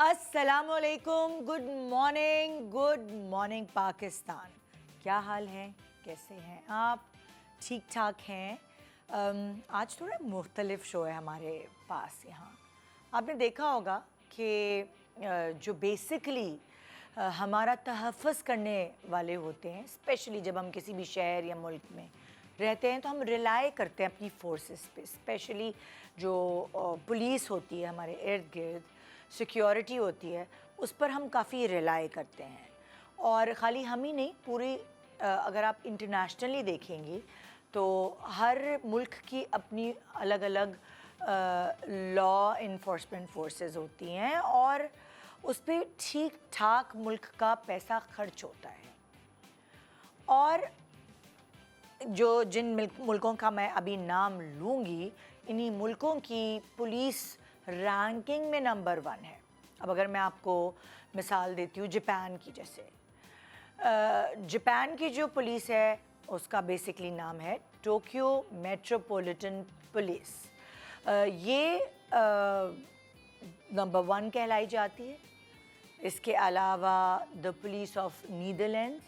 अस्सलामुअलैकुम, good morning Pakistan. क्या हाल है, कैसे हैं आप? ठीक ठाक हैं? आज थोड़ा मुख्तलिफ शो है हमारे पास यहाँ। आपने देखा होगा कि जो बेसिकली हमारा तहफ़्फ़ुज़ करने वाले होते हैं, स्पेशली जब हम किसी भी शहर या मुल्क में रहते हैं तो हम रिलाई करते हैं अपनी फोर्सेस पे, स्पेशली जो पुलिस होती है हमारे इर्द गिर्द, सिक्योरिटी होती है, उस पर हम काफ़ी रिलाई करते हैं। और ख़ाली हम ही नहीं, पूरी अगर आप इंटरनेशनली देखेंगे तो हर मुल्क की अपनी अलग अलग लॉ इन्फोर्समेंट फोर्सेस होती हैं और उस पर ठीक ठाक मुल्क का पैसा खर्च होता है। और जिन मुल्कों का मैं अभी नाम लूँगी, इन्हीं मुल्कों की पुलिस रैंकिंग में नंबर 1 है। अब अगर मैं आपको मिसाल देती हूँ जापान की, जैसे जापान की जो पुलिस है उसका बेसिकली नाम है टोक्यो मेट्रोपॉलिटन पुलिस। ये नंबर 1 कहलाई जाती है। इसके अलावा द पुलिस ऑफ नीदरलैंड्स,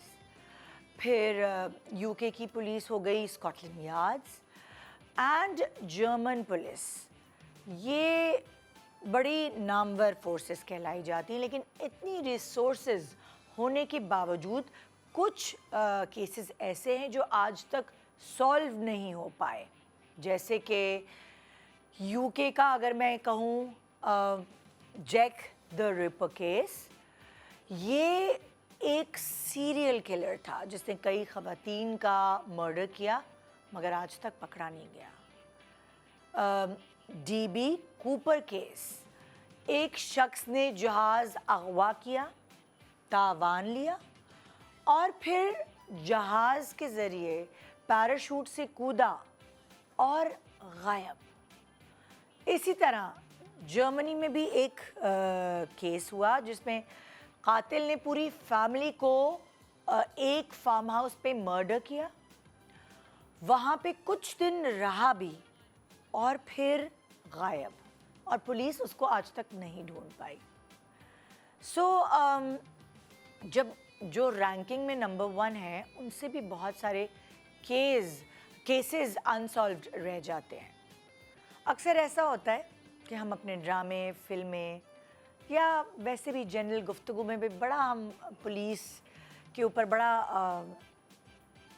फिर यूके की पुलिस हो गई Scotland yards and German police. ये बड़ी नामवर फोर्सेस कहलाई जाती हैं, लेकिन इतनी रिसोर्सेज होने के बावजूद कुछ केसेस ऐसे हैं जो आज तक सॉल्व नहीं हो पाए। जैसे कि यूके का अगर मैं कहूँ, जैक द रिपर केस, ये एक सीरियल किलर था जिसने कई ख़वातीन का मर्डर किया मगर आज तक पकड़ा नहीं गया। डीबी कूपर केस, एक शख्स ने जहाज़ अगवा किया, तावान लिया और फिर जहाज़ के ज़रिए पैराशूट से कूदा और गायब। इसी तरह जर्मनी में भी एक केस हुआ जिसमें कातिल ने पूरी फैमिली को एक फार्म हाउस पे मर्डर किया, वहाँ पे कुछ दिन रहा भी और फिर गायब, और पुलिस उसको आज तक नहीं ढूंढ पाई। जब जो रैंकिंग में नंबर 1 है, उनसे भी बहुत सारे केसेस अनसॉल्व्ड रह जाते हैं। अक्सर ऐसा होता है कि हम अपने ड्रामे, फिल्में या वैसे भी जनरल गुफ्तगू में भी बड़ा हम पुलिस के ऊपर बड़ा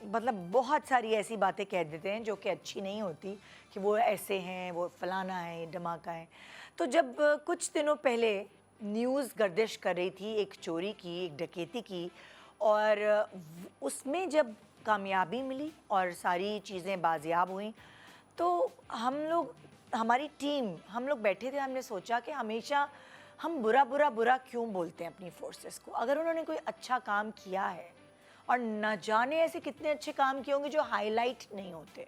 मतलब बहुत सारी ऐसी बातें कह देते हैं जो कि अच्छी नहीं होती, कि वो ऐसे हैं, वो फलाना है, धमाका है। तो जब कुछ दिनों पहले न्यूज़ गर्दिश कर रही थी एक चोरी की, एक डकैती की, और उसमें जब कामयाबी मिली और सारी चीज़ें बाजियाब हुई, तो हमारी टीम, हम लोग बैठे थे, हमने सोचा कि हमेशा हम बुरा क्यों बोलते हैं अपनी फोर्सेस को। अगर उन्होंने कोई अच्छा काम किया है, और न जाने ऐसे कितने अच्छे काम किए होंगे जो हाईलाइट नहीं होते,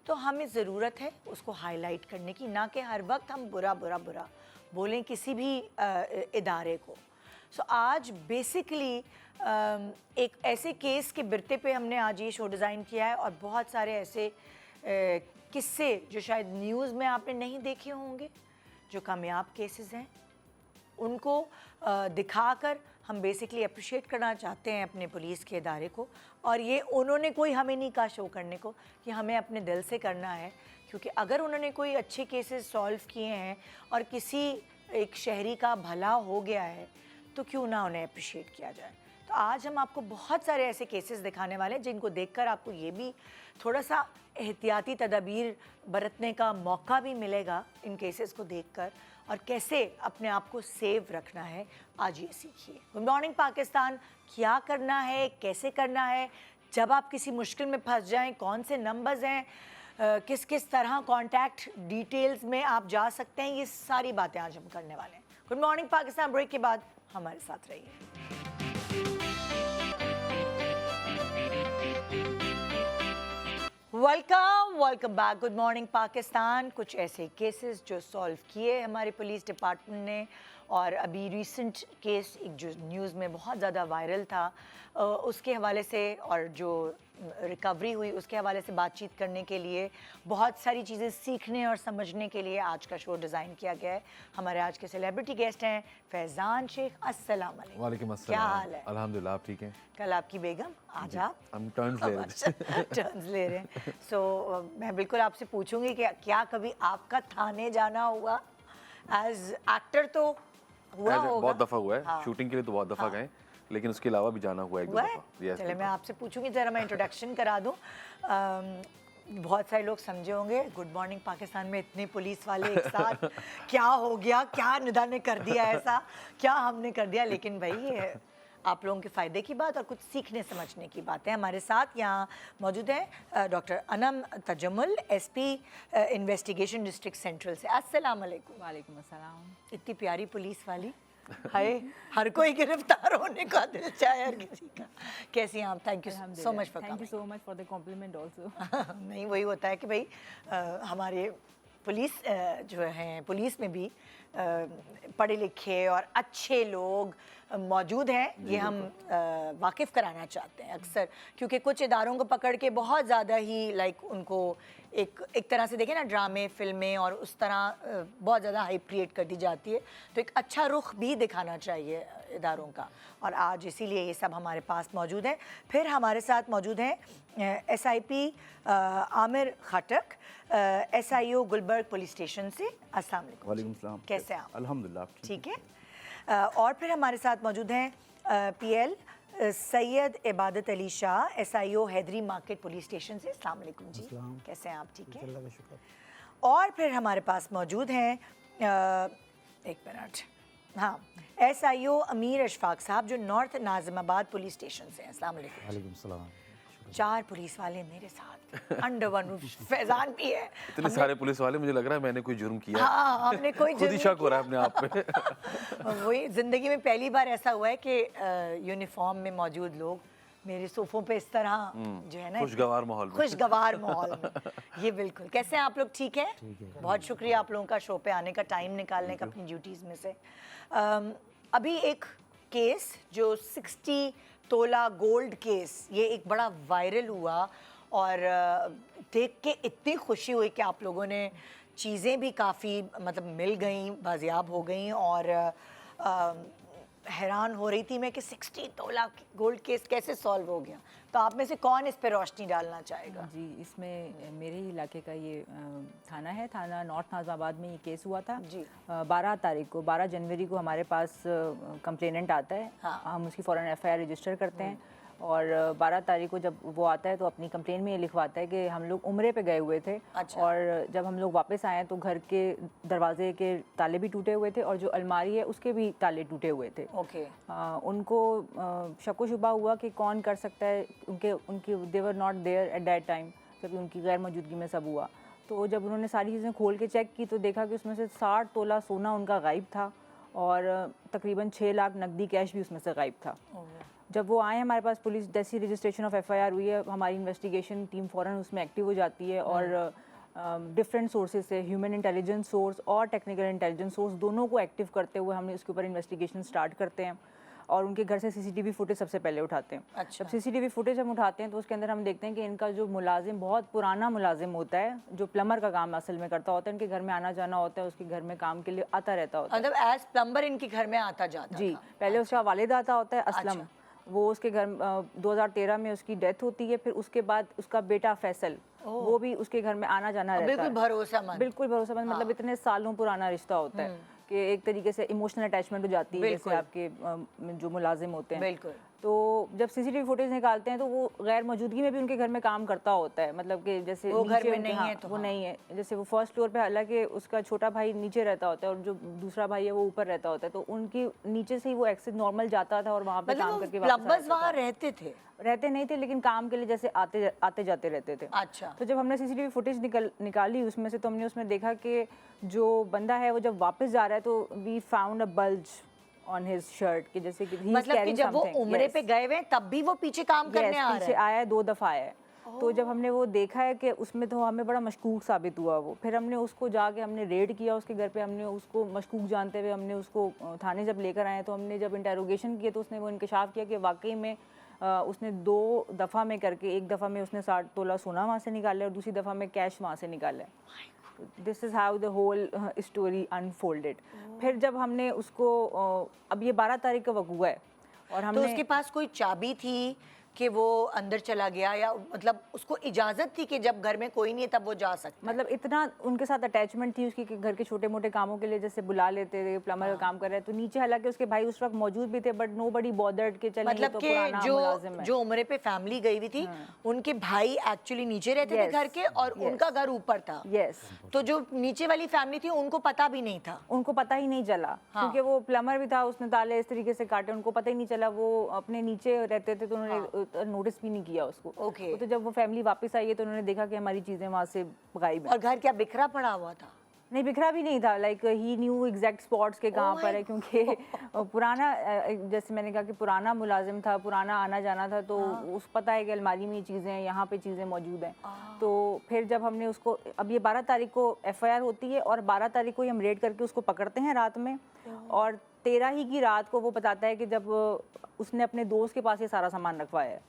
तो हमें ज़रूरत है उसको हाईलाइट करने की, ना कि हर वक्त हम बुरा बोलें किसी भी इदारे को। आज बेसिकली एक ऐसे केस के बिरते पे हमने आज ये शो डिज़ाइन किया है, और बहुत सारे ऐसे किस्से जो शायद न्यूज़ में आपने नहीं देखे होंगे, जो कामयाब केसेस हैं, उनको दिखाकर हम बेसिकली अप्रिशिएट करना चाहते हैं अपने पुलिस के इदारे को। और ये उन्होंने कोई हमें नहीं कहा शो करने को, कि हमें अपने दिल से करना है, क्योंकि अगर उन्होंने कोई अच्छे केसेस सॉल्व किए हैं और किसी एक शहरी का भला हो गया है, तो क्यों ना उन्हें अप्रिशिएट किया जाए। तो आज हम आपको बहुत सारे ऐसे केसेस दिखाने वाले हैं जिनको देखकर आपको ये भी थोड़ा सा एहतियाती तदाबीर बरतने का मौका भी मिलेगा इन केसेस को देखकर, और कैसे अपने आप को सेव रखना है, आज ये सीखिए। गुड मॉर्निंग पाकिस्तान, क्या करना है, कैसे करना है, जब आप किसी मुश्किल में फंस जाएं, कौन से नंबर्स हैं, किस किस तरह कॉन्टैक्ट डिटेल्स में आप जा सकते हैं, ये सारी बातें आज हम करने वाले हैं। गुड मॉर्निंग पाकिस्तान ब्रेक के बाद हमारे साथ रहिए। Welcome back. Good morning Pakistan. कुछ ऐसे केसेस जो सॉल्व किए हमारे पुलिस डिपार्टमेंट ने, और अभी रिसेंट केस एक जो न्यूज़ में बहुत ज़्यादा वायरल था, उसके हवाले से और जो रिकवरी हुई उसके हवाले से बातचीत करने के लिए, बहुत सारी चीज़ें सीखने और समझने के लिए आज का शो डिज़ाइन किया गया है। हमारे आज के सेलिब्रिटी गेस्ट हैं फैज़ान शेख। अस्सलाम वालेकुम। वालेकुम अस्सलाम। क्या हाल है? अल्हम्दुलिल्लाह, आप ठीक हैं? कल आपकी बेगम आज आप हम टर्न्स ले रहे थे। टर्न्स ले रहे हैं। सो मैं बिल्कुल आपसे पूछूंगी कि क्या कभी आपका थाने जाना हुआ एज एक्टर? तो हुआ होगा, बहुत दफ़ा हुआ है। हाँ। शूटिंग के लिए तो बहुत दफ़ा गए, लेकिन उसके अलावा भी जाना हुआ है एक दो हुआ है? दफ़ा। Yes, चले मैं बिल्कुल। आपसे पूछूंगी, ज़रा मैं इंट्रोडक्शन करा दूं। बहुत सारे लोग समझे होंगे गुड मॉर्निंग पाकिस्तान में इतने पुलिस वाले एक साथ क्या हो गया, क्या निदा ने कर दिया ऐसा, क्या हमने कर दिया। लेकिन भाई ये आप लोगों के फ़ायदे की बात और कुछ सीखने समझने की बात है। हमारे साथ यहाँ मौजूद है doctor Anam Tajammul, SP investigation district central से। अस्सलाम वालेकुम। वालेकुम अस्सलाम। इतनी प्यारी पुलिस वाली, हाय हर कोई गिरफ्तार होने का दिल चाहे हर किसी का। कैसी हैं आप? Thank you so much for thank you so much for the compliment also. नहीं, वही होता है कि भाई हमारे पुलिस जो हैं, पुलिस में भी पढ़े लिखे और अच्छे लोग मौजूद हैं, ये हम वाकिफ़ कराना चाहते हैं अक्सर, क्योंकि कुछ इदारों को पकड़ के बहुत ज़्यादा ही लाइक उनको एक तरह से देखें ना, ड्रामे फिल्में और उस तरह बहुत ज़्यादा हाइप क्रिएट कर दी जाती है। तो एक अच्छा रुख भी दिखाना चाहिए इदारों का, और आज इसीलिए ये सब हमारे पास मौजूद है। फिर हमारे साथ मौजूद हैं SIP आमिर खटक, SIO गुलबर्ग पुलिस स्टेशन से। अस्सलाम वालेकुम। वालेकुम सलाम। कैसे हैं आप? अल्हम्दुलिल्लाह ठीक है। और फिर हमारे साथ मौजूद हैं PL Syed Ibadat Ali Shah, SIO Haidari market police station से। अस्सलाम वालेकुम जी, कैसे हैं आप? ठीक है। अल्लाह का शुक्र। और फिर हमारे पास मौजूद हैं एक मिनट, हाँ, SIO अमीर अशफाक साहब, जो नॉर्थ नाज़िमाबाद पुलिस स्टेशन से हैं। अस्सलाम वालेकुम। वालेकुम सलाम। 4 पुलिस वाले मेरे साथ अंडर वन रूफ। फैज़ान भी है। इतने सारे पुलिस वाले, मुझे लग रहा है मैंने कोई जुर्म किया है। हाँ, हमने कोई खुद ही शक हो रहा है अपने आप पे। वही ज़िंदगी में पहली बार ऐसा हुआ है कि यूनिफॉर्म में मौजूद लोग मेरे सोफ़ों पे इस तरह जो है ना, खुशगवार माहौल में। खुशगवार माहौल में। ये बिल्कुल। कैसे हैं आप लोग? ठीक है। बहुत शुक्रिया आप लोगों का शो पे आने का, टाइम निकालने का अपनी ड्यूटीज़ में से। अभी एक केस जो 60 तोला गोल्ड केस, ये एक बड़ा वायरल हुआ और देख के इतनी खुशी हुई कि आप लोगों ने चीज़ें भी काफ़ी मतलब मिल गई, बाजियाब हो गई, और हैरान हो रही थी मैं कि 60 तोला गोल्ड केस कैसे सॉल्व हो गया। तो आप में से कौन इस पे रोशनी डालना चाहेगा? जी, इसमें मेरे ही इलाके का ये थाना है, थाना नॉर्थ नाज़िमाबाद में ये केस हुआ था जी। 12 तारीख को, 12 जनवरी को हमारे पास कंप्लेनेंट आता है। हाँ। हम उसकी फ़ौरन FIR रजिस्टर करते हैं, और 12 तारीख को जब वो आता है तो अपनी कंप्लेन में ये लिखवाता है कि हम लोग उम्रे पे गए हुए थे। अच्छा। और जब हम लोग वापस आए तो घर के दरवाजे के ताले भी टूटे हुए थे, और जो अलमारी है उसके भी ताले टूटे हुए थे। ओके। उनको शक शुबा हुआ कि कौन कर सकता है, उनकी they were not there at that time, जब उनकी गैर मौजूदगी में सब हुआ। तो जब उन्होंने सारी चीज़ें खोल के चेक की तो देखा कि उसमें से 60 तोला सोना उनका गायब था, और तकरीबन 6 लाख नकदी कैश भी उसमें से गायब था। जब वो आए हमारे पास, पुलिस जैसी रजिस्ट्रेशन ऑफ FIR हुई है, हमारी इन्वेस्टिगेशन टीम फ़ौरन उसमें एक्टिव हो जाती है, और डिफरेंट सोर्सेज से, ह्यूमन इंटेलिजेंस सोर्स और टेक्निकल इंटेलिजेंस सोर्स दोनों को एक्टिव करते हुए हमने उसके ऊपर इन्वेस्टिगेशन स्टार्ट करते हैं, और उनके घर से CCTV फुटेज सबसे पहले उठाते हैं। अच्छा। जब CCTV फुटेज हम उठाते हैं तो उसके अंदर हम देखते हैं कि इनका जो मुलाजिम बहुत पुराना मुलाजिम होता है, जो प्लम्बर का काम असल में करता होता है, इनके घर में आना जाना होता है, उसके घर में काम के लिए आता रहता होता है। मतलब एज प्लम्बर इनके घर में आता जाता जी, था। पहले उसका वालिद आता होता है असलम। अच्छा। वो उसके घर 2013 में उसकी डेथ होती है। फिर उसके बाद उसका बेटा फैसल, वो भी उसके घर में आना जाना रहता है। बिल्कुल भरोसेमंद। बिल्कुल भरोसेमंद, मतलब इतने सालों पुराना रिश्ता होता है कि एक तरीके से इमोशनल अटैचमेंट हो जाती है जैसे आपके जो मुलाजिम होते हैं। बिल्कुल। तो जब CCTV फुटेज निकालते हैं तो वो गैर मौजूदगी में भी उनके घर में काम करता होता है, मतलब कि जैसे वो घर में उनके, नहीं हाँ, है तो वो हाँ। नहीं है, जैसे वो फर्स्ट फ्लोर पे, हालांकि उसका छोटा भाई नीचे रहता होता है और जो दूसरा भाई है वो ऊपर रहता होता है, तो उनकी नीचे से ही वो एक्सेस नॉर्मल जाता था और वहाँ पे काम करके वापस प्लम्बर्स वहाँ रहते थे? रहते नहीं थे, लेकिन काम के लिए जैसे आते जाते रहते थे। अच्छा। तो जब हमने CCTV फुटेज निकाली उसमें से, तो हमने उसमें देखा कि जो बंदा है वो जब वापस जा रहा है तो we found a bulge on his shirt, कि जैसे कि मतलब कि जब वो उम्रे पे गए हुए तब भी वो पीछे काम करने आ रहे पीछे हैं? आया है, 2 दफा आया है। तो जब हमने वो देखा है कि उसमें तो हमें बड़ा मशकूक साबित हुआ वो, फिर हमने उसको जाके हमने रेड किया उसके घर पे, हमने उसको मशकूक जानते हुए हमने उसको थाने जब लेकर आए तो हमने जब इंटेरोगेशन किया तो उसने वो इंकशाफ किया कि वाकई में उसने 2 दफ़ा में करके, एक दफ़ा में उसने 60 तोला सोना वहाँ से निकाला और दूसरी दफ़ा में कैश वहाँ से निकाला। This is how the whole story unfolded. फिर जब हमने उसको अब ये 12 तारीख का वक़्त है और तो हमने उसके पास कोई चाबी थी कि वो अंदर चला गया, या मतलब उसको इजाजत थी कि जब घर में कोई नहीं है तब वो जा सकता है? मतलब इतना उनके साथ अटैचमेंट थी उसकी कि घर के छोटे मोटे कामों के लिए जैसे बुला लेते थे, प्लम्बर का काम कर रहे हैं तो नीचे, हालांकि उसके भाई उस वक्त मौजूद भी थे बट नोबडी बॉदर्ड के चले मतलब तो कि पुराना मुलाजिम है। जो उम्रे पे फैमिली गई हुई थी उनके भाई एक्चुअली नीचे रहते थे Yes, घर के और उनका घर ऊपर था। यस, तो जो नीचे वाली फैमिली थी उनको पता भी नहीं था। उनको पता ही नहीं चला क्योंकि वो प्लम्बर भी था, उसने ताले इस तरीके से काटे, उनको पता ही नहीं चला। वो अपने नीचे रहते थे तो उन्होंने नोटिस भी नहीं किया उसको। ओके। तो जब वो फैमिली वापस आई है तो उन्होंने देखा कि हमारी चीज़ें वहाँ से गायब हैं। और घर क्या बिखरा पड़ा हुआ था? नहीं, बिखरा भी नहीं था, like he new exact spots के कहाँ पर है, क्योंकि पुराना जैसे मैंने कहा कि पुराना मुलाजिम था, पुराना आना जाना था, तो उस पता है कि अलमारी में ये चीज़ें हैं, यहाँ पे चीज़ें मौजूद हैं। तो फिर जब हमने उसको, अब ये 12 तारीख को FIR होती है और 12 तारीख को ही हम रेड करके उसको पकड़ते हैं रात में, और 13 ही की रात को वो बताता है कि जब उसने अपने दोस्त के पास ये सारा सामान रखवाया है।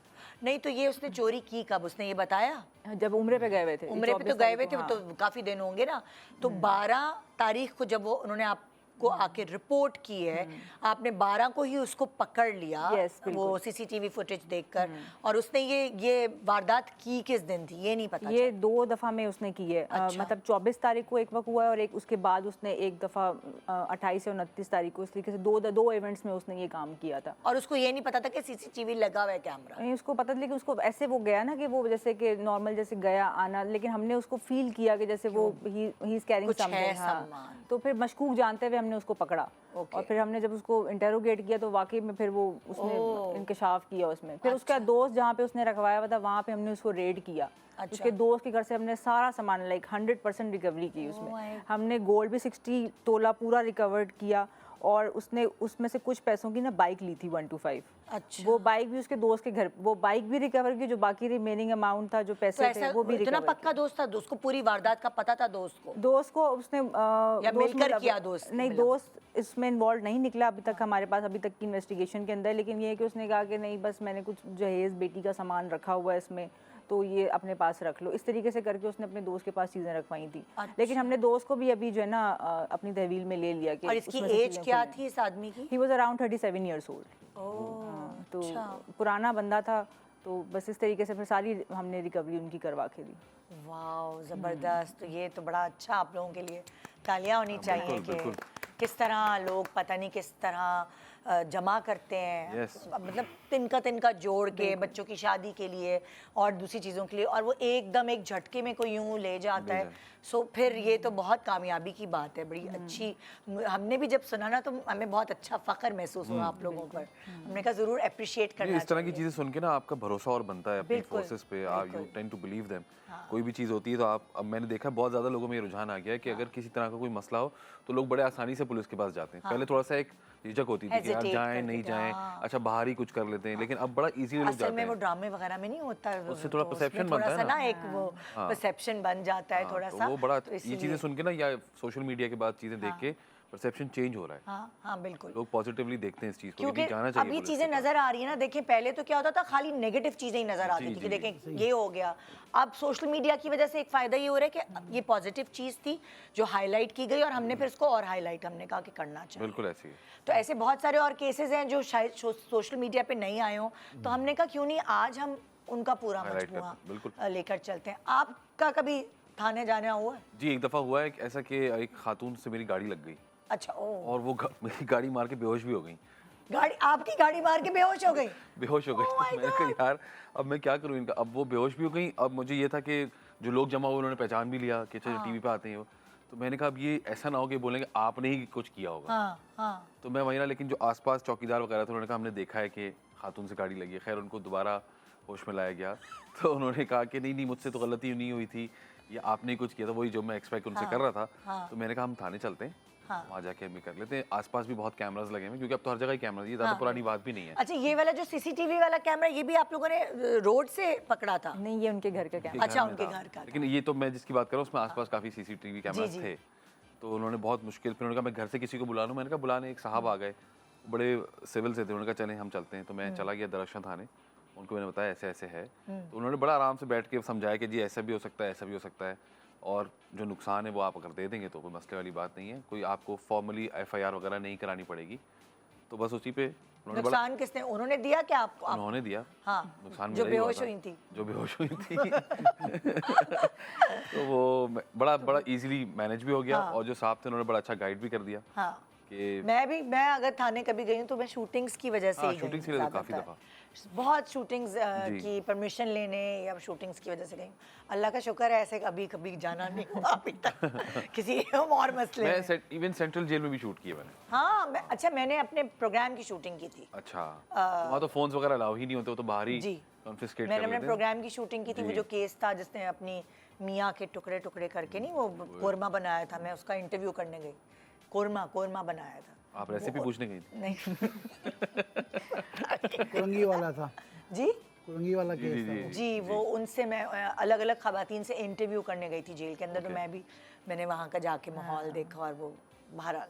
नहीं तो ये उसने चोरी की कब, उसने ये बताया? जब उम्रे पे गए हुए थे, उम्रे पे तो 24 गए हुए तारीख थे, को, वो तो काफी दिन होंगे ना। तो 12 तारीख को जब वो उन्होंने आपको आके रिपोर्ट की है, आपने 12 को ही उसको पकड़ लिया। Yes, वो बिल्कुल। CCTV फुटेज देखकर। और उसने ये वारदात की किस दिन थी ये नहीं पता ये 2 दफ़ा में उसने की है। अच्छा। मतलब 24 तारीख को एक वक्त हुआ है और एक उसके बाद उसने एक दफ़ा 28 या 29 तारीख को, इस तरीके से दो इवेंट्स में उसने ये काम किया था। और उसको ये नहीं पता था कि CCTV लगा हुआ है कैमरा? नहीं, उसको पता था, लेकिन उसको ऐसे वो गया ना कि वो जैसे कि नॉर्मल जैसे गया आना, लेकिन हमने उसको फील किया कि जैसे वो ही इज कैरिंग कुछ है समथिंग। सामान। तो फिर मशकूक जानते हुए हमने उसको पकड़ा। ओके। और फिर हमने जब उसको इंटेरोगेट किया तो वाकई में फिर वो उसने इंकशाफ किया उसमें। फिर उसका दोस्त जहाँ पे उसने रखवाया हुआ था वहाँ पे हमने उसको रेड किया। अच्छा। उसके दोस्त के घर से हमने सारा सामान लाइक 100% रिकवरी की उसमें। हमने गोल्ड भी 60 तोला पूरा रिकवर्ड किया और उसने उसमें से कुछ पैसों की ना बाइक ली थी 125। अच्छा। वो बाइक भी उसके दोस्त के घर, वो बाइक भी रिकवर की, जो बाकी रिमेनिंग अमाउंट था जो तो पैसे थे ऐसा वो भी इतना रिकवर पक्का दोस्त था, दोस्त को पूरी वारदात का पता था दोस्त को? दोस्त को उसने या दोस्त मिलकर मतलब- किया दोस्त नहीं, मिला? दोस्त इसमें इन्वॉल्व नहीं निकला अभी तक हमारे पास, अभी तक की इन्वेस्टिगेशन के अंदर। लेकिन ये है कि उसने कहा कि नहीं बस मैंने कुछ जहेज बेटी का सामान रखा हुआ है इसमें, तो ये अपने पास रख लो, इस तरीके से करके उसने अपने दोस्त के पास चीज़ें रखवाई थी। लेकिन हमने दोस्त को भी अभी जो है ना अपनी तहवील में ले लिया कि और इसकी उसमें से एज चीज़ें क्या खुलें। थी इस आदमी की? He was around 37 years old. तो पुराना बंदा था, तो बस इस तरीके से फिर सारी हमने रिकवरी उनकी करवा के दी। वाह जबरदस्त। तो ये तो बड़ा अच्छा, आप लोगों के लिए तालियां होनी चाहिए बिल्कुल, कि किस तरह लोग पता नहीं किस तरह जमा करते हैं। Yes. मतलब तिनका जोड़ के बच्चों की शादी के लिए और दूसरी चीज़ों के लिए, और वो एकदम एक झटके में कोई यूं ले जाता है। सो फिर ये तो बहुत कामयाबी की बात है, बड़ी अच्छी। हमने भी जब सुना ना तो हमें बहुत अच्छा फ़ख्र महसूस हुआ आप लोगों पर। हमने कहा ज़रूर अप्रिशिएट करना इस तरह की चाहिए। चीजें सुन के ना आपका भरोसा और बनता है अपनी बिल्कुल, फोर्सेस पे। You tend to believe them. कोई भी चीज़ होती है तो आप, अब मैंने देखा बहुत ज़्यादा लोगों में ये रुझान आ गया है कि अगर किसी तरह का कोई मसला हो तो लोग बड़े आसानी से पुलिस के पास जाते हैं। पहले थोड़ा सा एक झिझक होती थी कि यार Hesitate जाएं करते नहीं थे, जाएं, हाँ। अच्छा बाहर ही कुछ कर लेते हैं, लेकिन अब बड़ा इजीली लोग असल जाते में वो हैं। ड्रामे वगैरह में नहीं होता है, उससे थोड़ा तो perception उसमें थोड़ा बनता है सा ना। एक वो परसेप्शन बन जाता है थोड़ा तो सा। वो बड़ा, तो ये इसलिए- चीज़ें सुन के ना या सोशल मीडिया के बाद चीज़ें देख के परसेप्शन चेंज हो रहा है। हाँ बिल्कुल। लोग पॉजिटिवली देखते हैं इस चीज़ को, क्योंकि लेकिन जाना चाहिए अभी पुलिस चीजें के पास। नजर आ रही है ना। देखें पहले तो क्या होता था, खाली नेगेटिव चीजें ही नजर आती थी कि देखें ये हो गया। अब सोशल मीडिया की वजह से एक फायदा ये हो रहा है कि ये पॉजिटिव चीज थी जो हाईलाइट की गई और हमने फिर उसको और हाईलाइट हमने कहा कि करना चाहिए। बिल्कुल ऐसी है। तो ऐसे बहुत सारे और केसेस हैं जो शायद सोशल मीडिया पे नहीं आए हों, तो हमने कहा क्यों नहीं आज हम उनका पूरा Highlight मजमूआ करते हैं, बिल्कुल। लेकर चलते हैं। आपका कभी थाने जाना हुआ है? जी, एक दफ़ा हुआ है ऐसा कि एक खातून से मेरी गाड़ी लग गई अच्छा। ओ, और वो मेरी गाड़ी मार के बेहोश भी हो गई। गाड़ी आपकी गाड़ी मार के बेहोश हो गई? बेहोश हो गई। Oh my तो मैंने कहा यार अब मैं क्या करूँ इनका। अब वो बेहोश भी हो गई। अब मुझे ये था कि जो लोग जमा हुए उन्होंने पहचान भी लिया कि अच्छा टीवी पे आते हैं वो। तो मैंने कहा अब ये ऐसा ना हो कि बोलेंगे आपने ही कुछ किया होगा। हाँ। तो मैं वही ना, लेकिन जो आसपास चौकीदार वगैरह थे उन्होंने कहा हमने देखा है कि खातून से गाड़ी लगी है। खैर उनको दोबारा होश में लाया गया। तो उन्होंने कहा कि नहीं मुझसे तो गलती नहीं हुई थी, ये आपने ही कुछ किया था, वही जो मैं एक्सपेक्ट उनसे कर रहा था। तो मैंने कहा हम थाने चलते हैं, हाँ। वहाँ जाके हम ये कर लेते हैं। आसपास भी बहुत कैमरास लगे हुए हैं क्योंकि अब तो हर जगह ही कैमरा, ये ज़्यादा हाँ। पुरानी बात भी नहीं है। अच्छा, ये वाला जो सीसीटीवी वाला कैमरा, ये भी आप लोगों ने रोड से पकड़ा था? नहीं, ये उनके घर का कैमरा। अच्छा, में उनके था। घर का था। लेकिन ये तो मैं जिसकी बात कर रहा हूँ उसमें आसपास काफ़ी सीसीटीवी कैमरास जी। थे। तो उन्होंने बहुत मुश्किल, फिर उन्होंने कहा मैं घर से किसी को बुला लूँ। मैंने कहा बुलाने, एक साहब आ गए, बड़े सिविल से थे। उन्होंने कहा चलें हम चलते हैं। तो मैं चला गया दरख्शन थाने, उनको मैंने बताया ऐसे ऐसे है। तो उन्होंने बड़ा आराम से बैठ के समझाया कि जी ऐसा भी हो सकता है, ऐसा भी हो सकता है, और जो नुकसान है वो आप अगर दे देंगे तो कोई मसले वाली बात नहीं है, कोई आपको फॉर्मली एफआईआर वगैरह नहीं करानी पड़ेगी। तो बस उसी पे उन्होंने बड़ा, नुकसान किसने, उन्होंने दिया क्या आपको? उन्होंने दिया। हाँ, नुकसान जो मेरा ही हुआ बेहोश था। हुई थी। जो बेहोश हुई थी। तो वो बड़ा इजीली मैनेज भी हो गया। हाँ। और जो साहब थे उन्होंने बड़ा अच्छा गाइड भी कर दिया हाँ, कि मैं अगर थाने कभी गई हूँ तो मैं शूटिंग्स की वजह से हाँ, ही गई हूँ शूटिंग्स के लिए तो काफ़ी ज़्यादातर। दफ़ा। बहुत शूटिंग्स जी। की परमिशन लेने या शूटिंग्स की वजह से गई हूँ। अल्लाह का शुक्र है ऐसे कभी कभी जाना नहीं हुआ अभी तक किसी और मसले में। मैं इवन सेंट्रल जेल में भी शूट किया मैंने। हाँ, अच्छा, मैंने अपने प्रोग्राम की शूटिंग की थी। अच्छा, तो वहाँ तो फोन्स वगैरह अलाउ ही नहीं होते, वो तो बाहर ही जी। कॉन्फिस्केट मैंने कर अपने लेते हैं। प्रोग्राम की शूटिंग की थी। वो जी। जो केस था जिसने अपनी मियाँ के टुकड़े टुकड़े करके नहीं वो कोरमा बनाया था, मैं उसका इंटरव्यू करने गई। कोरमा बनाया था। आप रेसिपी पूछने गई थी? नहीं। कुरंगी वाला था, जी कुरंगी वाला केस था वो। जी, वो उनसे मैं अलग अलग खवातीन से इंटरव्यू करने गई थी जेल के अंदर। तो मैंने वहाँ का जाके माहौल देखा और वो बहरहाल।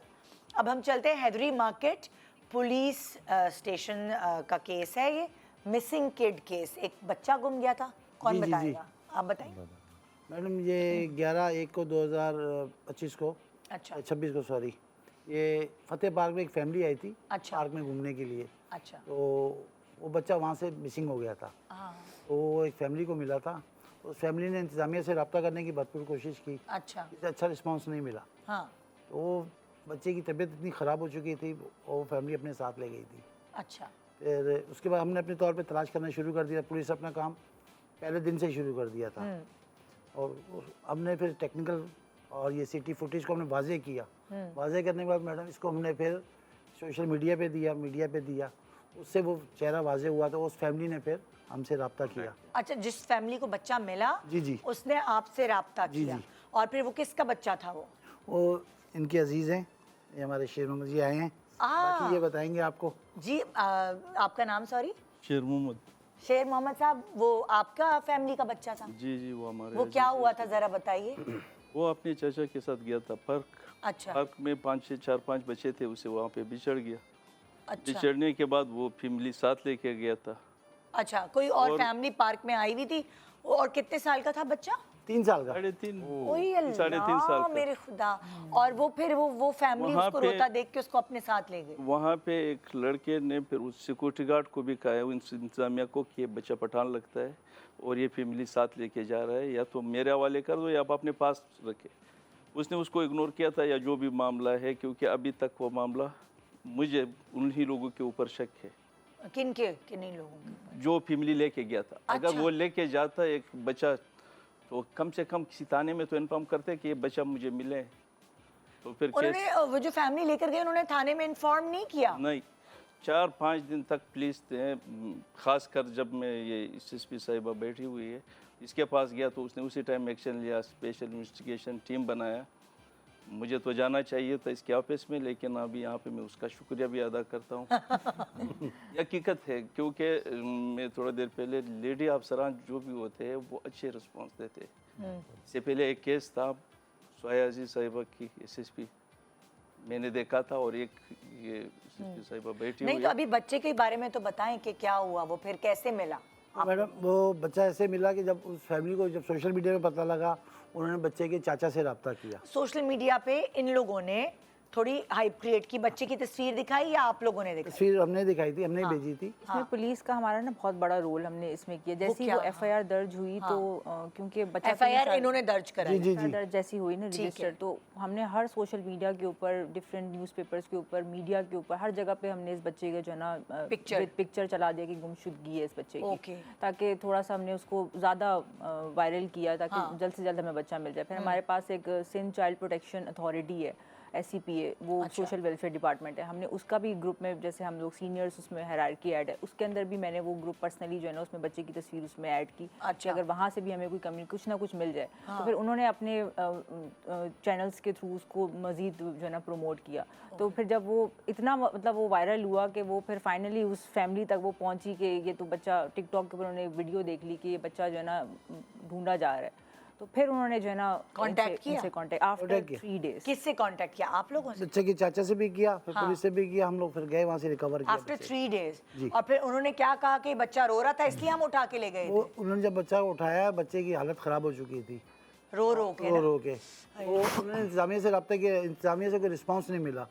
अब हम चलते हैं हैदरी मार्केट पुलिस स्टेशन का केस है ये, मिसिंग किड केस। एक बच्चा गुम गया था, कौन जी, जी, जी। बताएगा? आप बताइए। मैडम ये 11/1 को 2025 को, अच्छा 26 को सॉरी, ये फतेह पार्क में एक फैमिली आई थी अच्छा पार्क में घूमने के लिए। अच्छा। तो वो बच्चा वहाँ से मिसिंग हो गया था। हाँ, तो वो एक फैमिली को मिला था। उस फैमिली ने इंतज़ामिया से रब्ता करने की भरपूर कोशिश की, अच्छा। इससे अच्छा रिस्पांस नहीं मिला। हाँ, तो वो बच्चे की तबीयत इतनी ख़राब हो चुकी थी, वो फैमिली अपने साथ ले गई थी। अच्छा। फिर उसके बाद हमने अपने तौर पे तलाश करना शुरू कर दिया। पुलिस अपना काम पहले दिन से ही शुरू कर दिया था। और हमने फिर टेक्निकल और ये सिटी फुटेज को हमने वाजे किया। वाजे करने के बाद मैडम इसको हमने फिर सोशल मीडिया पे दिया। उससे वो चेहरा वाजे हुआ तो उस फैमिली ने फिर हमसे रब्ता किया। अच्छा, जिस फैमिली को बच्चा मिला जी जी, उसने आपसे राब्ता जी, किया। जी। और फिर वो किसका बच्चा था वो? वो इनके अजीज़ हैं, ये हमारे शेर मोहम्मद जी आए हैं, बाकी ये बताएंगे आपको। जी, आपका नाम सॉरी? शेर मोहम्मद। शेर मोहम्मद साहब, वो आपका फैमिली का बच्चा था? जी जी, वो हमारे वो क्या हुआ था जरा बताइए। वो अपने चाचा के साथ गया था पार्क। अच्छा पार्क में 4-5 बच्चे थे, उसे वहाँ पे बिछड़ गया। अच्छा बिछड़ने के बाद वो फैमिली साथ लेके गया था। अच्छा, कोई और फैमिली पार्क में आई हुई थी? और कितने साल का था बच्चा? 3 साल का। 3.5 ओए साढ़े 3 साल अल्लाह का। मेरे खुदा। और वो फिर वो फैमिली वहाँ उसको पे- रोता देख के उसको अपने साथ ले गई। वहाँ पे एक लड़के ने फिर उस सिक्योरिटी गार्ड को भी कहा उन इंतजामिया को कि ये बच्चा पठान लगता है और ये फैमिली साथ लेके जा रहा है, या तो मेरे हवाले कर दो या आप अपने पास रखे। उसने उसको इग्नोर किया था, या जो भी मामला है, क्योंकि अभी तक वो मामला मुझे उन्हीं लोगों के ऊपर शक है किन लोगों के? जो फैमिली लेके गया था। अगर अच्छा। वो लेके जाता एक बच्चा तो कम से कम किसी थाने में तो इन्फॉर्म करते कि ये बच्चा मुझे मिले। तो फिर केस उन्होंने वो जो फैमिली लेकर गए उन्होंने थाने में इन्फॉर्म नहीं किया? नहीं, 4-5 दिन तक पुलिस खास कर जब मैं ये एसएसपी साहिबा बैठी हुई है इसके पास गया तो उसने उसी टाइम एक्शन लिया, स्पेशल इन्वेस्टिगेशन टीम बनाया। मुझे तो जाना चाहिए था इसके ऑफिस में, लेकिन अभी यहाँ पे मैं उसका शुक्रिया भी अदा करता हूँ। ये हकीकत है, क्योंकि मैं थोड़ा देर पहले लेडी अफसरान जो भी होते हैं वो अच्छे रिस्पांस देते हैं। इससे पहले एक केस था सोया अजीज साहिबा की एसएसपी, मैंने देखा था, और एक ये एसएसपी साहिबा बैठी नहीं हुई तो है। अभी बच्चे के बारे में तो बताएं कि क्या हुआ, वो फिर कैसे मिला? तो मैडम वो बच्चा ऐसे मिला कि जब उस फैमिली को जब सोशल मीडिया में पता लगा, उन्होंने बच्चे के चाचा से रब्ता किया। सोशल मीडिया पे इन लोगों ने थोड़ी हाइप क्रिएट की, बच्चे की तस्वीर दिखाई या आप लोगों ने दिखाई? तस्वीर हमने दिखाई थी, हमने भेजी थी। इसमें पुलिस का हमारा ना बहुत बड़ा रोल हमने इसमें किया। जैसे ही क्या? वो एफआईआर दर्ज हुई तो क्योंकि बच्चा एफआईआर इन्होंने दर्ज कराई? जी FIR दर्ज जैसी हुई ना ठीक है। रजिस्टर, तो हमने हर सोशल मीडिया के ऊपर, डिफरेंट न्यूज़पेपर्स के ऊपर, मीडिया के ऊपर, हर जगह पे हमने इस बच्चे का जो है ना पिक्चर चला दिया कि गुमशुदगी है इस बच्चे ओके। की, ताकि थोड़ा सा हमने उसको ज़्यादा वायरल किया ताकि जल्द से जल्द हमें बच्चा मिल जाए। फिर हमारे पास एक सिंध चाइल्ड प्रोटेक्शन अथॉरिटी है, SCPA, वो सोशल वेलफेयर डिपार्टमेंट है, हमने उसका भी ग्रुप में, जैसे हम लोग सीनियर्स उसमें हायरार्की ऐड है, उसके अंदर भी मैंने वो ग्रुप पर्सनली जो है ना उसमें बच्चे की तस्वीर उसमें ऐड की कि अगर वहाँ से भी हमें कोई कमी कुछ ना कुछ मिल जाए। तो फिर उन्होंने अपने चैनल्स के थ्रू उसको मज़ीद जो है ना प्रमोट किया। तो फिर जब वो इतना मतलब वो वायरल हुआ कि वो फिर फाइनली उस फैमिली तक वो पहुंची कि ये तो बच्चा, टिकटॉक के ऊपर उन्होंने वीडियो देख ली कि ये बच्चा जो है ना ढूंढा जा रहा है। तो फिर उन्होंने जो है ना कांटेक्ट किया, उनसे कांटेक्ट आफ्टर 3 डेज। किससे कांटेक्ट किया? आप लोगों से? बच्चे के चाचा से भी किया, फिर पुलिस से भी किया, हम लोग फिर गए वहाँ से रिकवर किया आफ्टर बच्चे। 3 डेज। और फिर उन्होंने क्या कहा कि बच्चा रो रहा था इसलिए हम उठा के ले गए वो थे? उन्होंने जब बच्चा को उठाया, बच्चे की हालत ख़राब हो चुकी थी, रो रो के रो ना? रो के। वो उन्होंने इंतजामिया से रब्ता किया, इंतजामिया से कोई रिस्पांस नहीं मिला।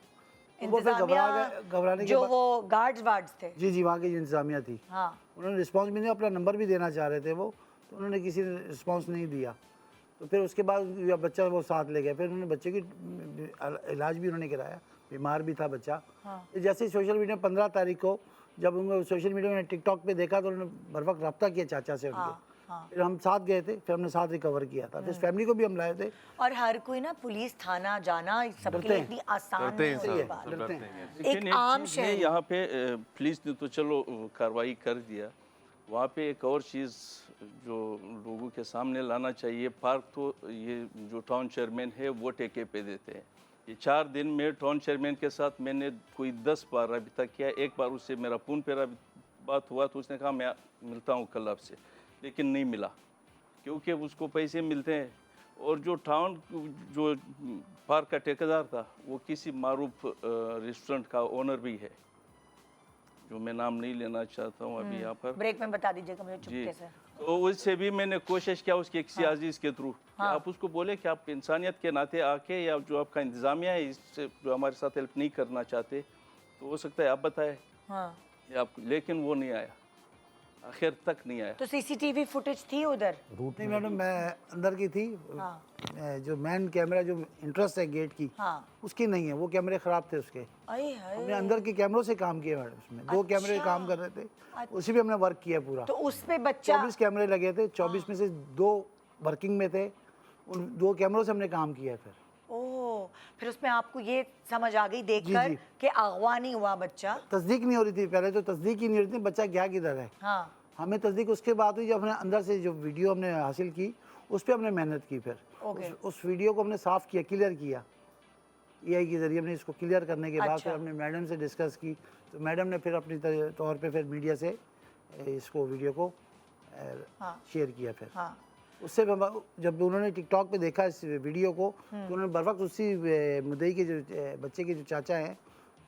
वो फिर घबराने के जो बाद, वो गार्ड्स वार्ड्स थे? जी जी, वहाँ की जो इंतजामिया थी, हाँ। उन्होंने रिस्पांस भी नहीं, अपना नंबर भी देना चाह रहे थे वो, तो उन्होंने किसी ने रिस्पांस नहीं दिया। तो फिर उसके बाद बच्चा वो साथ ले गए, फिर उन्होंने बच्चे की इलाज भी उन्होंने कराया, बीमार भी था बच्चा। जैसे ही सोशल मीडिया 15 तारीख को जब उनको सोशल मीडिया में टिकटॉक पे देखा तो उन्होंने बर वक्त रब्ता किया चाचा से उनके। फिर हम साथ गए थे, फिर हमने साथ रिकवर किया था, फिर फैमिली को भी हम लाए थे। और हर कोई ना पुलिस थाना जाना सबके लिए इतनी आसान करते हैं नहीं होती सब, बात। सब करते हैं। लेकिन एक आम चीज़ है, शहरी- यहाँ पे पुलिस ने तो चलो कार्रवाई कर दिया, वहाँ पे एक और चीज़ जो लोगों के सामने लाना चाहिए, पार्क तो ये जो टाउन चेयरमैन है वो ठेके पे देते हैं। ये 4 दिन में टाउन चेयरमैन के साथ मैंने कोई 10 बार रब्ता किया। एक बार उससे मेरा फ़ोन पे बात हुआ तो उसने कहा मैं मिलता हूँ कल आपसे, लेकिन नहीं मिला क्योंकि उसको पैसे मिलते हैं। और जो टाउन जो पार्क का ठेकेदार था वो किसी मारूफ रेस्टोरेंट का ओनर भी है, जो मैं नाम नहीं लेना चाहता हूँ अभी यहाँ पर। ब्रेक में बता दीजिएगा मुझे जी, चुपके से। तो उससे भी मैंने कोशिश किया उसके किसी अजीज़ के थ्रू कि आप उसको बोले कि आप इंसानियत के नाते आके, या जो आपका इंतज़ामिया है इससे जो हमारे साथ हेल्प नहीं करना चाहते, तो हो सकता है आप बताएं हाँ। या आप, लेकिन वो नहीं आया, आखिर तक नहीं आया। तो सीसीटीवी फुटेज थी उधर? नहीं मैडम, मैं अंदर की थी। हाँ। जो मैन कैमरा जो इंटरेस्ट है गेट की, हाँ। उसकी नहीं है, वो कैमरे ख़राब थे उसके। अरे हाय। हमने अंदर के कैमरों से काम किया मैडम, उसमें 2 कैमरे काम कर रहे थे, उसी पे हमने वर्क किया पूरा। तो उस पे बच्चा 24 कैमरे लगे थे, 24 में से 2 वर्किंग में थे, उन 2 कैमरों से हमने काम किया। ओह, फिर उसमें आपको ये समझ आ गई जी, देखकर जी। कि अगवा नहीं हुआ बच्चा? तस्दीक नहीं हो रही थी, पहले तो तस्दीक ही नहीं हो रही थी बच्चा गया किधर है। हाँ। हमें तस्दीक उसके बाद हुई जब हमने अंदर से जो वीडियो हमने हासिल की, उस पर हमने मेहनत की। फिर ओके। उस वीडियो को हमने साफ़ किया, क्लियर किया, AI के ज़रिए हमने इसको क्लियर करने के बाद अच्छा। फिर हमने मैडम से डिस्कस की, तो मैडम ने फिर अपनी तौर पे फिर मीडिया से इसको वीडियो को शेयर किया। फिर हाँ। उससे जब उन्होंने टिकटॉक पे देखा इस वीडियो को, तो उन्होंने बर वक्त उसी मुद्दई के जो बच्चे के जो चाचा हैं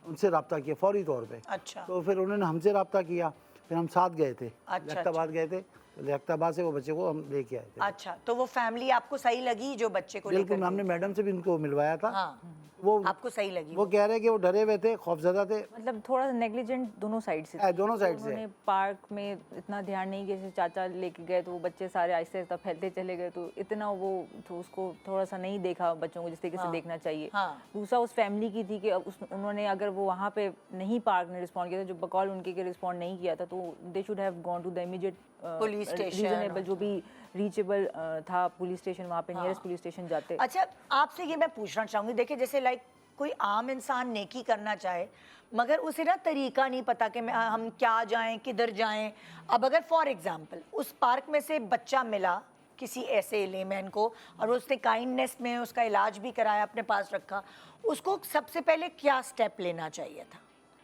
उनसे रब्ता किया फौरी तौर पे। अच्छा। तो फिर उन्होंने हमसे रब्ता किया, फिर हम साथ गए थे, अच्छा, लियाकताबाद गए थे, लियाकताबाद से वो बच्चे को हम लेके आए थे। अच्छा, तो वो फैमिली आपको सही लगी जो बच्चे को बिल्कुल, लेकर हमने मैडम से भी उनको मिलवाया था। हाँ। वो आपको सही लगी वो कह रहे कि वो डरे हुए थे, खौफजदा थे। मतलब थोड़ा सा नेग्लिजेंट दोनों साइड से था। दोनों साइड से। उन्होंने पार्क में इतना ध्यान नहीं, जैसे चाचा लेके गए तो वो बच्चे सारे आहिस्ते आहिस्ते फैलते चले गए, तो इतना वो तो उसको थोड़ा सा नहीं देखा बच्चों को जिस तरीके से देखना चाहिए। हाँ। दूसरा उस फैमिली की थी कि उन्होंने अगर वो वहाँ पे नहीं, पार्क ने रिस्पॉन्ड किया था, जो बकौल उनके के रिस्पॉन्ड नहीं किया था, तो they should have gone to the immediate police station. Reasonable जो भी रीचेबल था पुलिस स्टेशन, वहाँ पे नियरेस्ट पुलिस स्टेशन जाते। अच्छा, आपसे ये मैं पूछना चाहूँगी, देखिए जैसे लाइक कोई आम इंसान नेकी करना चाहे मगर उसे ना तरीका नहीं पता कि हम क्या जाएं, किधर जाएं। अब अगर फॉर एग्जांपल उस पार्क में से बच्चा मिला किसी ऐसे लेमैन को और उसने काइंडनेस में उसका इलाज भी कराया, अपने पास रखा, उसको सबसे पहले क्या स्टेप लेना चाहिए था?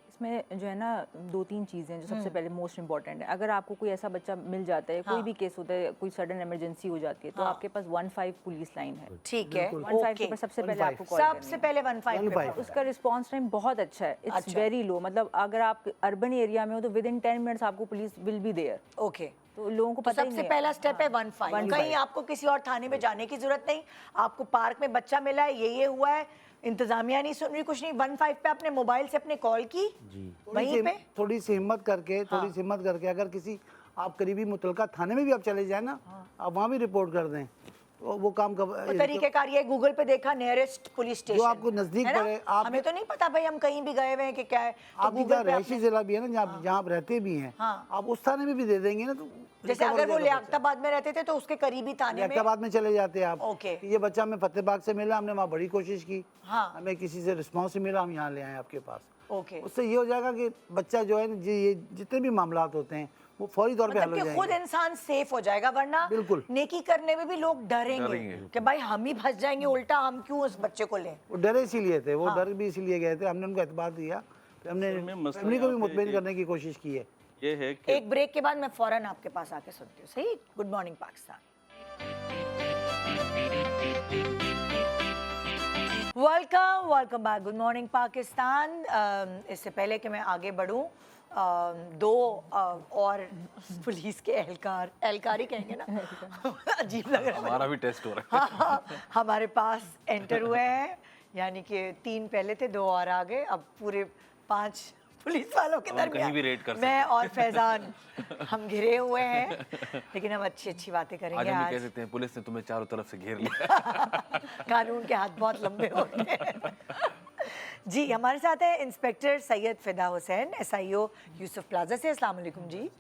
इसमें जो है ना 2-3 चीज़ें जो सबसे पहले मोस्ट इंपॉर्टेंट है। अगर आपको कोई ऐसा बच्चा मिल जाता है, कोई भी केस होता है, कोई सडन इमरजेंसी हो जाती है, तो आपके पास 15 पुलिस लाइन है। ठीक है, 15 के ऊपर सबसे पहले आपको कॉल करनी सबसे पहले 15 पे call। उसका रिस्पांस टाइम बहुत अच्छा है, इट्स वेरी लो। मतलब अगर आप अर्बन एरिया में हो तो विद इन 10 मिनट्स आपको police will be there. Okay, तो लोगों को तो पता ही सबसे नहीं पहला स्टेप है 15। कहीं आपको किसी और थाने में जाने की जरूरत नहीं, आपको पार्क में बच्चा मिला है, ये हुआ है, इंतजामिया नहीं सुन रही, कुछ नहीं, 15 पे अपने मोबाइल से अपने कॉल की, वहीं पे थोड़ी सी हिम्मत करके अगर किसी आप करीबी मुतलका थाने में भी आप चले जाए ना, आप वहाँ भी रिपोर्ट कर दें, वो काम कब वो तरीकेकार ये गूगल पे देखा नियरेस्ट पुलिस स्टेशन आपको नजदीक है ना? पड़े, आप- हमें तो नहीं पता भाई हम कहीं भी गए हुए हैं कि क्या है, तो आपकी गूगल जहाँ पे रहायशी आपने- जिला भी है ना, जहाँ आप रहते भी हैं, हाँ। आप उस थाने में भी दे देंगे ना, तो जैसे recover अगर हो वो जाएगा बच्चा। लियाकताबाद में रहते थे तो उसके करीबी थाने में लियाकताबाद में चले जाते हैं आप ओके। कि ये बच्चा हमें फतेहबाग से मिला, हमने वहाँ बड़ी कोशिश की, हाँ। हमें किसी से रिस्पॉन्स नहीं मिला, हम यहाँ ले आए आपके पास। ओके उससे ये हो जाएगा कि बच्चा जो है ना, ये जितने भी मामला होते हैं वो फौरी तौर पे हल मतलब हो कि खुद जाएंगे। इंसान सेफ हो जाएगा, वरना बिल्कुल। नेकी करने में भी लोग डरेंगे डरेंगे। कि भाई हम ही फंस जाएंगे, उल्टा हम क्यों उस बच्चे को लें। वो डरे इसीलिए थे, वो हाँ। डर भी इसीलिए गए थे, हमने उनको एतबार दिया, फिर हमने असल में मसला फैमिली को भी यहाँ पे मुतमईन एक- करने की कोशिश की है। ये है कि एक ब्रेक के बाद मैं फौरन आपके पास आके सुनती हूँ, सही? Good morning Pakistan. Welcome back, good morning Pakistan. इससे पहले कि मैं आगे बढ़ूं, दो और पुलिस के एहलकार ही कहेंगे ना, अजीब लग रहा है हमारा भी टेस्ट हो रहा है। हाँ, हमारे पास एंटर हुए हैं, यानी कि 3 पहले थे, 2 और आ गए, अब पूरे 5 पुलिस वालों के हम दरमियान कहीं भी रेड कर सकते मैं और फैजान हम घिरे हुए हैं, लेकिन हम अच्छी बातें आज करेंगे हम ये आज। कह सकते हैं पुलिस ने तुम्हें चारों तरफ से घेर लिया। कानून के हाथ बहुत लंबे होते हैं। जी, हमारे साथ है इंस्पेक्टर सैयद फिदा हुसैन, एसआईओ यूसुफ प्लाजा से। अस्सलाम वालेकुम जी।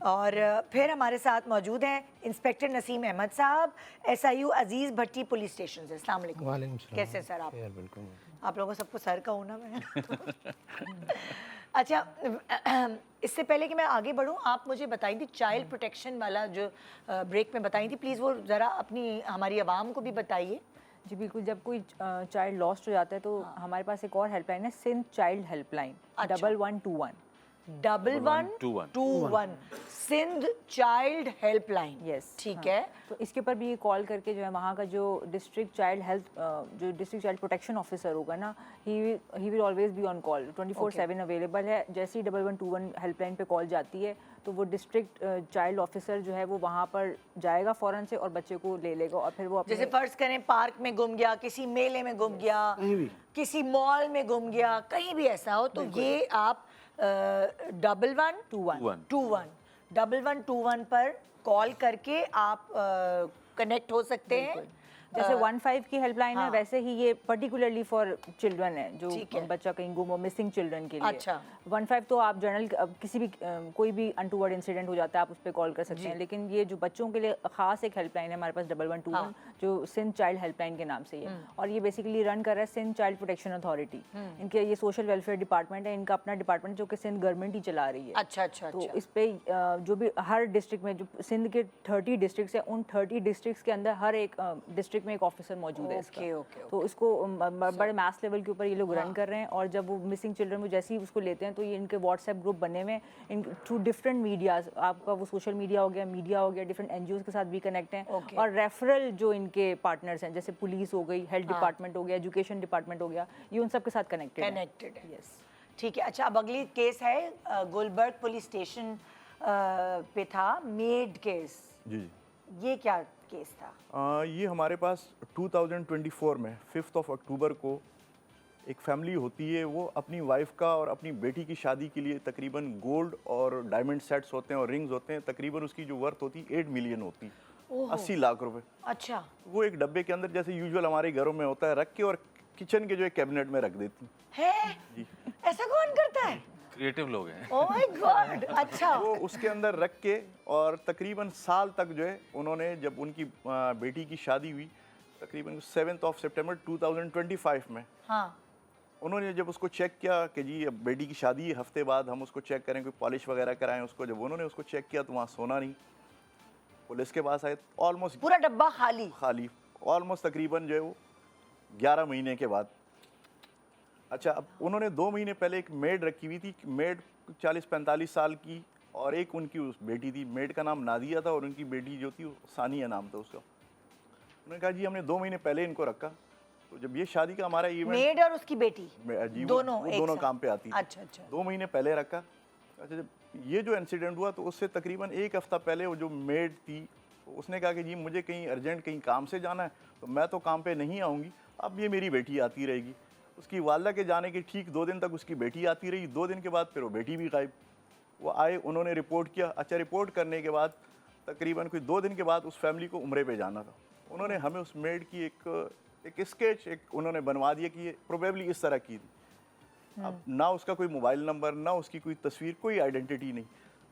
और फिर हमारे साथ मौजूद हैं इंस्पेक्टर नसीम अहमद साहब, एसआईओ अजीज़ भट्टी पुलिस स्टेशन से। अस्सलाम वालेकुम। वालेकुम सलाम। कैसे हैं सर आप? यार बिल्कुल। आप लोगों को सबको सर का हूँ ना मैं। अच्छा, इससे पहले कि मैं आगे बढ़ूँ, आप मुझे बताई थी चाइल्ड प्रोटेक्शन वाला जो ब्रेक में बताई थी, प्लीज़ वो ज़रा अपनी हमारी आवाम को भी बताइए। जी बिल्कुल, जब कोई चाइल्ड लॉस्ट हो जाता है तो हमारे पास एक और हेल्पलाइन है, सिंध चाइल्ड हेल्पलाइन, अच्छा। 1121। 1121 सिंध चाइल्ड हेल्पलाइन। यस, ठीक है। तो इसके ऊपर भी ये कॉल करके जो है वहाँ का जो डिस्ट्रिक्ट चाइल्ड हेल्थ जो डिस्ट्रिक्ट चाइल्ड प्रोटेक्शन ऑफिसर होगा ना, he will always be on call, 24/7 available है। जैसे ही 1121 हेल्पलाइन पे कॉल जाती है तो वो डिस्ट्रिक्ट चाइल्ड ऑफिसर जो है वो वहाँ पर जाएगा फ़ौरन से और बच्चे को ले लेगा, और फिर वो अपने जैसे फर्ज करें पार्क में गुम गया, किसी मेले में गुम गया, कहीं भी। किसी मॉल में गुम गया, कहीं भी ऐसा हो तो ये आप 1121 पर कॉल करके आप कनेक्ट हो सकते हैं। जैसे 15 की हेल्पलाइन हाँ। है, वैसे ही ये पर्टिकुलरली फॉर चिल्ड्रन है, जो ठीक है। बच्चा कहीं गुम हो, मिसिंग चिल्ड्रन के लिए। अच्छा। 15 तो आप जनरल किसी भी कोई भी अनटूवर्ड इंसिडेंट हो जाता है आप उस पर कॉल कर सकते हैं, लेकिन ये जो बच्चों के लिए खास एक हेल्पलाइन है हमारे पास 1121 हाँ। जो सिंध चाइल्ड हेल्पलाइन के नाम से है, और ये बेसिकली रन कर रहा है सिंध चाइल्ड प्रोटेक्शन अथॉरिटी। इनके ये सोशल वेलफेयर डिपार्टमेंट है, इनका अपना डिपार्टमेंट जो कि सिंध गवर्नमेंट ही चला रही है। अच्छा अच्छा तो अच्छा। इस पे जो भी हर डिस्ट्रिक्ट में, जो सिंध के 30 डिस्ट्रिक्ट्स हैं, उन 30 डिस्ट्रिक्ट्स के अंदर हर एक डिस्ट्रिक्ट में एक ऑफिसर मौजूद है इसका। ओके, ओके, तो इसको बड़े मैस लेवल के ऊपर ये लोग रन कर रहे हैं, और जब वो मिसिंग चिल्ड्रन को जैसे ही उसको लेते हैं तो ये इनके व्हाट्सएप ग्रुप बने हुए हैं, इन थ्रू डिफरेंट मीडियाज, आपका वो सोशल मीडिया हो गया, डिफरेंट एनजीओज के साथ भी कनेक्ट हैं, Okay. और रेफरल जो इनके पार्टनर्स हैं जैसे पुलिस हो गई, हेल्थ डिपार्टमेंट हो गया, एजुकेशन डिपार्टमेंट हो गया, ये उन सब के साथ कनेक्टेड कनेक्टेड है। यस। ठीक है। अच्छा, अब अगली केस है गुलबर्ग पुलिस स्टेशन पे था, मेड केस। जी ये क्या केस था? ये हमारे पास 2024 में 5 अक्टूबर को एक फैमिली होती है, वो अपनी वाइफ का और अपनी बेटी की शादी के लिए तकरीबन गोल्ड और डायमंड सेट्स होते हैं और रिंग्स होते हैं, तकरीबन उसकी जो वर्थ होती है 8 मिलियन होती है, 80 लाख रुपए। अच्छा। वो एक डब्बे के अंदर जैसे यूजुअल हमारे घरों में होता है रख के, और किचन के जो एक कैबिनेट में रख देती है? ऐसा कौन करता है? क्रिएटिव लोग हैं। Oh my God. अच्छा। वो उसके अंदर रख के, और तकरीबन साल तक जो है उन्होंने, जब उनकी बेटी की शादी हुई तकरीबन 7 सितंबर 2025 में, हाँ। उन्होंने जब उसको चेक किया कि जी अब बेटी की शादी है, हफ्ते बाद हम उसको चेक करें, कोई पॉलिश वगैरह कराएं उसको, जब उन्होंने उसको चेक किया तो वहाँ सोना नहीं। पुलिस के पास आए, ऑलमोस्ट पूरा डब्बा खाली। खाली, ऑलमोस्ट तकरीबन जो है वो 11 महीने के बाद। अच्छा, अब उन्होंने 2 महीने पहले एक मेड रखी हुई थी, मेड 40-45 साल की, और एक उनकी उस बेटी थी, मेड का नाम नादिया था और उनकी बेटी जो थी वो सानिया नाम था उसका। उन्होंने कहा जी हमने 2 महीने पहले इनको रखा, तो जब ये शादी का हमारा इवेंट, मेड और उसकी बेटी जी दोनों वो एक दोनों साथ? काम पे आती थी। अच्छा अच्छा। 2 महीने पहले रखा। अच्छा, जब ये जो इंसिडेंट हुआ तो उससे तकरीबन 1 हफ्ता पहले वो जो मेड थी उसने कहा कि जी मुझे कहीं अर्जेंट कहीं काम से जाना है, तो मैं तो काम पे नहीं आऊँगी, अब ये मेरी बेटी आती रहेगी। उसकी वालदा के जाने के ठीक 2 दिन तक उसकी बेटी आती रही, 2 दिन के बाद फिर वो बेटी भी गायब। वो आए, उन्होंने रिपोर्ट किया। अच्छा, रिपोर्ट करने के बाद तकरीबन कोई 2 दिन के बाद उस फैमिली को उम्रे पे जाना था। उन्होंने हमें उस मेड की एक स्केच उन्होंने बनवा दिया कि ये प्रोबेबली इस तरह की थी। अब ना उसका कोई मोबाइल नंबर, ना उसकी कोई तस्वीर, कोई आइडेंटिटी नहीं।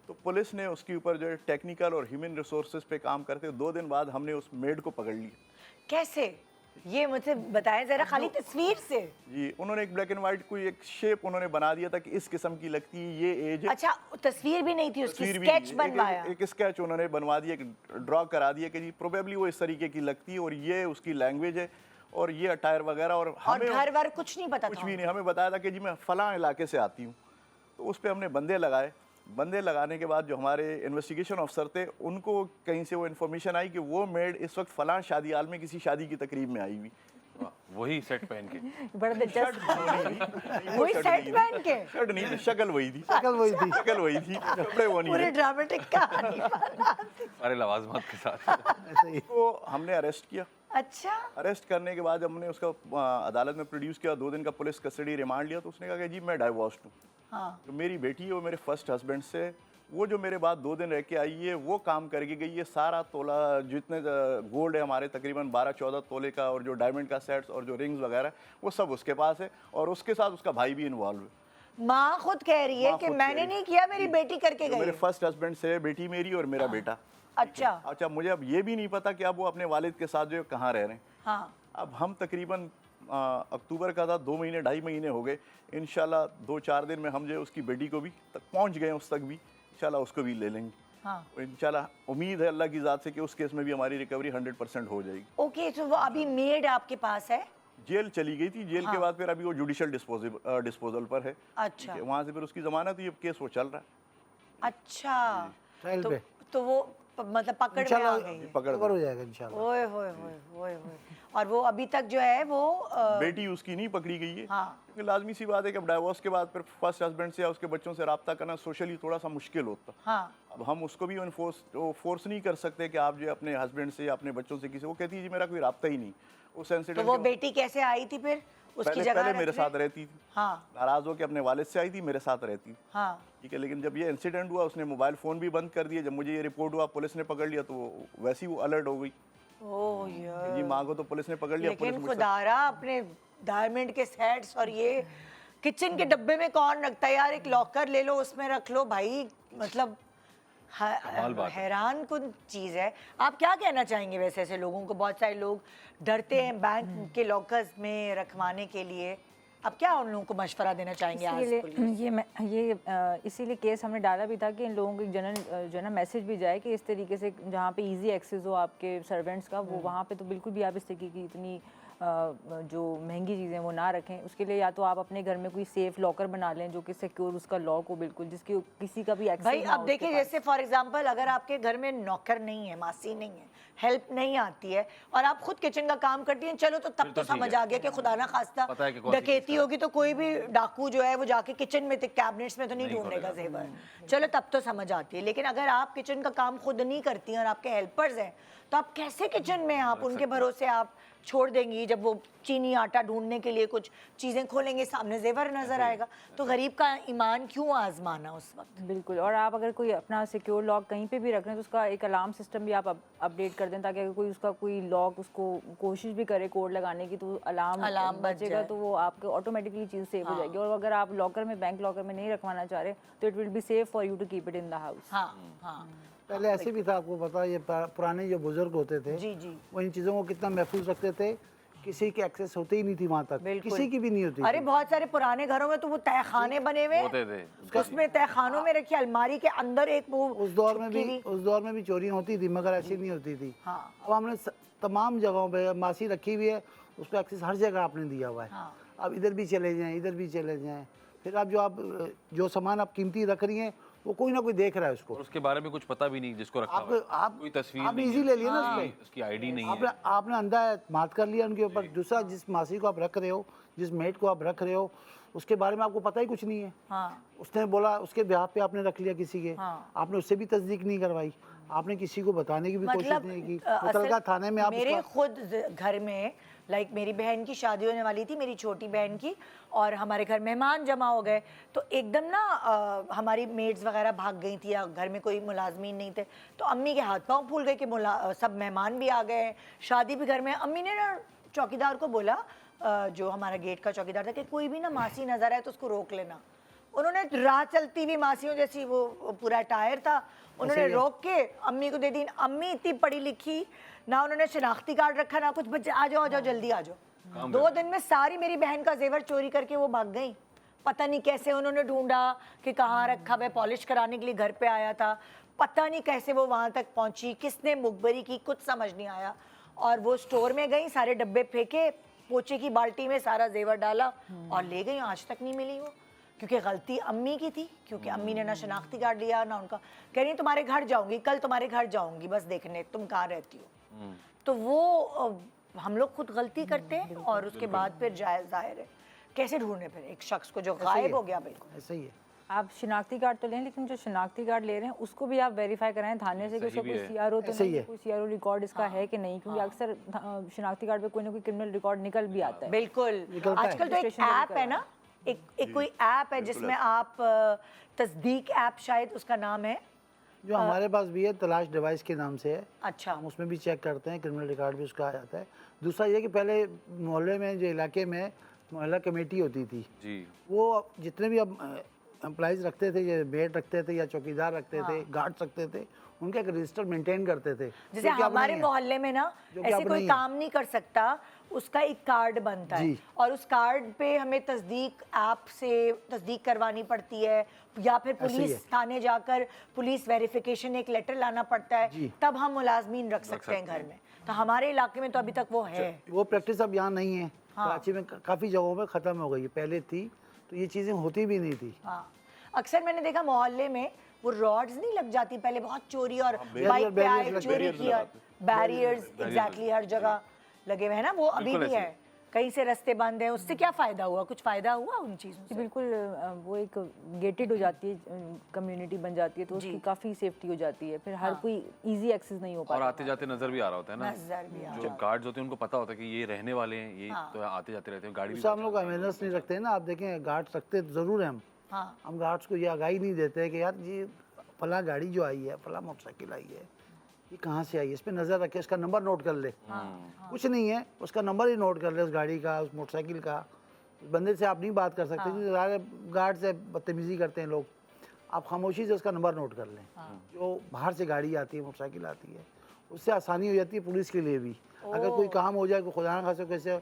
तो पुलिस ने उसके ऊपर जो है टेक्निकल और ह्यूमन रिसोर्सेज पे काम करते 2 दिन बाद हमने उस मेड को पकड़ लिया। कैसे, ये मुझे बताएं जरा, खाली तस्वीर से? जी, उन्होंने एक ब्लैक एंड व्हाइट कोई एक शेप उन्होंने बना दिया था कि इस किस्म की लगती है, ये एज है। अच्छा, तस्वीर भी नहीं थी उसकी, तस्वीर भी स्केच नहीं, बनवाया? एक स्केच उन्होंने बनवा दिया, ड्रॉ करा दिया कि जी प्रोबेबली वो इस तरीके की लगती है और ये उसकी लैंग्वेज है और ये अटायर वगैरह। और और हमें घर वर कुछ नहीं पता कुछ था? भी नहीं, हमें बताया था कि जी मैं फलां इलाके से आती हूँ। तो उस पर हमने बंदे लगाए। बंदे लगाने के बाद जो हमारे इन्वेस्टिगेशन अफसर थे, उनको कहीं से वो इन्फॉर्मेशन आई कि वो मेड इस वक्त फलां शादी हाल में किसी शादी की तकरीब में आई हुई। वाह, वही सेट पहन के। बड़ा दिलचस्प। वही सेट पहन के? शर्ट नहीं थी, शक्ल वही थी। शक्ल वही थी। शक्ल वही थी, कपड़े वो नहीं पूरे है। ड्रामेटिक कहानी बनाते। सारे लवाजमात के साथ। ऐसे ही। तो हमने अरेस्ट किया। अच्छा, अरेस्ट करने के बाद हमने उसका अदालत में प्रोड्यूस किया, 2 दिन का पुलिस कस्टडी रिमांड लिया। तो उसने कहा कि जी मैं डाइवोर्स्ड हूँ। हाँ। जो मेरी बेटी है वो मेरे फर्स्ट हस्बैंड से, वो जो मेरे बाद 2 दिन रह के आई है, वो काम करके गई है। सारा तोला जितने गोल्ड है हमारे, तकरीबन 12-14 तोले का, और जो डायमंड का सेट्स और जो रिंग्स वगैरह, वो सब उसके पास है। और उसके साथ उसका भाई भी इन्वॉल्व है। माँ खुद कह रही है माँ कि खुद कह मैंने रही नहीं किया, मेरी बेटी करके जो मेरे गई। फर्स्ट हस्बैंड से बेटी मेरी और मेरा बेटा। अच्छा। अच्छा, मुझे अब ये भी नहीं पता कि अब वो अपने वालिद के साथ जो है कहाँ रह रहे हैं। हाँ। अब हम तकरीबन अक्टूबर का था, 2 महीने 2.5 महीने हो गए। इंशाल्लाह 2-4 दिन में हम जो है उसकी बेटी को भी तक पहुंच गए, उस तक भी इंशाल्लाह उसको भी ले लेंगे। हाँ। और इंशाल्लाह उम्मीद है अल्लाह की ज़ात से कि उस केस में भी हमारी रिकवरी 100% हो जाएगी। ओके, तो वो अभी मेड आपके पास है? जेल चली गई थी, जेल के बाद फिर अभी वो जुडिशियल डिस्पोजल पर है। अच्छा। वहाँ से फिर उसकी जमानत हुई, अब केस वो चल रहा है। अच्छा, ट्रायल तो, पे तो वो मतलब पकड़ में आ इंशाल्लाह गई है? पकड़ कवर हो जाएगा इंशाल्लाह। ओए होए होए होए होए। और वो अभी तक जो है वो बेटी उसकी नहीं पकड़ी गई है। हाँ। क्योंकि लाजमी सी बात है कि अब डाइवोर्स के बाद फिर फर्स्ट हस्बैंड से या उसके बच्चों से रब्ता करना सोशली थोड़ा सा मुश्किल होता। हाँ। अब हम उसको भी फोर्स नहीं कर सकते कि आप जो अपने हस्बैंड से या अपने बच्चों से किसी, वो कहती है जी मेरा कोई रब्ता ही नहीं। वो तो सेंसिटिव वो बेटी कैसे आई थी फिर उसकी पहले जगह पहले मेरे रखने? साथ रहती थी। हाँ। नाराज हो के अपने वालिद से आई थी, मेरे साथ रहती थी। हाँ। ठीक है, लेकिन जब ये इंसिडेंट हुआ उसने मोबाइल फ़ोन भी बंद कर दिया। जब मुझे ये रिपोर्ट हुआ, पुलिस ने पकड़ लिया, तो वैसे ही वो अलर्ट हो गई ओह यार, जी माँ को तो पुलिस ने पकड़ लिया। पुलिस लेकिन मुझसे खुदारा अपने डायमंड के सेट्स और ये किचन के डब्बे में कौन रखता है यार? एक लॉकर ले लो, उसमें रख लो भाई। मतलब कमाल बात है। हैरान कुन चीज़ है। आप क्या कहना चाहेंगे वैसे ऐसे लोगों को? बहुत सारे लोग डरते हैं बैंक के लॉकर्स में रखवाने के लिए। अब क्या उन लोगों को मशवरा देना चाहेंगे आज पुलिस? इसीलिए केस हमने डाला भी था कि इन लोगों को एक जनरल जो है ना मैसेज भी जाए कि इस तरीके से जहाँ पे इजी एक्सेस हो आपके सर्वेंट्स का, वो वहाँ पे तो बिल्कुल भी आप इस तरीके की इतनी जो महंगी चीज़ें वो ना रखें। उसके लिए या तो आप अपने घर में कोई सेफ लॉकर बना लें जो कि सिक्योर उसका लॉक हो बिल्कुल, जिसकी किसी का भी एक्सेस भाई ना अब हो देखिए, उसके पास। जैसे फॉर एग्जांपल अगर आपके घर में नौकर नहीं है, मासी नहीं है, हेल्प नहीं आती है और आप खुद किचन का काम करती हैं, चलो तो तब तो समझ आ गया कि खुदा ना खास्ता पता है कि कौन सी डकैती चीज़ होगी तो कोई भी डाकू जो है वो जाके किचन में कैबिनेट्स में तो नहीं ढूंढेगा जेवर, चलो तब तो समझ आती है। लेकिन अगर आप किचन का काम खुद नहीं करती हैं और आपके हेल्पर्स हैं, तो आप कैसे किचन में आप उनके भरोसे आप छोड़ देंगी? जब वो चीनी आटा ढूंढने के लिए कुछ चीज़ें खोलेंगे, सामने जेवर नजर आएगा, तो गरीब का ईमान क्यों आजमाना उस वक्त? बिल्कुल। और आप अगर कोई अपना सिक्योर लॉक कहीं पे भी रख रहे हैं तो उसका एक अलार्म सिस्टम भी आप अपडेट कर दें, ताकि अगर कोई उसका कोई लॉक उसको कोशिश भी करे कोड लगाने की तो अलार्म बज बजेगा, जाए। तो वो आपके ऑटोमेटिकली चीज़ सेव हो जाएगी। और अगर आप लॉकर में, बैंक लॉकर में नहीं रखवाना चाह रहे तो it will be safe for you to keep it in the house. हाँ हाँ। पहले ऐसे भी था, आपको पता है, ये पुराने जो बुजुर्ग होते थे जी जी। वो इन चीज़ों को कितना महफूज रखते थे, किसी की एक्सेस होती ही नहीं थी वहाँ तक, बिल्कुल। किसी की भी नहीं होती अरे थी। बहुत सारे पुराने घरों में तो वो तहखाने बने हुए होते थे। उसमें तहखानों में रखी अलमारी के अंदर एक वो उस दौर में छुपकी भी उस दौर में भी चोरियाँ होती थी, मगर ऐसी नहीं होती थी। हाँ। अब हमने तमाम जगहों पे मासी रखी हुई है, उसको एक्सेस हर जगह आपने दिया हुआ है। हाँ। अब इधर भी चले जाएं, इधर भी चले जाएं, फिर आप जो सामान आप कीमती रख रही हैं वो कोई ना कोई देख रहा है उसको। और उसके बारे में कुछ पता भी नहीं जिसको रखा आप हुआ है। आप कोई तस्वीर आपने नहीं इजी है, ले लिया ना उसकी- उस पे, उसकी आईडी नहीं आपने है। आपने अंधा मात कर लिया उनके ऊपर। दूसरा, जिस मासी को आप रख रहे हो जिस मेड को आप रख रहे हो उसके बारे में आपको पता ही कुछ नहीं है। हाँ उसने बोला उसके ब्याह पे आपने रख लिया किसी के, हाँ। आपने उससे भी तस्दीक नहीं करवाई, आपने किसी को बताने की भी कोशिश मतलब नहीं की। असल मुतलका थाने में आप मेरे उसका- खुद घर में लाइक मेरी बहन की शादी होने वाली थी, मेरी छोटी बहन की, और हमारे घर मेहमान जमा हो गए, तो एकदम ना हमारी मेड्स वगैरह भाग गई थी या घर में कोई मुलाजमीन नहीं थे, तो अम्मी के हाथ पाँव फूल गए कि सब मेहमान भी आ गए, शादी भी घर में। अम्मी ने ना चौकीदार को बोला, जो हमारा गेट का चौकीदार था, कि कोई भी ना मासी नजर आए तो उसको रोक लेना। उन्होंने राह चलती हुई मासियों जैसी, वो पूरा टायर था, उन्होंने रोक के अम्मी को दे दी। अम्मी इतनी पढ़ी लिखी ना, उन्होंने शनाख्ती कार्ड रखा ना कुछ, बच्चे आ जाओ जल्दी आ जाओ। 2 दिन में सारी मेरी बहन का जेवर चोरी करके वो भाग गई। पता नहीं कैसे उन्होंने ढूंढा कि कहाँ रखा हुआ, पॉलिश कराने के लिए घर पे आया था, पता नहीं कैसे वो वहाँ तक पहुँची, किसने मुखबरी की, कुछ समझ नहीं आया। और वो स्टोर में गई, सारे डब्बे फेंके, पोचे की बाल्टी में सारा जेवर डाला और ले गई। आज तक नहीं मिली वो, क्योंकि गलती अम्मी की थी, क्योंकि अम्मी ने ना शनाख्ती कार्ड लिया ना उनका। कह रही तुम्हारे घर जाऊंगी, कल तुम्हारे घर जाऊंगी बस देखने तुम कहाँ रहती हो। तो वो हम लोग खुद गलती करते हैं और उसके बाद फिर जाहिर है कैसे ढूंढने फिर एक शख्स को जो गायब हो गया। बिल्कुल ऐसा ही है। आप शनाख्ती कार्ड तो लें, लेकिन जो शनाख्ती कार्ड ले रहे हैं उसको भी आप वेरीफाई कराएं थाने से कि उसका भी कोई है। सीआरओ तो ऐसा ही नहीं है, है। कोई सीआरओ रिकॉर्ड इसका है कि नहीं, क्योंकि अक्सर शनाख्ती कार्ड पे कोई ना कोई क्रिमिनल रिकॉर्ड निकल भी आता है। बिल्कुल। निकलता है। आजकल तो एक रजिस्ट्रेशन भी ऐप है ना, एक कोई ऐप है जिसमें आप तस्दीक ऐप शायद उसका नाम है। जो हमारे पास भी है, तलाश डिवाइस के नाम से है। अच्छा हम उसमें भी चेक करते हैं, क्रिमिनल रिकॉर्ड भी उसका आ जाता है। दूसरा ये कि पहले मोहल्ले में, जो इलाके में मोहल्ला कमेटी होती थी, जी वो जितने भी अब एम्प्लॉइज़ रखते थे, या मेड रखते थे या चौकीदार रखते थे, गार्ड्स रखते थे, उनका एक रजिस्टर मेंटेन करते थे। जैसे जो कि अब हमारे नहीं है। मोहल्ले में ना जो कि ऐसे अब कोई नहीं है। काम नहीं कर सकता, उसका एक कार्ड बनता है जी। और उस कार्ड पे हमें तस्दीक ऐप से तस्दीक करवानी पड़ती है, या फिर ऐसे ही पुलिस है। थाने जाकर पुलिस वेरिफिकेशन एक लेटर लाना पड़ता जी। है, तब हम मुलाजमीन रख सकते हैं घर में। तो हमारे इलाके में तो अभी तक वो है। वो प्रैक्टिस अब यहाँ नहीं है। कराची में काफ़ी जगहों पे ख़त्म हो गई है, पहले थी तो ये चीज़ें होती भी नहीं थी। हाँ, अक्सर मैंने देखा मोहल्ले में वो रॉड्स नहीं लग जाती पहले, बहुत चोरी और बैरियर- बाइक पे आए बैरियर्स चोरी बैरियर्स किया, लगाते बैरियर्स एग्जैक्टली हर जगह लगे हुए हैं ना, वो अभी बिल्कुल भी ऐसे। है। कहीं से रास्ते बंद है, उससे क्या फायदा हुआ? कुछ फायदा हुआ उन चीज़ों जी से? बिल्कुल, वो एक गेटेड हो जाती है, कम्युनिटी बन जाती है, तो उसकी काफ़ी सेफ्टी हो जाती है, फिर हर कोई इजी एक्सेस नहीं हो और पाता। आते जाते नजर भी आ रहा होता है ना, नजर भी आ जो गार्ड्स होते हैं उनको पता होता है कि ये रहने वाले हैं, ये तो आते जाते रहते हैं, गाड़ी भी उससे हम लोग अवेयरनेस नहीं रखते हैं ना। आप देखें, गार्ड्स रखते तो ज़रूर हैं हाँ। हम गार्ड्स को ये आगाही नहीं देते हैं कि यार ये फला गाड़ी जो आई है, फला मोटरसाइकिल आई है, ये कहाँ से आई है, इस पर नज़र रखे, इसका नंबर नोट कर ले। कुछ नहीं है, उसका नंबर ही नोट कर ले, उस गाड़ी का, उस मोटरसाइकिल का। उस बंदे से आप नहीं बात कर सकते, क्योंकि ज़्यादा गार्ड से बदतमीज़ी करते हैं लोग। आप खामोशी से उसका नंबर नोट कर लें। जो बाहर से गाड़ी आती है, मोटरसाइकिल आती है, उससे आसानी हो जाती है पुलिस के लिए भी। अगर कोई काम हो जाए, कोई खुदा न खास्ता कैसे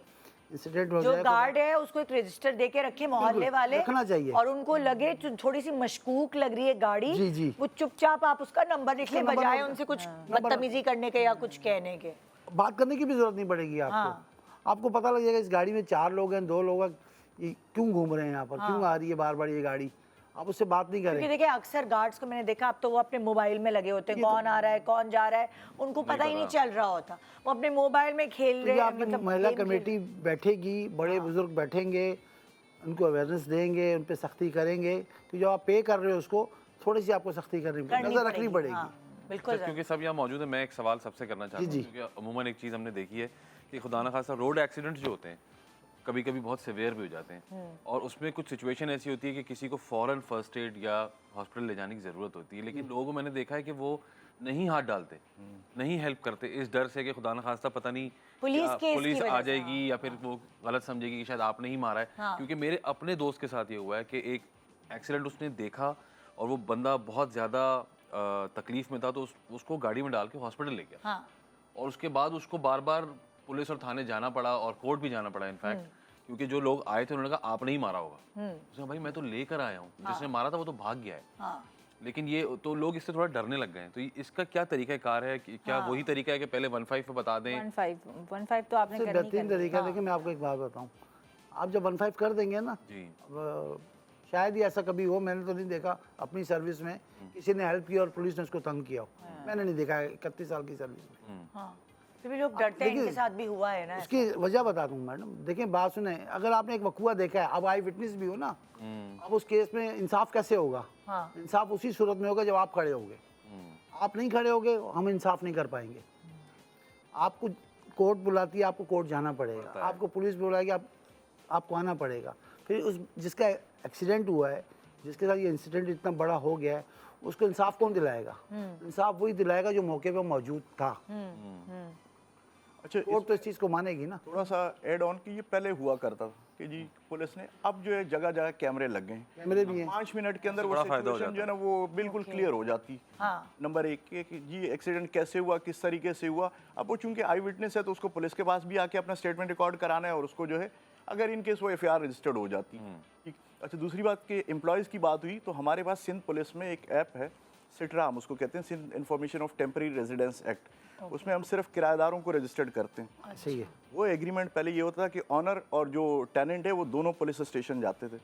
इंसिडेंट हो जो जाए, गार्ड है उसको एक रजिस्टर दे के रखे मोहल्ले बिल्कुल, वाले, रखना चाहिए। और उनको लगे थोड़ी सी मशकूक लग रही है गाड़ी, जी, जी। वो चुपचाप आप उसका नंबर लिख ले, नंबर बजाय नोट- उनसे कुछ बदतमीजी करने के या कुछ कहने के। बात करने की भी जरूरत नहीं पड़ेगी आपको। आपको पता लग जाएगा इस गाड़ी में 4 लोग हैं, 2 लोग हैं, ये क्यों घूम रहे हैं यहाँ पर, क्यों आ रही है बार बार ये गाड़ी। आप उससे बात नहीं क्योंकि करें। देखिए अक्सर गार्ड्स को मैंने देखा, अब तो वो अपने मोबाइल में लगे होते हैं, कौन आ रहा है कौन जा रहा है उनको पता ही नहीं चल रहा होता, वो अपने मोबाइल में खेल तो रहे ये हैं, आपकी मतलब महिला गेम खेल कमेटी बैठेगी, बड़े बुजुर्ग बैठेंगे, उनको अवेयरनेस देंगे, उन पर सख्ती करेंगे। तो जो आप पे कर रहे हो उसको थोड़ी सी आपको सख्ती करनी पड़ेगी, नजर रखनी पड़ेगी। हाँ, बिल्कुल अच्छा, क्योंकि सब यहाँ मौजूद है, मैं एक सवाल सबसे करना चाहता हूँ, जी। क्योंकि अमूमन एक चीज़ हमने देखी है कि खुदा न खासा रोड एक्सीडेंट जो होते हैं कभी कभी बहुत सिवियर भी हो जाते हैं, और उसमें कुछ सिचुएशन ऐसी होती है कि किसी को फ़ौरन फर्स्ट एड या हॉस्पिटल ले जाने की ज़रूरत होती है, लेकिन लोगों को मैंने देखा है कि वो नहीं हाथ डालते, नहीं हेल्प करते, इस डर से कि खुदा न खास्ता पता नहीं पुलिस क्या केस की पुलिस वजह आ से, जाएगी या फिर वो गलत समझेगी कि शायद आपने ही मारा है। क्योंकि मेरे अपने दोस्त के साथ ये हुआ है कि एक एक्सीडेंट उसने देखा और वो बंदा बहुत ज़्यादा तकलीफ में था, तो उसको गाड़ी में डाल के हॉस्पिटल ले गया, हाँ, और उसके बाद उसको बार बार पुलिस और थाने जाना पड़ा और कोर्ट भी जाना पड़ा इनफैक्ट, क्योंकि जो लोग आए थे उन्होंने कहा आपने ही मारा होगा। उसने कहा भाई मैं तो लेकर आया हूँ, जिसने मारा था वो तो भाग गया है। हाँ। लेकिन ये तो लोग इससे थोड़ा डरने लग गए हैं, तो इसका क्या तरीका कार है कि क्या वही तरीका है कि पहले 15 पे बता दें? 15 तो आपने सबसे करनी बेहतरीन तरीका, देखिए मैं आपको एक बात बताऊँ, आप जब 15 कर देंगे ना, जी अब शायद ही ऐसा कभी हो, मैंने तो नहीं देखा अपनी सर्विस में किसी ने हेल्प किया और पुलिस ने उसको तंग किया हो। मैंने नहीं देखा है 31 साल की सर्विस में। हाँ। फिर भी लोग डरते हैं, इनके साथ भी हुआ है ना। उसकी वजह बता दूं मैडम, देखिए बात सुने, अगर आपने एक वकूआ देखा है, अब आई विटनेस भी हो ना, अब उस केस में इंसाफ कैसे होगा? हाँ। इंसाफ उसी सूरत में होगा जब आप खड़े होगे। आप नहीं खड़े होगे, हम इंसाफ नहीं कर पाएंगे। आपको कोर्ट बुलाती है, आपको कोर्ट जाना पड़ेगा, आपको पुलिस बुलाएगी, आपको आना पड़ेगा। फिर उस जिसका एक्सीडेंट हुआ है, जिसके साथ ये इंसिडेंट इतना बड़ा हो गया है, उसको इंसाफ कौन दिलाएगा? इंसाफ वही दिलाएगा जो मौके पे मौजूद था। अच्छा, कोर्ट तो इस चीज़ को मानेगी ना। थोड़ा सा ऐड ऑन कि ये पहले हुआ करता था कि जी पुलिस ने, अब जो है जगह जगह कैमरे लग गए हैं, कैमरे भी हैं। 5 मिनट के अंदर वो बड़ा फायदा हो सिचुएशन जो है ना वो बिल्कुल क्लियर हो जाती। हाँ। नंबर 1 कि जी एक्सीडेंट कैसे हुआ, किस तरीके से हुआ। अब वो चूंकि आई विटनेस है तो उसको पुलिस के पास भी आके अपना स्टेटमेंट रिकॉर्ड कराना है और उसको जो है अगर इन केस वो FIR रजिस्टर्ड हो जाती। ठीक। अच्छा, दूसरी बात कि एम्प्लॉयज़ की बात हुई तो हमारे पास सिंध पुलिस में एक ऐप है, सिट्रा हम उसको कहते हैं, Sindh information of temporary residence act. उसमें हम सिर्फ किराएदारों को रजिस्टर्ड करते हैं। सही है। वो एग्रीमेंट पहले ये होता था कि ऑनर और जो टेनेंट है वो दोनों पुलिस स्टेशन जाते थे।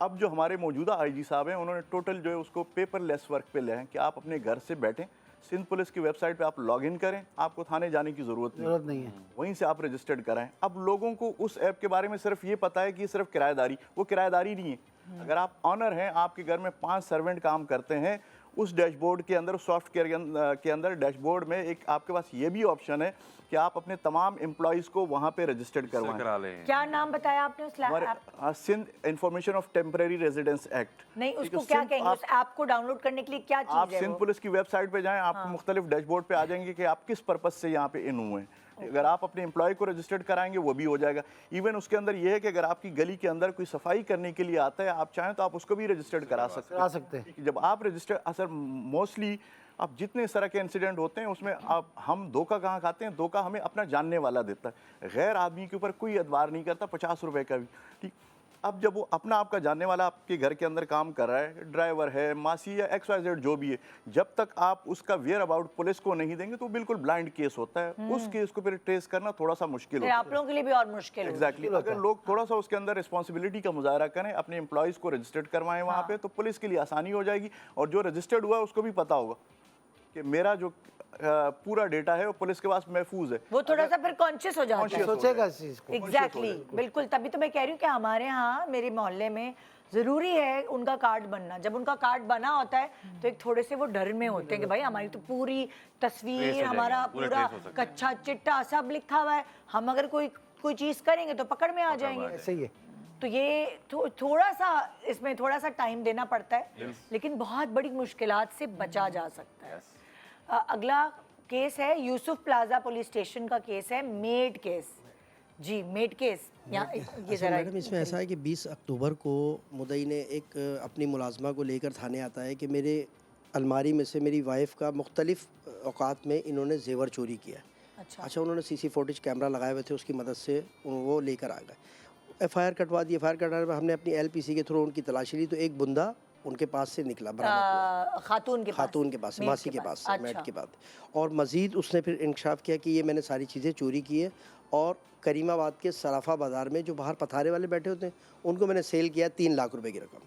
अब जो हमारे मौजूदा IG साहब हैं उन्होंने टोटल जो है उसको पेपरलेस वर्क पे ले हैं कि आप अपने घर से बैठें, सिंध पुलिस की वेबसाइट पे आप लॉगिन करें, आपको थाने जाने की ज़रूरत नहीं है। वहीं से आप रजिस्टर्ड कराएं। अब लोगों को उस ऐप के बारे में सिर्फ ये पता है कि सिर्फ किराएदारी, वो किराएदारी नहीं है। अगर आप ऑनर हैं, आपके घर में 5 सर्वेंट काम करते हैं, उस डैशबोर्ड के अंदर, उस सॉफ्टवेयर के अंदर डैशबोर्ड में एक आपके पास ये भी ऑप्शन है कि आप अपने तमाम एम्प्लॉयज़ को वहाँ पे रजिस्टर्ड करवाएं। करा लें। क्या नाम बताया आपने उस हमारे app? Sindh information of temporary residence act. नहीं, उसको क्या कहेंगे? उस ऐप को डाउनलोड करने के लिए क्या आप चीज़ है सिंध वो? पुलिस की वेबसाइट पे जाएं, आपको मुख्तलिफ डैशबोर्ड पे आ जाएंगे कि आप किस पर्पस से यहाँ पे इन हुए हैं। अगर आप अपने एम्प्लॉय को रजिस्टर्ड कराएंगे वो भी हो जाएगा। इवन उसके अंदर ये है कि अगर आपकी गली के अंदर कोई सफाई करने के लिए आता है, आप चाहें तो आप उसको भी रजिस्टर्ड करा सकते हैं। जब आप रजिस्टर, असर मोस्टली आप जितने इस तरह के इंसिडेंट होते हैं उसमें आप हम धोखा कहाँ खाते हैं? धोखा हमें अपना जानने वाला देता है, गैर आदमी के ऊपर कोई एतबार नहीं करता, 50 रुपए का भी। ठीक। अब जब वो अपना आपका जानने वाला आपके घर के अंदर काम कर रहा है, ड्राइवर है, मासी या XYZ जो भी है, जब तक आप उसका वेयर अबाउट पुलिस को नहीं देंगे तो बिल्कुल ब्लाइंड केस होता है। उस केस को फिर ट्रेस करना थोड़ा सा मुश्किल फिर होता आप लोगों के लिए भी और मुश्किल होगा। एग्जैक्टली। अगर लोग थोड़ा सा उसके अंदर रिस्पॉन्सिबिलिटी का मुजाहरा करें, अपने एम्प्लॉयज़ को रजिस्टर्ड करवाएं वहाँ पे, तो पुलिस के लिए आसानी हो जाएगी। और जो रजिस्टर्ड हुआ है उसको भी पता होगा कि मेरा जो पूरा डेटा है वो पुलिस के पास महफूज है। वो थोड़ा सा फिर कॉन्शियस हो जाता है। सोचेगा इस चीज़ को। एग्जैक्टली, बिल्कुल। तभी तो मैं कह रही हूँ कि हमारे यहाँ, मेरे मोहल्ले में ज़रूरी है उनका कार्ड बनना। जब उनका कार्ड बना होता है तो एक थोड़े से वो डर में होते हैं कि भाई हमारी तो पूरी तस्वीर, हमारा पूरा कच्चा चिट्टा सब लिखा हुआ है, हम अगर कोई चीज़ करेंगे तो पकड़ में आ जाएंगे। सही है। तो ये थोड़ा सा, इसमें थोड़ा सा टाइम देना पड़ता है, लेकिन बहुत बड़ी मुश्किलात से बचा जा सकता है। अगला केस है यूसुफ प्लाजा पुलिस स्टेशन का केस है, मेड केस। जी, मेड केस। ये जरा मैडम इसमें ऐसा है कि 20 अक्टूबर को मुद्दई ने एक अपनी मुलाजमा को लेकर थाने आता है कि मेरे अलमारी में से मेरी वाइफ का मुख्तलिफ औकात में इन्होंने जेवर चोरी किया। अच्छा, उन्होंने CC फुटेज कैमरा लगाए हुए थे, उसकी मदद से वो लेकर आ गए। FIR कटवा दी। FIR कटवाने पर हमने अपनी LPC के थ्रू उनकी तलाशी ली तो एक बुंदा उनके पास से निकला, बरामद हुआ। खातून के पास, मासी के पास, मेड के पास। और मज़ीद उसने फिर इंकशाफ किया कि ये मैंने सारी चीज़ें चोरी की है और करीमाबाद के सराफा बाज़ार में जो बाहर पथारे वाले बैठे होते हैं उनको मैंने सेल किया 3 लाख रुपए की रकम।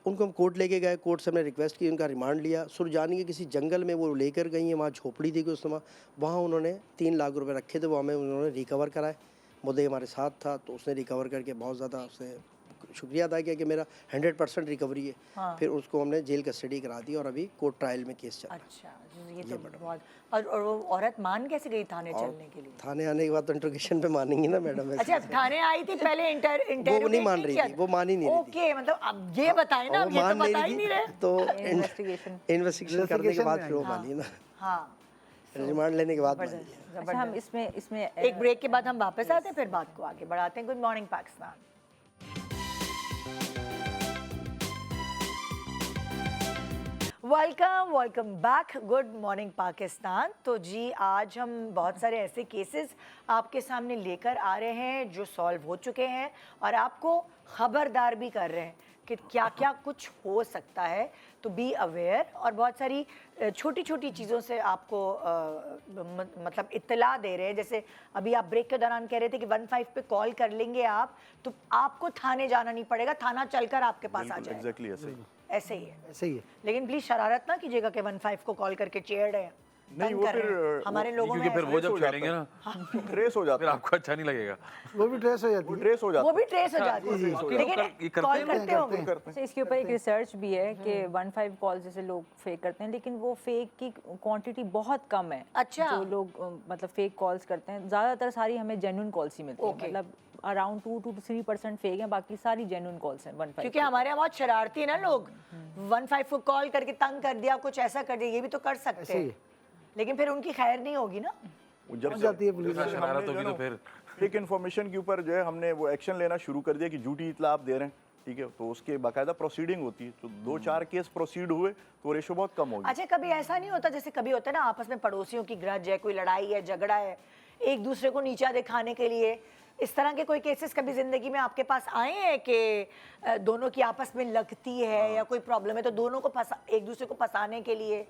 उनको हम कोर्ट लेके गए, कोर्ट से हमने रिक्वेस्ट की, उनका रिमांड लिया। सुरजानी के किसी जंगल में वो लेकर गई हैं, वहाँ झोपड़ी थी कि उस समय वहाँ उन्होंने 3 लाख रुपए रखे थे, वो हमें उन्होंने रिकवर कराए। मुद्दई हमारे साथ था तो उसने रिकवर करके बहुत ज़्यादा उससे शुक्रिया अदा किया कि मेरा 100% रिकवरी है। हाँ। फिर उसको हमने जेल कस्टडी करा दी और अभी कोर्ट ट्रायल में केस चल रहा है। अच्छा, ये तो बहुत। और वो औरत मान कैसे गई थाने चलने के लिए? थाने आने के बाद तो इंट्रोगेशन पे मानेंगी ना मैडम। अच्छा, थाने आई थी पहले, वो नहीं मान रही थी, वो मान ही नहीं रही थी। ओके, मतलब अब ये बताएं ना, अब ये तो बता ही नहीं रहे। तो इन्वेस्टिगेशन करने के बाद फिर वो मानी ना। हाँ, रिमांड लेने के बाद मानी। अच्छा, हम इसमें एक ब्रेक के बाद हम वापस आते हैं, फिर बात को आगे बढ़ाते हैं। Good morning Pakistan. Welcome back. Good morning Pakistan. तो जी, आज हम बहुत सारे ऐसे केसेस आपके सामने लेकर आ रहे हैं जो सॉल्व हो चुके हैं और आपको खबरदार भी कर रहे हैं कि क्या क्या कुछ हो सकता है। तो बी अवेयर, और बहुत सारी छोटी छोटी चीज़ों से आपको मतलब इत्तला दे रहे हैं। जैसे अभी आप ब्रेक के दौरान कह रहे थे कि 15 पे कॉल कर लेंगे आप तो आपको थाने जाना नहीं पड़ेगा, थाना चलकर आपके पास आ जाएगा। एग्जैक्टली ऐसे ही ऐसे ही है। ऐसे ही है। लेकिन प्लीज शरारत ना कीजिएगा कि 15 को कॉल करके चेयर है, नहीं, तंग वो कर रहे फिर, हैं हमारे लोगों क्योंकि में फिर ऐसा- वो जब हो जाता छेड़ेंगे ना ट्रेस हो फिर जाता है, आपको अच्छा नहीं लगेगा। वो भी ट्रेस हो जाती वो है। ट्रेस हो जाता वो है। भी ट्रेस हो जाती है ये लेकिन करते कॉल हैं, करते होंगे अच्छा, इसके ऊपर एक रिसर्च भी है कि 15 कॉल जैसे लोग फेक करते हैं, लेकिन वो फेक की क्वांटिटी बहुत कम है। अच्छा। जो लोग मतलब फेक कॉल्स करते हैं, ज़्यादातर सारी हमें जेन्युइन कॉल्स ही मिलती हैं। Okay. मतलब अराउंड 2 to 3% फेक हैं, बाकी सारी जेन्युइन कॉल्स हैं 15। क्योंकि हमारे यहाँ बहुत शरारती है ना लोग 15 को कॉल करके तंग कर दिया, कुछ ऐसा कर दिया, ये भी तो कर सकते ऐसे ही हैं लेकिन फिर उनकी खैर नहीं होगी ना। वो जब पहुंच जाती है पुलिस। जैसा शरारत होगी तो फिर फेक इन्फॉर्मेशन के ऊपर जो है हमने वो एक्शन लेना शुरू कर दिया कि झूठी इतला आप दे रहे हैं, ठीक है, तो उसके बाकायदा प्रोसीडिंग होती है। तो 2-4 केस प्रोसीड हुए तो रेशो बहुत कम होगी। अच्छा, कभी ऐसा नहीं होता जैसे कभी होता है ना आपस में पड़ोसियों की ग्रज है, कोई लड़ाई है, झगड़ा है, एक दूसरे को नीचा दिखाने के लिए, इस तरह के कोई केसेस कभी जिंदगी में आपके पास आए हैं कि दोनों की आपस में लगती है या कोई प्रॉब्लम है तो दोनों को एक दूसरे को फंसाने के लिए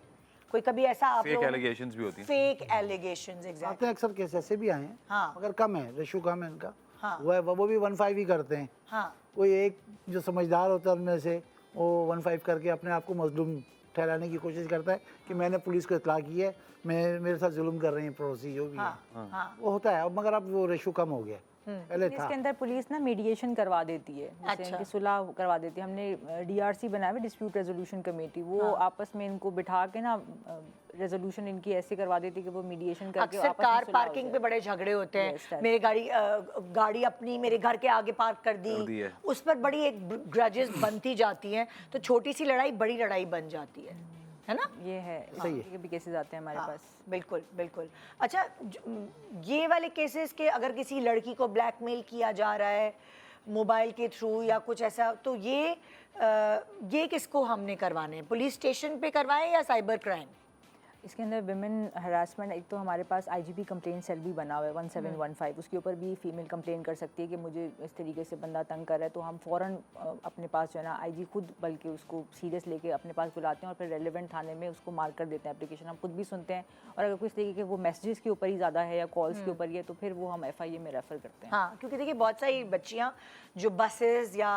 कोई कभी ऐसा आप फेक एलिगेशंस भी होती हैं। फेक एलिगेशंस आते एग्जैक्टली। हैं अक्सर केस ऐसे भी आए हैं, हाँ। मगर कम है, रेशो कम है इनका। हाँ। वो भी 15 ही करते हैं। हाँ कोई एक जो समझदार होता है उनमें से वो 15 करके अपने आप को मजलूम ठहराने की कोशिश करता है कि मैंने पुलिस को इतला की है, मेरे साथ जुल्म कर रहे हैं पड़ोसी जो भी है। हाँ वो होता है, अब मगर अब वो रेशो कम हो गया, पहले था। इसके अंदर पुलिस ना मीडिएशन करवा देती है, जैसे अच्छा। इनकी सुलह करवा देती है। हमने डीआरसी बनाया है, डिस्प्यूट रेजोल्यूशन कमेटी, वो आपस में इनको बिठा के ना रेजोल्यूशन इनकी ऐसे करवा देती है कि वो मीडिएशन करके अक्सर आपस में कार सुलह हो पार्किंग जाए। पे बड़े झगड़े होते हैं। Yes, that's- मेरे गाड़ी अपनी मेरे घर के आगे पार्क कर कर दी दी, है। उस पर बड़ी एक ग्रजेस बनती जाती हैं, तो छोटी सी लड़ाई बड़ी लड़ाई बन जाती है ना। ये है, इस तरीके के भी केसेस आते हैं हमारे हाँ, पास। बिल्कुल बिल्कुल। अच्छा, ये वाले केसेस के अगर किसी लड़की को ब्लैकमेल किया जा रहा है मोबाइल के थ्रू या कुछ ऐसा, तो ये किसको हमने करवाने हैं? पुलिस स्टेशन पे करवाएं या साइबर क्राइम? इसके अंदर विमेन हरासमेंट, एक तो हमारे पास आईजीपी कंप्लेंट सेल भी बना हुआ है 1715, उसके ऊपर भी फीमेल कंप्लेन कर सकती है कि मुझे इस तरीके से बंदा तंग कर रहा है, तो हम फ़ौरन अपने पास जो है ना आईजी खुद बल्कि उसको सीरियस लेके अपने पास बुलाते हैं और फिर रेलेवेंट थाने में उसको मार्क कर देते हैं एप्लीकेशन। हम खुद भी सुनते हैं और अगर कोई इस तरीके के वो मैसेजेस के ऊपर ही ज़्यादा है या कॉल्स के ऊपर ही है तो फिर वो हम FIA में रेफ़र करते हैं। हाँ, क्योंकि देखिए बहुत सारी बच्चियाँ जो बसेस या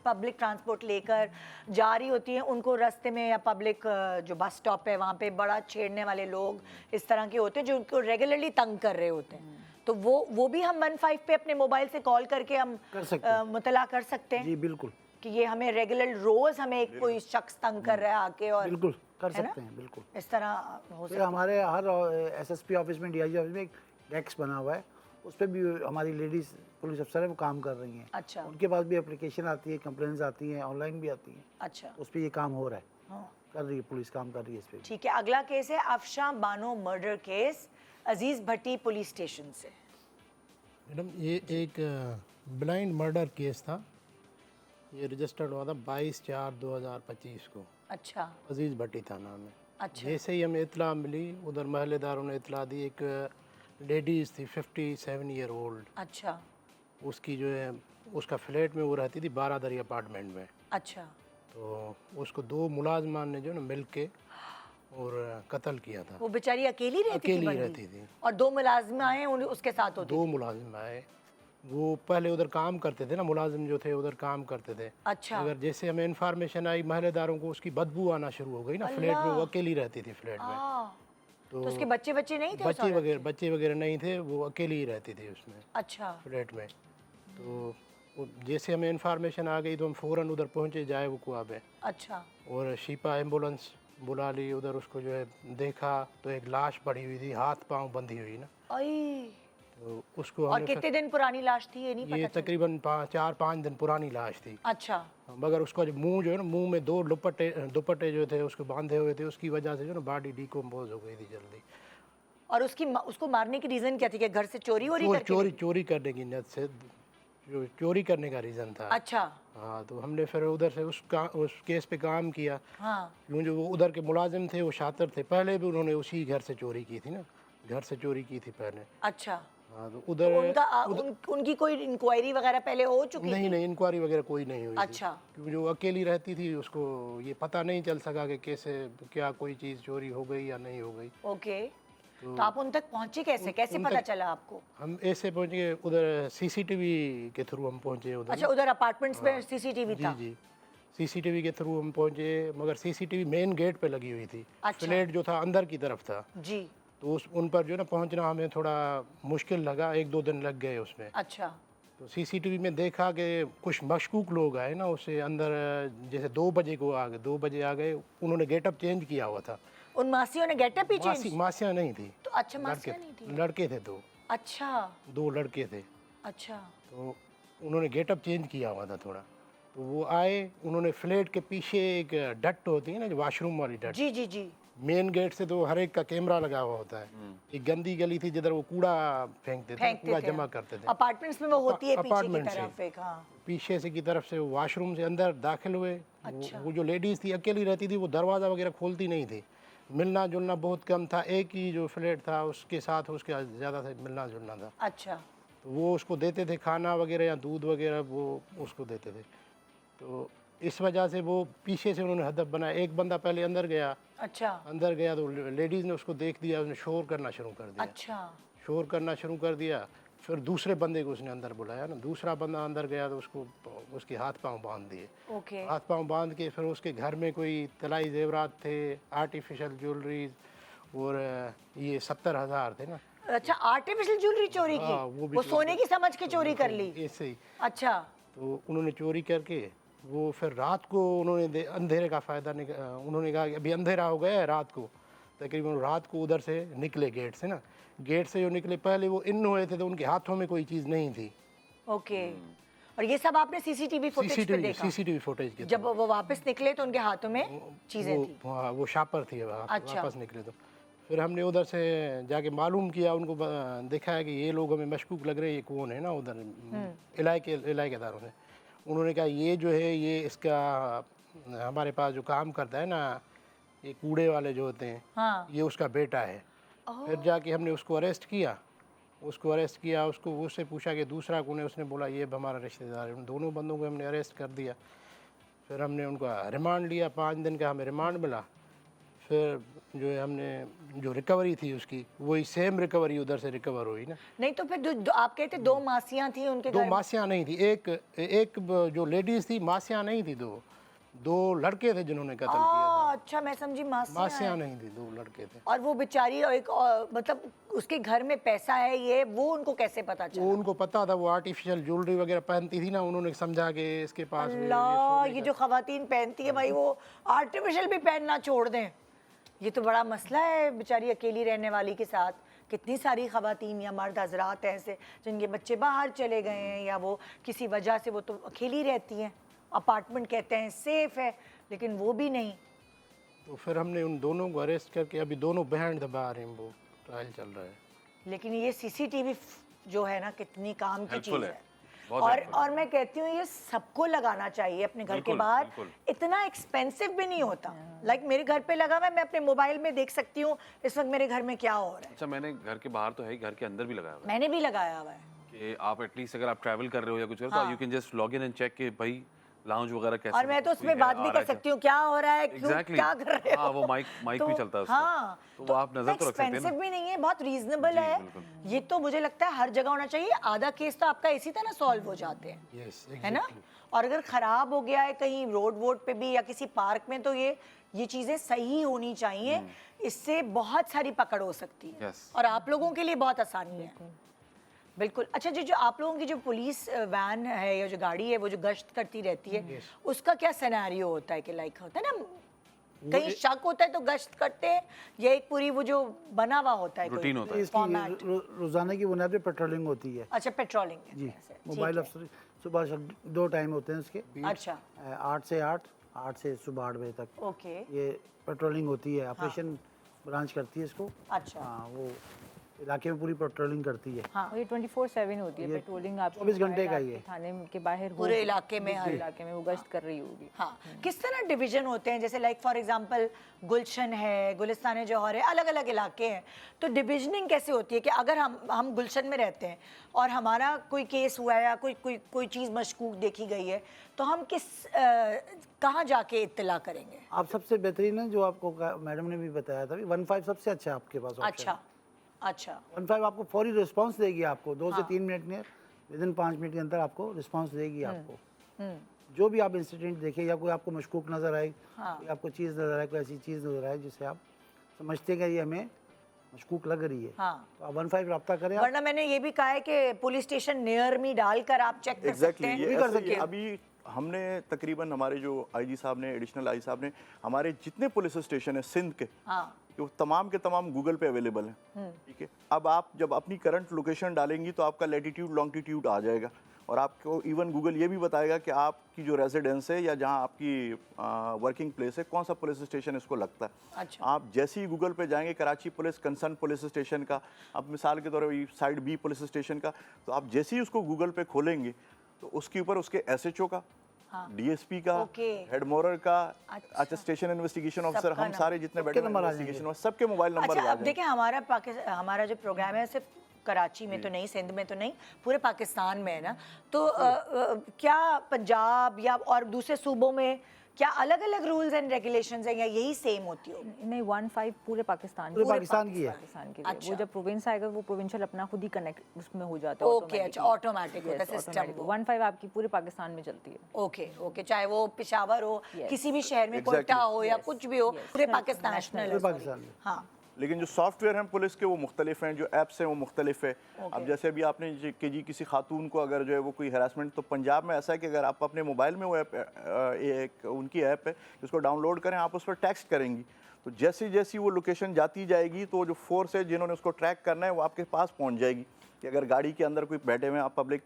पब्लिक ट्रांसपोर्ट लेकर जा रही होती हैं, उनको रास्ते में या पब्लिक जो बस स्टॉप है वहाँ पे बड़ा छेड़ने वाले लोग इस तरह के होते हैं जो उनको रेगुलरली तंग कर रहे होते हैं। तो वो भी हम 15 पे अपने मोबाइल से कॉल करके हम कर सकते हैं। मुतला कर सकते हैं जी बिल्कुल कि ये हमें रेगुलर रोज हमें एक कोई शख्स तंग कर रहा है आके, और बिल्कुल कर है ना? सकते हैं, बिल्कुल। इस तरह हो फिर सकता हमारे हर SSP ऑफिस में, DIG ऑफिस में एक डेस्क बना हुआ है, उस पर भी हमारी लेडीज पुलिस अफसर है, वो काम कर रही हैं। अच्छा। उनके पास भी एप्लीकेशन आती है, कंप्लेंट्स आती हैं, ऑनलाइन भी आती हैं, अच्छा, उस पर ये काम हो रहा है, हाँ, कर रही है पुलिस, काम कर रही है इस पर। ठीक है। अगला केस है अफशा बानो मर्डर केस, अजीज भट्टी पुलिस स्टेशन से। मैडम ये एक ब्लाइंड मर्डर केस था, ये रजिस्टर्ड हुआ था 22/4/2025 को अच्छा अजीज़ भट्टी थाना में। अच्छा जैसे ही हमें इतला मिली, उधर महल्लेदारों ने इतला दी, एक लेडीज़ थी 57 ईयर ओल्ड, अच्छा उसकी जो है उसका फ्लैट में वो रहती थी 12 दरी अपार्टमेंट में। अच्छा तो उसको 2 मुलाजमान ने जो ना मिल के और कत्ल किया था। वो बेचारी अकेली रहती थी अकेली बंदी? रहती थी। और 2 मुलाजिमाएं उसके साथ होती 2 मुलाजिम आए, वो पहले उधर काम करते थे ना, मुलाजिम जो थे उधर काम करते थे। अच्छा अगर जैसे हमें इन्फॉर्मेशन आई महल्लेदारों को, उसकी बदबू आना शुरू हो गई ना फ्लैट में, वो अकेली रहती थी फ्लैट में। तो उसके बच्चे नहीं थे उस बच्चे वगैरह नहीं थे, वो अकेली ही रहती थी उसमें अच्छा फ्लैट में। तो जैसे हमें इन्फॉर्मेशन आ गई तो हम फ़ौरन उधर पहुँचे जाए वो कुआ पे, अच्छा और शिपा एम्बुलेंस बुला ली। उधर उसको जो है देखा तो एक लाश पड़ी हुई थी, हाथ पांव बंधी हुई ना, आई। तो उसको और हमने कितने दिन पुरानी लाश थी ये नहीं ये पता? तकरीबन 4-5 दिन पुरानी लाश थी। अच्छा मगर उसका जो मुंह जो है ना, मुंह में 2 दुपट्टे जो थे उसको बांधे हुए थे, उसकी वजह से जो ना बॉडी डिकम्पोज हो गई थी जल्दी। और उसको मारने की रीजन क्या थी कि घर से चोरी हो रही करके? चोरी करने की नियत से, जो चोरी करने का रीज़न था। अच्छा हाँ, तो हमने फिर उधर से उस केस पे काम किया, हाँ क्यों जो वो उधर के मुलाजिम थे वो शातिर थे, पहले भी उन्होंने उसी घर से चोरी की थी ना, घर से चोरी की थी पहले। अच्छा। हाँ, तो तो उधर उनकी कोई इंक्वायरी वगैरह पहले हो चुकी थी? नहीं, इंक्वायरी वगैरह कोई नहीं हुई थी। अच्छा। क्योंकि जो अकेली रहती थी उसको ये पता नहीं चल सका कि कैसे क्या कोई चीज़ चोरी हो गई या नहीं हो गई। ओके, तो आप उन तक पहुंचे कैसे पता चला आपको? हम ऐसे पहुँचे उधर CCTV के थ्रू हम पहुँचे उधर। अच्छा, उधर अपार्टमेंट्स में CCTV था? जी। सीसीटीवी के थ्रू हम पहुंचे, मगर सीसीटीवी मेन गेट पे लगी हुई थी। अच्छा। फ्लैट जो था अंदर की तरफ था, जी। तो उन पर जो है ना पहुंचना हमें थोड़ा मुश्किल लगा, 1-2 दिन लग गए उसमें। अच्छा। तो सीसीटीवी में देखा कि कुछ मशकूक लोग आए ना उससे अंदर, जैसे 2 बजे को आ गए, 2 बजे आ गए, उन्होंने गेटअप चेंज किया हुआ था। उन मासियों ने गेटअप ही चेंज। मासियाँ नहीं थी, तो अच्छा, मासियाँ नहीं थी। लड़के थे 2, अच्छा 2 लड़के थे। अच्छा। तो उन्होंने गेटअप चेंज किया हुआ था थोड़ा। तो वो आए, उन्होंने फ्लैट के पीछे एक डक्ट होती है ना, जो वॉशरूम वाली डक्ट, जी जी जी। मेन गेट से तो हर एक का कैमरा लगा हुआ होता है। एक गंदी गली थी जिधर वो कूड़ा फेंकते थे, कूड़ा जमा करते थे। अपार्टमेंट्स में वो होती है पीछे की अपार्टमेंट से। तरफ एक, हाँ। पीछे से की तरफ से वॉशरूम से अंदर दाखिल हुए। अच्छा। वो जो लेडीज़ थी अकेली रहती थी, वो दरवाज़ा वगैरह खोलती नहीं थी, मिलना जुलना बहुत कम था। एक ही जो फ्लैट था उसके साथ उसके ज़्यादा से मिलना जुलना था। अच्छा। तो वो उसको देते थे खाना वगैरह या दूध वगैरह, वो उसको देते थे। तो इस वजह से वो पीछे से उन्होंने हदफ बनाया। एक बंदा पहले अंदर गया, अच्छा। अंदर गया तो लेडीज़ ने उसको देख दिया, उसने शोर करना शुरू कर दिया। अच्छा। शोर करना शुरू कर दिया। फिर दूसरे बंदे को उसने अंदर बुलाया ना, दूसरा बंदा अंदर गया तो उसको उसके हाथ पांव बांध दिए। ओके। हाथ पांव बांध के फिर उसके घर में कोई तलाई जेवरात थे, आर्टिफिशियल ज्वेलरी, और ये 70,000 थे ना। अच्छा, आर्टिफिशियल ज्वेलरी चोरी की? हाँ, वो भी वो चोरी सोने की समझ के चोरी कर ली? ऐसे ही। अच्छा। तो उन्होंने चोरी करके वो फिर रात को उन्होंने अंधेरे का फ़ायदा उन्होंने कहा कि अभी अंधेरा हो गया है रात को, तकरीबन रात को उधर से निकले गेट से ना। गेट से जो निकले, पहले वो इन हुए थे तो उनके हाथों में कोई चीज़ नहीं थी। ओके। और ये सब आपने सीसीटीवी फुटेज पे देखा? सीसीटीवी फुटेज के जब वो वापस निकले तो उनके हाथों में चीजें थी? वो शापर थी। अच्छा। वापस निकले तो फिर हमने उधर से जाके मालूम किया, उनको देखा है कि ये लोग हमें मशकूक लग रहे हैं, ये कौन है ना उधर इलाकेदारों ने। उन्होंने कहा ये जो है ये इसका हमारे पास जो काम करता है ना, ये कूड़े वाले जो होते हैं, हाँ। ये उसका बेटा है। फिर जाके हमने उसको अरेस्ट किया, उसको उससे पूछा कि दूसरा कौन है, उसने बोला ये हमारा रिश्तेदार है। उन दोनों बंदों को हमने अरेस्ट कर दिया। फिर हमने उनका रिमांड लिया, 5 दिन का हमें रिमांड मिला। फिर जो है हमने जो रिकवरी थी उसकी, वही सेम रिकवरी उधर से रिकवर हुई ना। नहीं तो फिर आप कहते 2 मासियां थी उनके 2 घर? मासियाँ नहीं थी, एक जो लेडीज़ थी, मासियाँ नहीं थी, 2 लड़के थे जिन्होंने कत्ल किया था। अच्छा, मैं समझी मासियाँ नहीं थी, 2 लड़के थे। और वो बेचारी एक मतलब उसके घर में पैसा है, ये वो उनको कैसे पता चला? वो उनको पता था, वो आर्टिफिशियल ज्वेलरी वगैरह पहनती थी ना, उन्होंने समझा कि इसके पास अल्लाह, ये जो खवातीन पहनती है भाई, वो आर्टिफिशियल भी पहनना छोड़ दें। ये तो बड़ा मसला है बेचारी अकेली रहने वाली के साथ। कितनी सारी खवातीन या मर्द हजरात ऐसे जिनके बच्चे बाहर चले गए हैं या वो किसी वजह से वो तो अकेली रहती हैं। अपार्टमेंट कहते हैं सेफ है, लेकिन वो भी नहीं। तो फिर हमने उन दोनों को अरेस्ट करके अभी दोनों बैंड दबा रहे हैं, वो ट्रायल चल रहा है। लेकिन ये सीसीटीवी जो है ना, कितनी काम की Helpful चीज़ है, है। बहुत helpful और मैं कहती हूँ ये सबको लगाना चाहिए अपने घर के बिल्कुल, बाहर। बिल्कुल। इतना एक्सपेंसिव भी नहीं होता। लाइक मेरे घर पे लगा हुआ है, मैं अपने मोबाइल में देख सकती हूँ इस वक्त मेरे घर में क्या हो रहा है। अच्छा, मैंने घर के बाहर तो है, घर के अंदर भी लगाया हुआ है मैंने भी लगाया हुआ है। कि आप एटलीस्ट अगर आप ट्रैवल कर रहे हो या कुछ कर रहे हो हाँ। तो you can just log in and check कि भाई लाउंज वगैरह कैसे, और मैं तो उसमें बात भी कर सकती हूँ क्या हो रहा है, क्यों, Exactly. क्या कर रहे हो। हाँ, वो माइक भी चलता है उसका। हाँ, तो वो आप नजर तो रख सकते हैं ना। एक्सपेंसिव भी नहीं है, बहुत रीजनेबल जी, है। बिल्कुल। ये तो मुझे लगता है हर जगह होना चाहिए। आधा केस तो आपका इसी तरह सॉल्व हो जाते हैं, यस, है ना। और अगर खराब हो गया है कहीं रोड पे भी या किसी पार्क में, तो ये चीजें सही होनी चाहिए। इससे बहुत सारी पकड़ हो सकती है Yes. और आप लोगों के लिए बहुत आसानी है। बिल्कुल। अच्छा जी, जो आप लोगों की जो पुलिस वैन है या जो गाड़ी है, वो जो गश्त करती रहती है, उसका क्या सिनेरियो होता है कि लाइक होता है ना, कहीं शक होता है तो गश्त करते हैं, या एक पूरी वो जो बना हुआ होता है रूटीन होता है। फॉर्मेट? रोज़ाना की बुनियाद पे पेट्रोलिंग होती है अच्छा, पेट्रोलिंग जी। मोबाइल अफसर सुबह 2 टाइम होते हैं उसके, अच्छा, 8 से 8 से सुबह 8 बजे तक ओके, ये पेट्रोलिंग होती है। ऑपरेशन ब्रांच करती है इसको। अच्छा, हाँ, वो इलाके में पूरी पेट्रोलिंग करती है। हाँ, और ये 24/7 होती है पेट्रोलिंग। आप 24 घंटे का ही है। थाने के बाहर पूरे इलाके में हर इलाके में वो गश्त कर रही होगी। हाँ। किस तरह डिवीजन होते हैं? जैसे लाइक फॉर एग्जांपल गुलशन है, गुलिस्तान जौहर है, अलग अलग इलाके हैं, तो डिविजनिंग कैसे होती है कि अगर हम गुलशन में रहते हैं और हमारा कोई केस हुआ है या कोई चीज़ मशकूक देखी गई है, तो हम कहाँ जाके इत्तला करेंगे? आप सबसे बेहतरीन है जो आपको मैडम ने भी बताया था, 15 सबसे अच्छा है आपके पास option। अच्छा, 15 आपको फौरी रिस्पांस देगी, आपको 2 से 3 मिनट में, विदिन 5 मिनट के अंदर आपको रिस्पांस देगी आपको। जो भी आप इंसिडेंट देखें या कोई आपको मशकूक नज़र आए, हाँ। कोई आपको चीज़ नज़र आए, कोई ऐसी चीज़ नज़र आए जिससे आप समझते हैं कि ये हमें मशकूक लग रही है, हाँ। तो आप 15 रब्ता करें। आप वरना मैंने ये भी कहा है कि पुलिस स्टेशन नियर मी डालकर आप चेक कर सकते एग्जैक्टली हैं। ये भी कर ऐसे ही सकते है। हैं। अभी हमने तकरीबन हमारे जो आईजी साहब ने, एडिशनल आईजी साहब ने, हमारे जितने पुलिस स्टेशन है सिंध के, हाँ। वो तमाम के तमाम गूगल पे अवेलेबल हैं। ठीक है, अब आप जब अपनी करंट लोकेशन डालेंगी तो आपका लैटिट्यूड लॉन्गिट्यूड आ जाएगा, और आपको इवन गूगल ये भी बताएगा कि आपकी जो रेजिडेंस है या जहाँ आपकी वर्किंग प्लेस है, कौन सा पुलिस स्टेशन इसको लगता है। अच्छा। आप जैसे ही गूगल पे जाएंगे Karachi police concern police station का, अब मिसाल के तौर पर साइड बी पुलिस स्टेशन का, तो आप जैसे ही उसको गूगल पे खोलेंगे तो उसके ऊपर उसके एसएचओ का, डीएसपी का, ओके। हेड मोरर का, अच्छा। अच्छा स्टेशन इन्वेस्टिगेशन ऑफिसर, सबका हम नाम। सारे जितने बैठे नंबर आ जाएंगे। इन्वेस्टिगेशन सबके मोबाइल नंबर अच्छा, आ अब जाएंगे। देखिए हमारा जो प्रोग्राम है सिर्फ कराची में तो नहीं, सिंध में तो नहीं, पूरे पाकिस्तान में है ना, तो क्या पंजाब या और दूसरे सूबों में क्या अलग अलग रूल्स एंड रेगुलेशंस हैं या यही सेम होती होगी? नहीं 1-5 पूरे पाकिस्तान पूरे पाकिस्तान की है। पाकिस्तान के लिए। अच्छा। वो जब प्रोविंस आएगा वो प्रोविंशियल अपना खुद ही कनेक्ट उसमें हो जाता है। ओके, अच्छा, ऑटोमेटिक होता है सिस्टम वो। 1-5 आपकी पूरे पाकिस्तान में चलती है। ओके ओके, चाहे वो पेशावर हो, Yes. किसी भी शहर में, Exactly. कोयटा हो या Yes. कुछ भी हो, Yes. पूरे National- पाकिस्तान national नेशनल है, पूरे पाकिस्तान sorry। में। हाँ। लेकिन जो सॉफ्टवेयर हैं पुलिस के वो मुख्तलिफ हैं, जो ऐप्स हैं वो मुख्तलिफ है। अब जैसे अभी आपने कि जी किसी खातून को अगर जो है वो कोई हरासमेंट, तो पंजाब में ऐसा है कि अगर आप अपने मोबाइल में वो ऐप, एक उनकी ऐप है, उसको डाउनलोड करें, आप उस पर टेक्स्ट करेंगी, तो जैसी जैसी वो लोकेशन जाती जाएगी तो जो फोर्स है जिन्होंने उसको ट्रैक करना है वो आपके पास पहुंच जाएगी। कि अगर गाड़ी के अंदर कोई बैठे हुए हैं, आप पब्लिक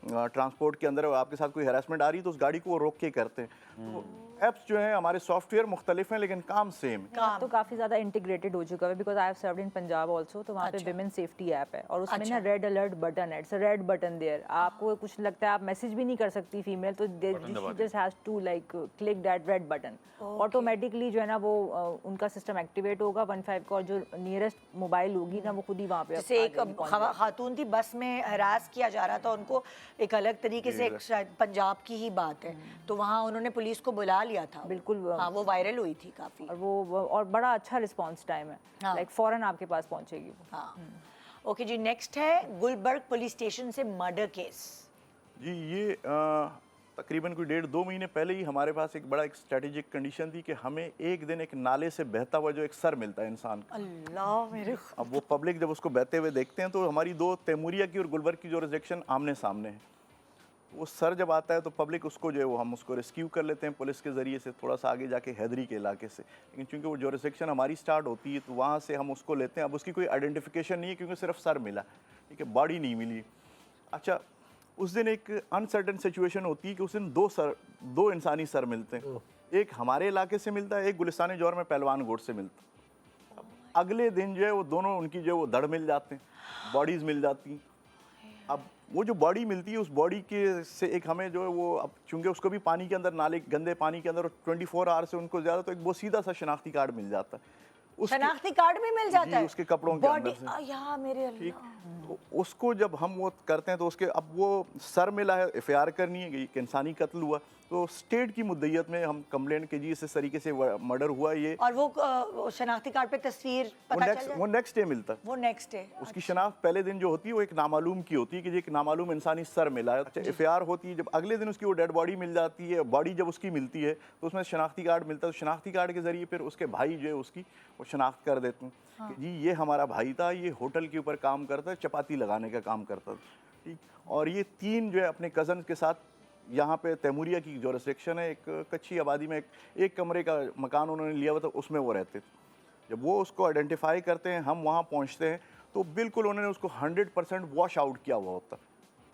ट्रांसपोर्ट के अंदर आपके साथ कोई हरासमेंट आ रही है तो उस गाड़ी को वो रोक के करते हैं। तो ऐप्स जो हैं हमारे सॉफ्टवेयर मुख्तलिफ हैं लेकिन काम सेम है। अब तो काफ़ी ज़्यादा इंटीग्रेटेड हो चुका है, because I have served in Punjab also, तो वहाँ पे अच्छा। विमेन सेफ्टी ऐप है और उसमें अच्छा। ना रेड अलर्ट बटन है, it's a red button there. आपको कुछ लगता है आप मैसेज भी नहीं कर सकती फीमेल, तो just has to like click that red button, automatically जो है ना वो उनका सिस्टम एक्टिवेट होगा 15 का, और जो नियरेस्ट मोबाइल होगी ना वो खुद ही वहाँ पे जैसे एक खातून थी, बस में हरास किया जा रहा था उनको, एक अलग तरीके से, एक शायद पंजाब की ही बात है, तो वहाँ उन्होंने पुलिस को बुला लिया था। बिल्कुल। हाँ, वो वायरल हुई थी काफ़ी। और वो और बड़ा अच्छा रिस्पॉन्स टाइम है, हाँ। लाइक फौरन आपके पास पहुँचेगी वो। हाँ। ओके जी, नेक्स्ट है गुलबर्ग पुलिस स्टेशन से मर्डर केस। जी ये तकरीबन कोई 1.5-2 महीने पहले ही हमारे पास एक बड़ा एक स्ट्रेटेजिक कंडीशन थी कि हमें एक दिन एक नाले से बहता हुआ जो एक सर मिलता है इंसान का। अल्लाह मेरे। अब वो पब्लिक जब उसको बहते हुए देखते हैं तो हमारी दो तैमूरिया की और गुलबर्ग की जुरिसडिक्शन आमने सामने है। वो सर जब आता है तो पब्लिक उसको जो है वो हम उसको रेस्क्यू कर लेते हैं पुलिस के ज़रिए से, थोड़ा सा आगे जाके हैदरी के इलाके से, लेकिन चूंकि वो जुरिसडिक्शन हमारी स्टार्ट होती है तो वहाँ से हम उसको लेते हैं। अब उसकी कोई आइडेंटिफिकेशन नहीं है क्योंकि सिर्फ सर मिला, ठीक है, बॉडी नहीं मिली। अच्छा, उस दिन एक अनसर्टन सिचुएशन होती है कि उस दिन दो इंसानी सर मिलते हैं, एक हमारे इलाके से मिलता है, एक गुलिस्तान जौहर में पहलवान गोट से मिलता है। अब अगले दिन जो है वो दोनों उनकी जो है वो धड़ मिल जाते हैं, बॉडीज़ मिल जाती हैं। अब वो जो बॉडी मिलती है उस बॉडी के से एक हमें जो है वो, अब चूंकि उसको भी पानी के अंदर, नाले गंदे पानी के अंदर 24 आवर से उनको ज़्यादा, तो एक वो सीधा सा शनाख्ती कार्ड मिल जाता है। उसके- शनाख्ती कार्ड भी मिल जाता जी, है उसके कपड़ों के अंदर से। यहाँ मेरे ठीक, अल्लाह। तो उसको जब हम वो करते हैं तो उसके, अब वो सर मिला है, एफआईआर करनी है कि एक इंसानी कत्ल हुआ, तो स्टेट की मुद्दइयत में हम कंप्लेंट की जी इस तरीके से मर्डर हुआ ये, और वो शनाख्ती कार्ड पे तस्वीर पता चल जाए? वो नेक्स्ट डे मिलता है। वो नेक्स्ट डे उसकी शनाख्त पहले दिन जो होती है वो एक नामालूम की होती है कि जी एक नामालूम इंसानी सर मिला है। अच्छा, एफआईआर होती है, जब अगले दिन उसकी वो डेड बॉडी मिल जाती है, बॉडी जब उसकी मिलती है तो उसमें शनाख्ती कार्ड मिलता है, तो शनाख्ती कार्ड के जरिए फिर उसके भाई जो है उसकी वो शनाख्त कर देते हैं कि जी ये हमारा भाई था, ये होटल के ऊपर काम करता है, चपाती लगाने का काम करता था, ठीक। और ये तीन जो है अपने कज़न के साथ यहाँ पे तैमूरिया की जुरिसडिक्शन है, एक कच्ची आबादी में एक कमरे का मकान उन्होंने लिया हुआ था, उसमें वो रहते थे। जब वो उसको आइडेंटिफाई करते हैं, हम वहाँ पहुँचते हैं तो बिल्कुल उन्होंने उसको 100% वॉश आउट किया हुआ होता।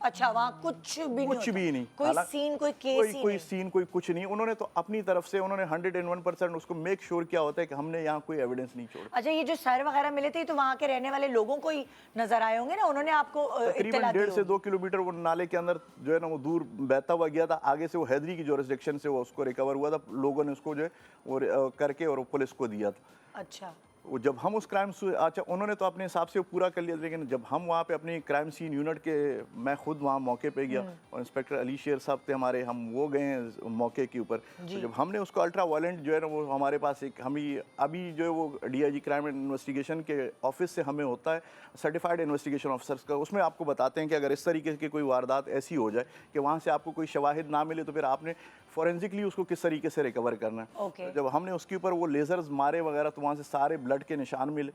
अच्छा, वहाँ कुछ भी नहीं कुछ होता? भी नहीं, कोई हालांकि सीन, कोई केस ही कोई नहीं? सीन, कोई कुछ नहीं। उन्होंने तो अपनी तरफ से उन्होंने 101% उसको मेक श्योर किया होता है कि हमने यहाँ कोई एविडेंस नहीं छोड़ा। अच्छा, ये जो सर वगैरह मिले थे तो वहाँ के रहने वाले लोगों को ही नजर आए होंगे ना, उन्होंने आपको तकरीबन इत्तला दी 1.5 से होगी? 2 किलोमीटर वो नाले के अंदर जो है ना वो दूर बहता हुआ गया था, आगे से वो हैदरी की जुरिसडिक्शन से वो उसको रिकवर हुआ था, लोगों ने उसको जो है वो करके और पुलिस को दिया था। अच्छा। वो जब हम उस क्राइम अच्छा उन्होंने तो अपने हिसाब से वो पूरा कर लिया, लेकिन जब हम वहाँ पे अपनी क्राइम सीन यूनिट के, मैं खुद वहाँ मौके पे गया और इंस्पेक्टर अली शेर साहब थे हमारे, हम वो गए हैं मौके के ऊपर। तो जब हमने उसको अल्ट्रा वायलेंट जो है ना, वो हमारे पास एक हम ही अभी जो है वो DIG क्राइम इन्वेस्टिगेशन के ऑफिस से हमें होता है सर्टिफाइड इन्वेस्टिगेशन ऑफिसर्स का, उसमें आपको बताते हैं कि अगर इस तरीके की कोई वारदात ऐसी हो जाए कि वहाँ से आपको कोई शवाहिद ना मिले तो फिर आपने फॉरेंसिकली उसको किस तरीके से रिकवर करना है। Okay. तो जब हमने उसके ऊपर वो लेजर्स मारे वगैरह तो वहाँ से सारे ब्लड के निशान मिले।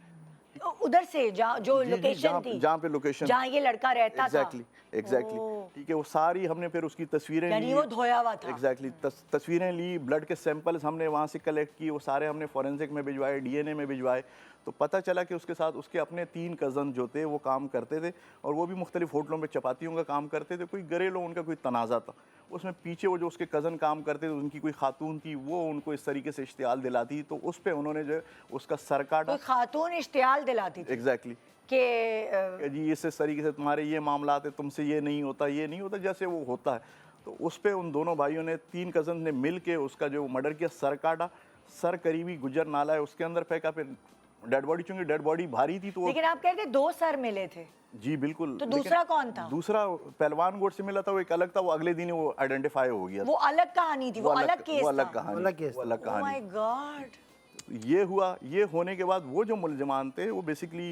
उधर से जहाँ जो जी, लोकेशन थी, जहाँ पे लोकेशन, जहाँ ये लड़का रहता था। एग्जैक्टली ठीक है, वो सारी हमने फिर उसकी तस्वीरें यानी ली, वो धोया हुआ था। एग्जैक्टली तस्वीरें ली, ब्लड के सैंपल्स हमने वहाँ से कलेक्ट किए, वो सारे हमने फॉरेंसिक में भिजवाए, DNA में भिजवाए। तो पता चला कि उसके साथ उसके अपने 3 कज़न जो थे वो काम करते थे और वो भी मुख्तलिफ होटलों में चपातियों का काम करते थे। कोई घरेलू उनका कोई तनाज़ा था, उसमें पीछे वो जो उसके कज़न काम करते थे उनकी कोई खातून थी, वो उनको इस तरीके से इश्तियाल दिलाती, तो उस पर उन्होंने जो है उसका सर काटा। कोई खातून इश्तियाल दिलाती थी एग्जैक्टली कि जी इस तरीके से तुम्हारे ये मामला है, तुमसे ये नहीं होता, ये नहीं होता, जैसे वो होता है। तो उस पे उन दोनों भाइयों ने 3 कज़न ने मिल के उसका जो मर्डर किया, सर काटा, सर करीबी गुजर नाला है उसके अंदर फेंका, फिर डेड बॉडी, चूंकि डेड बॉडी भारी थी तो वो, लेकिन आप कह रहे थे 2 सर मिले थे, जी बिल्कुल। तो लेकिन दूसरा कौन था? दूसरा पहलवान गोट से मिला था, वो एक अलग था, वो अगले दिन ही वो आइडेंटिफाई हो गया। वो अलग कहानी थी, वो अलग केस वो अलग था। कहानी, अलग केस वो अलग ओह कहानी। My God. ये हुआ, ये होने के बाद वो जो मुलजमान थे वो बेसिकली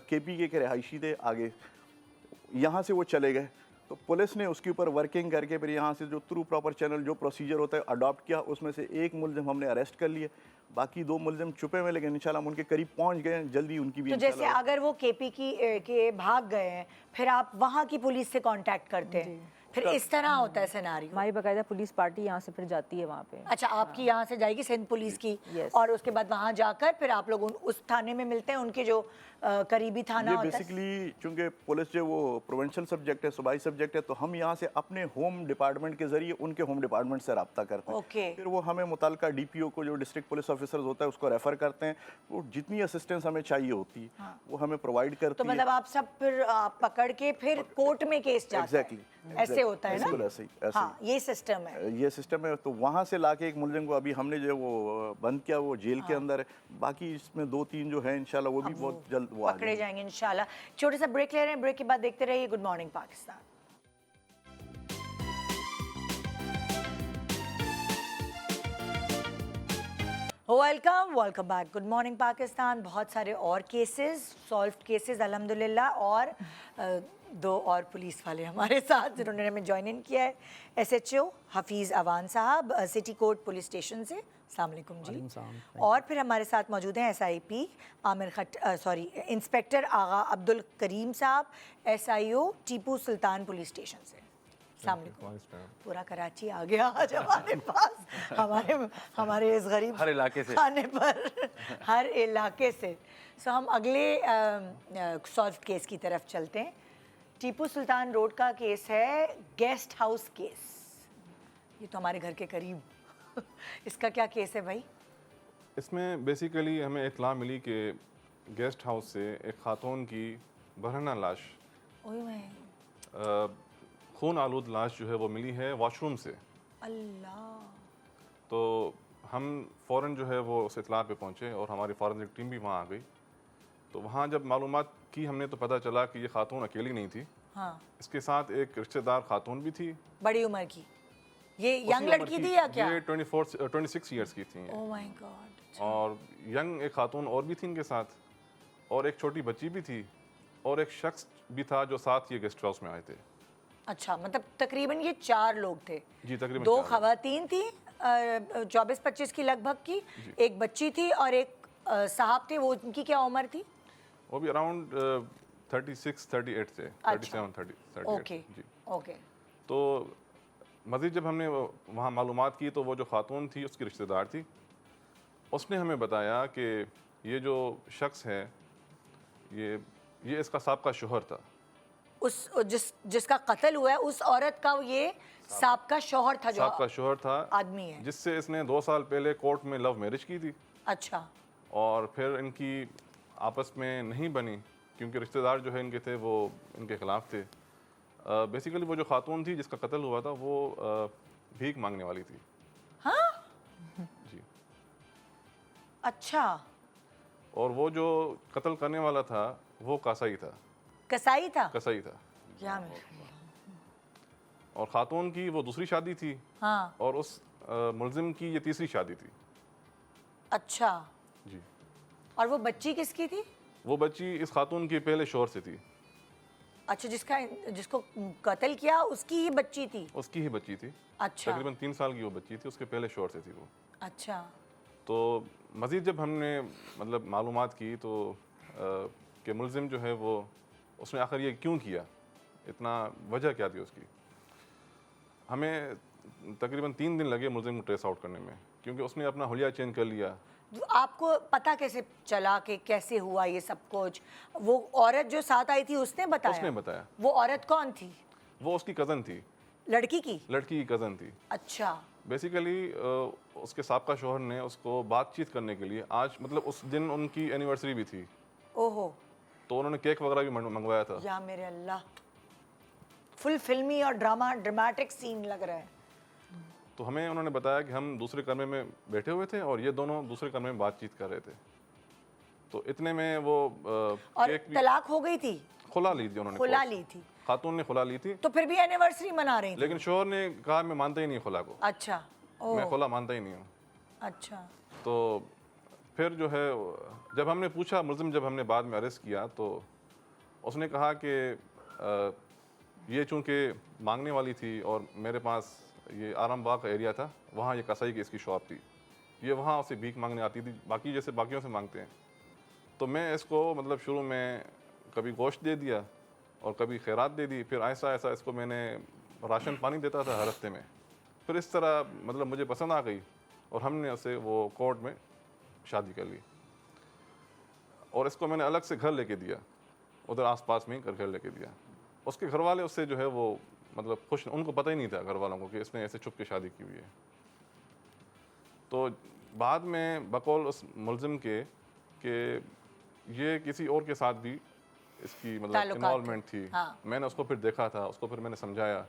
KPK के रहायशी थे। आगे यहाँ से वो चले गए तो पुलिस ने उसके ऊपर वर्किंग करके फिर यहाँ से जो थ्रू प्रॉपर चैनल जो प्रोसीजर होता है अडॉप्ट किया। उसमें से एक मुलजिम हमने अरेस्ट कर लिए, बाकी 2 मुलजिम छुपे में, लेकिन इंशाल्लाह हम उनके करीब पहुँच गए, जल्दी उनकी भी तो जैसे इंशाल्लाह। अगर वो के भाग गए हैं, फिर आप वहाँ की पुलिस से कांटेक्ट करते हैं, फिर इस तरह होता है सिनेरियो? हमारी बाकायदा पुलिस पार्टी यहाँ से फिर जाती है वहाँ पे। अच्छा, आपकी यहाँ से जाएगी सिंध पुलिस की, Yes. और उसके बाद वहाँ जाकर फिर आप लोग उस थाने में मिलते हैं, उनके जो करीबी थाना ये होता है। बेसिकली चूंकि पुलिस जो वो प्रोविंशियल सब्जेक्ट है, सूबाई सब्जेक्ट है, तो हम यहाँ से अपने होम डिपार्टमेंट के जरिए उनके होम डिपार्टमेंट से रब्ता करते हैं। ओके। फिर वो हमें मुतल्लिका DPO को, जो डिस्ट्रिक्ट पुलिस ऑफिसर होता है, उसको रेफर करते हैं। वो जितनी असिस्टेंस हमें चाहिए होती है वो हमें प्रोवाइड करती तो है। मतलब आप सब फिर आप पकड़ के फिर कोर्ट में केस जाता है। Exactly, ऐसे होता है बिल्कुल ना? ऐसे ही, ऐसे हाँ, ये सिस्टम है। ये सिस्टम है। तो वहाँ से लाके एक मुलजिम को अभी हमने जो है वो बंद किया, वो जेल के अंदर है। बाकी इसमें 2-3 जो है इंशाल्लाह वो भी बहुत जल्द वो आ पकड़े जाएंगे। जाएंगे इंशाल्लाह। छोटे सा ब्रेक ले रहे हैं, ब्रेक के बाद देखते रहिए good morning Pakistan. Welcome back, good morning Pakistan. बहुत सारे और केसेस, सॉल्व्ड केसेस अल्हम्दुलिल्लाह, और 2 और पुलिस वाले हमारे साथ जिन्होंने हमें ज्वाइन इन किया है। SHO हफीज़ अवान साहब सिटी कोर्ट पुलिस स्टेशन से, अस्सलाम वालेकुम जी। और फिर हमारे साथ मौजूद हैं SIP इंस्पेक्टर आगा अब्दुल करीम साहब, SIO Tipu Sultan police station से। अस्सलाम वालेकुम। पूरा कराची आ गया आज हमारे पास, हमारे इस गरीब हर इलाके से। खाने पर, हर इलाके से। सो हम अगले सॉल्व केस की तरफ चलते हैं। टीपू सुल्तान रोड का केस है, गेस्ट हाउस केस। ये तो हमारे घर के करीब इसका क्या केस है भाई? इसमें बेसिकली हमें इत्तला मिली कि गेस्ट हाउस से एक खातून की बरहना लाश, ओए मैं खून आलूद लाश जो है वो मिली है वॉशरूम से। अल्लाह। तो हम फ़ौरन जो है वो उस इत्तला पे पहुँचे और हमारी फॉरेंसिक टीम भी वहाँ आ गई। तो वहाँ जब मालूमात की हमने तो पता चला कि ये खातून अकेली नहीं थी, हाँ, इसके साथ एक रिश्तेदार खातून भी थी। बड़ी उम्र की, ये उसी यंग उम्र लड़की की, थी या क्या? ये 26 ईयर्स की थी। Oh my God. और यंग एक खातून और भी थी इनके साथ, और एक छोटी बच्ची भी थी, और एक शख्स भी था जो साथ ये गेस्ट हाउस में आए थे। अच्छा, मतलब तकरीबन ये 4 लोग थे। जी, तकरीबन 2 4 लोग। खवातीन थी 24-25 की लगभग की, एक बच्ची थी और एक साहब थे। वो उनकी क्या उम्र थी? वो भी अराउंड 36-38 से, अच्छा। 37-38। ओके जी। ओके। तो मज़ीद जब हमने वहाँ मालूमात की तो वो जो खातून थी उसकी रिश्तेदार थी। उसने हमें बताया कि ये जो शख्स है ये इसका साबका शोहर था। जिसका कत्ल हुआ है उस औरत का ये साबका शौहर था, जो साबका शोहर था, आदमी है, जिससे इसने 2 साल पहले कोर्ट में लव मैरिज की थी। अच्छा। और फिर इनकी आपस में नहीं बनी क्योंकि रिश्तेदार जो है इनके थे वो इनके ख़िलाफ़ थे। बेसिकली वो जो खातून थी जिसका कत्ल हुआ था वो भीख मांगने वाली थी। हाँ, जी। अच्छा। और वो जो कत्ल करने वाला था वो कसाई था। कसाई था? कसाई था। क्या मेरे और ख़ातून की वो दूसरी शादी थी। हाँ। और उस मुलजिम की ये तीसरी शादी थी। अच्छा। जी। और वो बच्ची किसकी थी? वो बच्ची इस खातून के पहले शौहर से थी। अच्छा, जिसको कत्ल किया उसकी ही बच्ची थी? उसकी ही बच्ची थी। अच्छा। तकरीबन 3 साल की वो बच्ची थी, उसके पहले शौहर से थी वो। अच्छा। तो मज़ीद जब हमने मतलब मालूमात की तो कि मुलजिम जो है वो उसने आखिर ये क्यों किया, इतना वजह क्या थी उसकी। हमें तकरीबन 3 दिन लगे मुलजिम को ट्रेस आउट करने में, क्योंकि उसने अपना हुलिया चेंज कर लिया। तो आपको पता कैसे चला कि कैसे हुआ ये सब कुछ? वो औरत जो साथ आई थी उसने बताया? उसने बताया। वो औरत कौन थी? वो उसकी कज़न थी। लड़की की? लड़की की कज़न थी। अच्छा। बेसिकली उसके साबका शौहर ने उसको बातचीत करने के लिए, आज मतलब उस दिन उनकी एनिवर्सरी भी थी, ओहो। तो उन्होंने केक वगैरह भी मंगवाया था। या मेरे अल्लाह, फुल फिल्मी और ड्रामेटिक सीन लग रहा है। तो हमें उन्होंने बताया कि हम दूसरे कमरे में बैठे हुए थे और ये दोनों दूसरे कमरे में बातचीत कर रहे थे। तो इतने में वो और केक भी तलाक हो गई थी? खुला ली थी उन्होंने। खुला ली थी? खातून ने खुला ली थी। तो फिर भी एनिवर्सरी मना रही थी? लेकिन शौहर ने कहा मैं मानता ही नहीं खुला को। अच्छा। ओ। मैं खुला मानता ही नहीं हूँ। अच्छा। तो फिर जो है जब हमने पूछा, मुलजिम जब हमने बाद में अरेस्ट किया तो उसने कहा कि ये चूँकि मांगने वाली थी और मेरे पास ये आरामबाग का एरिया था, वहाँ ये कसाई की इसकी शॉप थी, ये वहाँ उसे भीख मांगने आती थी, बाकी जैसे बाकियों से मांगते हैं। तो मैं इसको मतलब शुरू में कभी गोश्त दे दिया और कभी खैरात दे दी, फिर ऐसा ऐसा इसको मैंने राशन पानी देता था हर हफ्ते में। फिर इस तरह मतलब मुझे पसंद आ गई और हमने उसे वो कोर्ट में शादी कर ली। और इसको मैंने अलग से घर लेके दिया, उधर आसपास में ही घर लेके दिया। उसके घर वाले उससे जो है वो मतलब खुश, उनको पता ही नहीं था घर वालों को कि इसने ऐसे छुप के शादी की हुई है। तो बाद में बकौल उस मुलजिम के कि ये किसी और के साथ भी इसकी मतलब ताल्लुकात थे। इन्वॉल्वमेंट थी। हाँ। मैंने उसको फिर देखा था, उसको फिर मैंने समझाया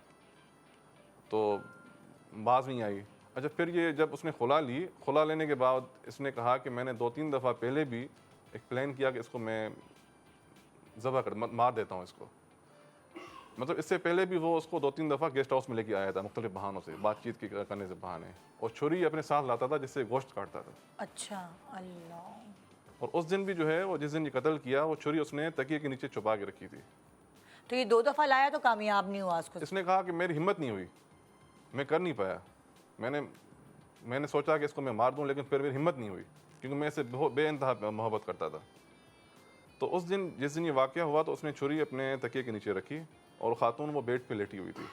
तो बाज नहीं आई। अच्छा, फिर ये जब उसने खुला ली, खुला लेने के बाद इसने कहा कि मैंने 2-3 दफ़ा पहले भी एक प्लान किया कि इसको मैं ज़बह कर मार देता हूँ इसको। मतलब इससे पहले भी वो उसको 2-3 दफ़ा गेस्ट हाउस में लेके आया था मुख्तलिफ बहानों से, बातचीत करने से बहाने, और छुरी अपने साथ लाता था जिससे गोश्त काटता था। अच्छा। अल्लाह। और उस दिन भी जो है वो जिस दिन ये कत्ल किया, वो छुरी उसने तकिए के नीचे छुपा के रखी थी। तो ये 2 दफ़ा लाया तो कामयाब नहीं हुआ उसको? इसने कहा कि मेरी हिम्मत नहीं हुई, मैं कर नहीं पाया। मैंने सोचा कि इसको मैं मार दूं, लेकिन फिर मेरी हिम्मत नहीं हुई क्योंकि मैं इसे बेइंतहा मोहब्बत करता था। तो उस दिन जिस दिन ये वाक़या हुआ तो उसने छुरी अपने तकिए के नीचे रखी और ख़ातून वो बेड पे लेटी हुई थी।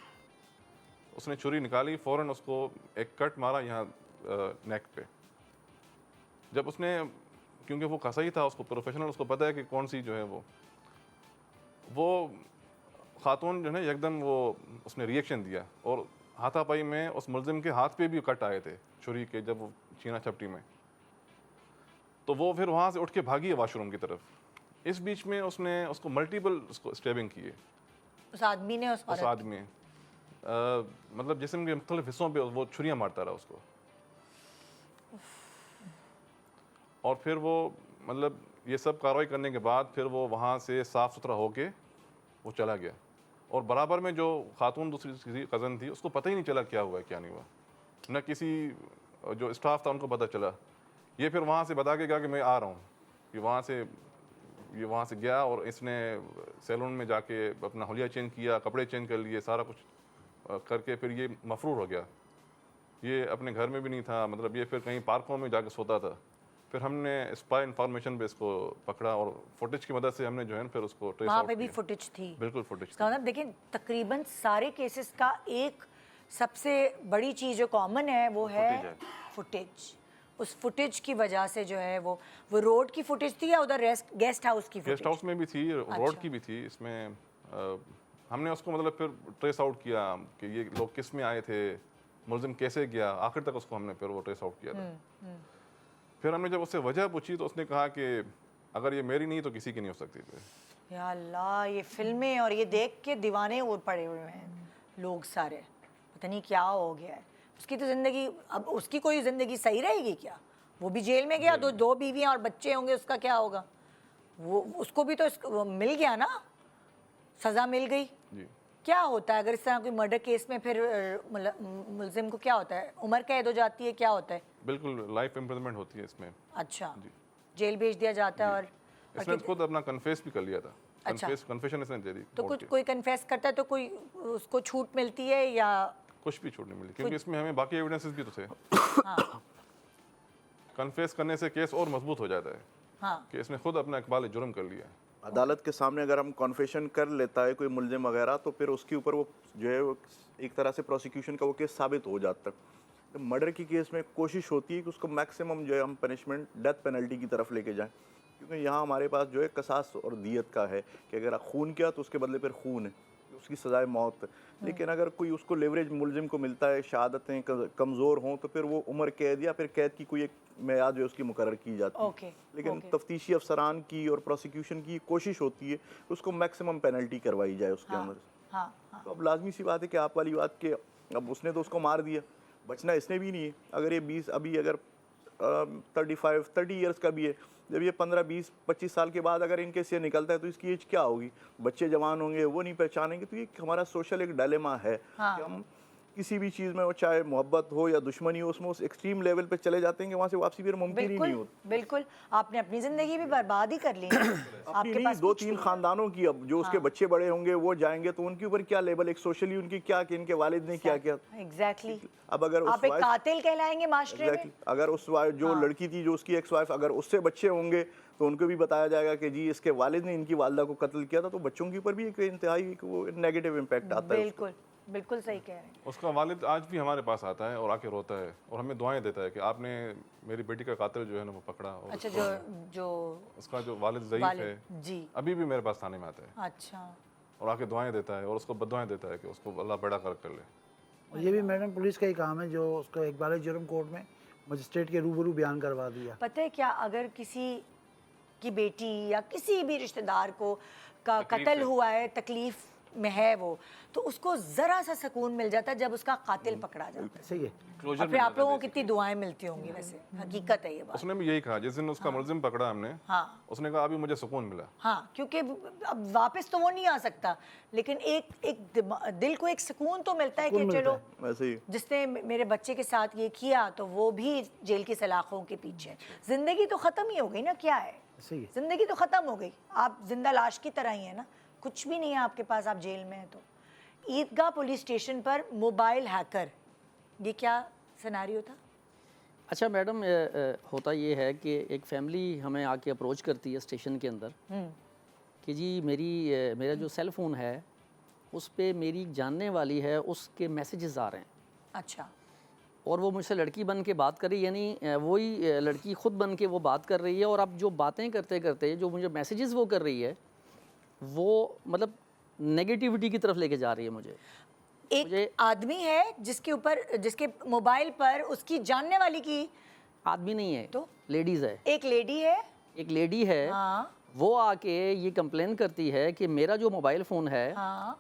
उसने छुरी निकाली, फ़ौरन उसको एक कट मारा यहाँ नेक पे। जब उसने, क्योंकि वो कसाई था, उसको प्रोफेशनल, उसको पता है कि कौन सी जो है वो ख़ातून जो है एकदम वो उसने रिएक्शन दिया और हाथापाई में उस मुलजिम के हाथ पे भी कट आए थे छुरी के, जब वो छीना झपटी में। तो वो फिर वहाँ से उठ के भागी है वॉशरूम की तरफ। इस बीच में उसने उसको मल्टीपल उसको स्टेबिंग किए, उस आदमी ने उस आदमी मतलब जिस्म के मुख्तलिफ हिस्सों पे वो छुरियाँ मारता रहा उसको। और फिर वो मतलब ये सब कार्रवाई करने के बाद फिर वो वहाँ से साफ़ सुथरा होके वो चला गया। और बराबर में जो खातून दूसरी कज़न थी उसको पता ही नहीं चला क्या हुआ क्या नहीं हुआ, न किसी जो स्टाफ था उनको पता चला। ये फिर वहाँ से बता के गया कि मैं आ रहा हूँ। ये वहाँ से गया और इसने सैलून में जाके अपना हुलिया चेंज किया, कपड़े चेंज कर लिए, सारा कुछ करके फिर ये मफरूर हो गया। ये अपने घर में भी नहीं था, मतलब ये फिर कहीं पार्कों में जाके सोता था। फिर हमने स्पाई इंफॉर्मेशन पे इसको पकड़ा और फुटेज की मदद से हमने जो है फिर उसको ट्रेस वहाँ आउट पे भी किया। फुटेज थी? बिल्कुल फुटेज इसका मतलब देखिए, तकरीबन सारे केसेस का एक सबसे बड़ी चीज़ जो कॉमन है वो है फुटेज। उस फुटेज की वजह से जो है वो रोड की फुटेज थी या उधर गेस्ट हाउस की फुटेज? गेस्ट हाउस में भी थी, रोड की भी थी। इसमें हमने उसको मतलब फिर ट्रेस आउट किया कि ये लोग किस में आए थे, मुलजिम कैसे गया, आखिर तक उसको हमने फिर वो ट्रेस आउट किया था। फिर हमने जब उससे वजह पूछी तो उसने कहा कि अगर ये मेरी नहीं तो किसी की नहीं हो सकती थी। या अल्लाह, ये फिल्में और ये देख के दीवाने और पड़े हुए हैं लोग सारे, पता नहीं क्या हो गया है उसकी। तो ज़िंदगी, अब उसकी कोई ज़िंदगी सही रहेगी क्या? वो भी जेल में गया, दो बीवियां और बच्चे होंगे, उसका क्या होगा? वो उसको भी तो वो मिल गया ना, सज़ा मिल गई। जी। क्या होता है अगर इस तरह कोई मर्डर केस में, फिर मुलजिम को क्या होता है? उम्र कैद हो जाती है, क्या होता है? बिल्कुल लाइफ इम्प्रिजनमेंट होती है इसमें। अच्छा, जेल भेज दिया जाता है। और इसने खुद अपना कन्फेस भी कर लिया था। अच्छा। कन्फेशन इसने दे दी। तो कोर्ट कुछ के। कोई कन्फेस करता है तो कोई उसको छूट मिलती है या? कुछ भी छूट नहीं मिली क्योंकि इसमें हमें बाकी एविडेंसेस भी तो थे। हाँ कन्फेस करने से केस और मजबूत हो जाता है हाँ कि इसने खुद अपना इकबाल जुर्म कर लिया है। अदालत के सामने अगर हम कॉन्फेशन कर लेता है कोई मुलजिम वगैरह, तो फिर उसके ऊपर वो जो है वो एक तरह से प्रोसिक्यूशन का वो केस साबित हो जाता है। तो मर्डर की केस में कोशिश होती है कि उसको मैक्सिमम जो है हम पनिशमेंट डेथ पेनल्टी की तरफ लेके जाएं, क्योंकि यहाँ हमारे पास जो है कसास और दियत का है कि अगर खून किया तो उसके बदले फिर खून है, उसकी सजाए मौत। लेकिन अगर कोई उसको लेवरेज मुलजिम को मिलता है, शहादतें कमज़ोर हों, तो फिर वो उम्र कैद या फिर कैद की कोई एक मेयाद जो है उसकी मुकर्रर की जाती है। ओके, लेकिन ओके। तफ्तीशी अफसरान की और प्रोसिक्यूशन की कोशिश होती है कि उसको मैक्सिमम पेनल्टी करवाई जाए उसके अंदर। हाँ हाँ तो अब लाजमी सी बात है कि आप वाली बात कि अब उसने तो उसको मार दिया, बचना इसने भी नहीं है। अगर ये 20 अभी अगर 30 ईयर्स का भी है, जब ये 15, 20, 25 साल के बाद अगर इनके से निकलता है तो इसकी एज क्या होगी? बच्चे जवान होंगे, वो नहीं पहचानेंगे। तो ये हमारा सोशल एक डायलेमा है कि हम किसी भी चीज़ में, वो चाहे मोहब्बत हो या दुश्मनी हो, उसमें उस एक्सट्रीम लेवल पे चले जाते हैं कि वहाँ से वापसी फिर मुमकिन ही नहीं बिल्कुल होती। बिल्कुल। आपने अपनी जिंदगी भी बर्बाद ही कर ली है। अपनी आपके नहीं, पास 2-3 खानदानों की। अब जो उसके बच्चे बड़े होंगे वो जाएंगे तो उनके ऊपर क्या लेवल, एक सोशली उनकी क्या कि इनके वालिद ने क्या किया। एग्जैक्टली। अब अगर आप एक कातिल कहलाएंगे माशरे में। अगर उस जो लड़की थी, जो उसकी एक्स वाइफ, अगर उससे बच्चे होंगे तो उनको भी बताया जाएगा कि जी इसके वालिद ने इनकी वालदा को कत्ल किया था, तो बच्चों के ऊपर भी एक इंतहाई वो नेगेटिव इम्पैक्ट आता है। बिल्कुल बिल्कुल सही कह रहे हैं। उसका वालिद आज भी हमारे पास आता है और आके रोता है और हमें दुआएं देता है कि आपने मेरी बेटी का कातिल जो है ना वो पकड़ा। और अच्छा, जो उसका जो वालिद ज़ईफ है जी, अभी भी मेरे पास थाने में आता है अच्छा। और आके दुआएं देता है और उसको बद्दुआएं देता है कि उसको अल्लाह बड़ा कर ले। और ये भी मैडम पुलिस का ही काम है, जो उसको इकबाल जुर्म कोर्ट में मजिस्ट्रेट के रूबरू बयान करवा दिया। पता है क्या, अगर किसी की बेटी या किसी भी रिश्तेदार को का कत्ल हुआ है, तकलीफ में है वो, तो उसको ज़रा सा सुकून मिल जाता है जब उसका कातिल पकड़ा जाता है। सही है। और फिर आप लोगों को कितनी दुआएं मिलती होंगी, वैसे हकीकत है ये बात। उसने भी यही कहा जिस दिन उसका मुलजिम पकड़ा हमने, हाँ उसने कहा अभी मुझे सुकून मिला। हाँ, क्योंकि अब वापस तो वो नहीं आ सकता, लेकिन एक दिल को एक सुकून तो मिलता है कि चलो वैसे ही जिसने मेरे बच्चे के साथ ये किया तो वो भी जेल की सलाखों के पीछे। जिंदगी तो ख़त्म ही हो गई ना, क्या है, सही है। जिंदगी तो ख़त्म हो गई। आप जिंदा लाश की तरह ही है ना, कुछ भी नहीं है आपके पास, आप जेल में हैं। तो ईदगाह पुलिस स्टेशन पर मोबाइल हैकर, ये क्या सिनेरियो था? अच्छा मैडम, होता ये है कि एक फैमिली हमें आके अप्रोच करती है स्टेशन के अंदर कि जी मेरा जो सेल फ़ोन है उस पे मेरी जानने वाली है, उसके मैसेजेस आ रहे हैं। अच्छा। और वो मुझसे लड़की बन के बात कर रही है, यानी वही लड़की ख़ुद बन के वो बात कर रही है। और अब जो बातें करते करते जो मुझे मैसेजेस वो कर रही है वो मतलब नेगेटिविटी की तरफ लेके जा रही है मुझे। एक आदमी है जिसके मोबाइल पर उसकी जानने वाली की, आदमी नहीं है तो लेडीज़ है, एक लेडी है। हाँ। वो आके ये कंप्लेन करती है कि मेरा जो मोबाइल फ़ोन है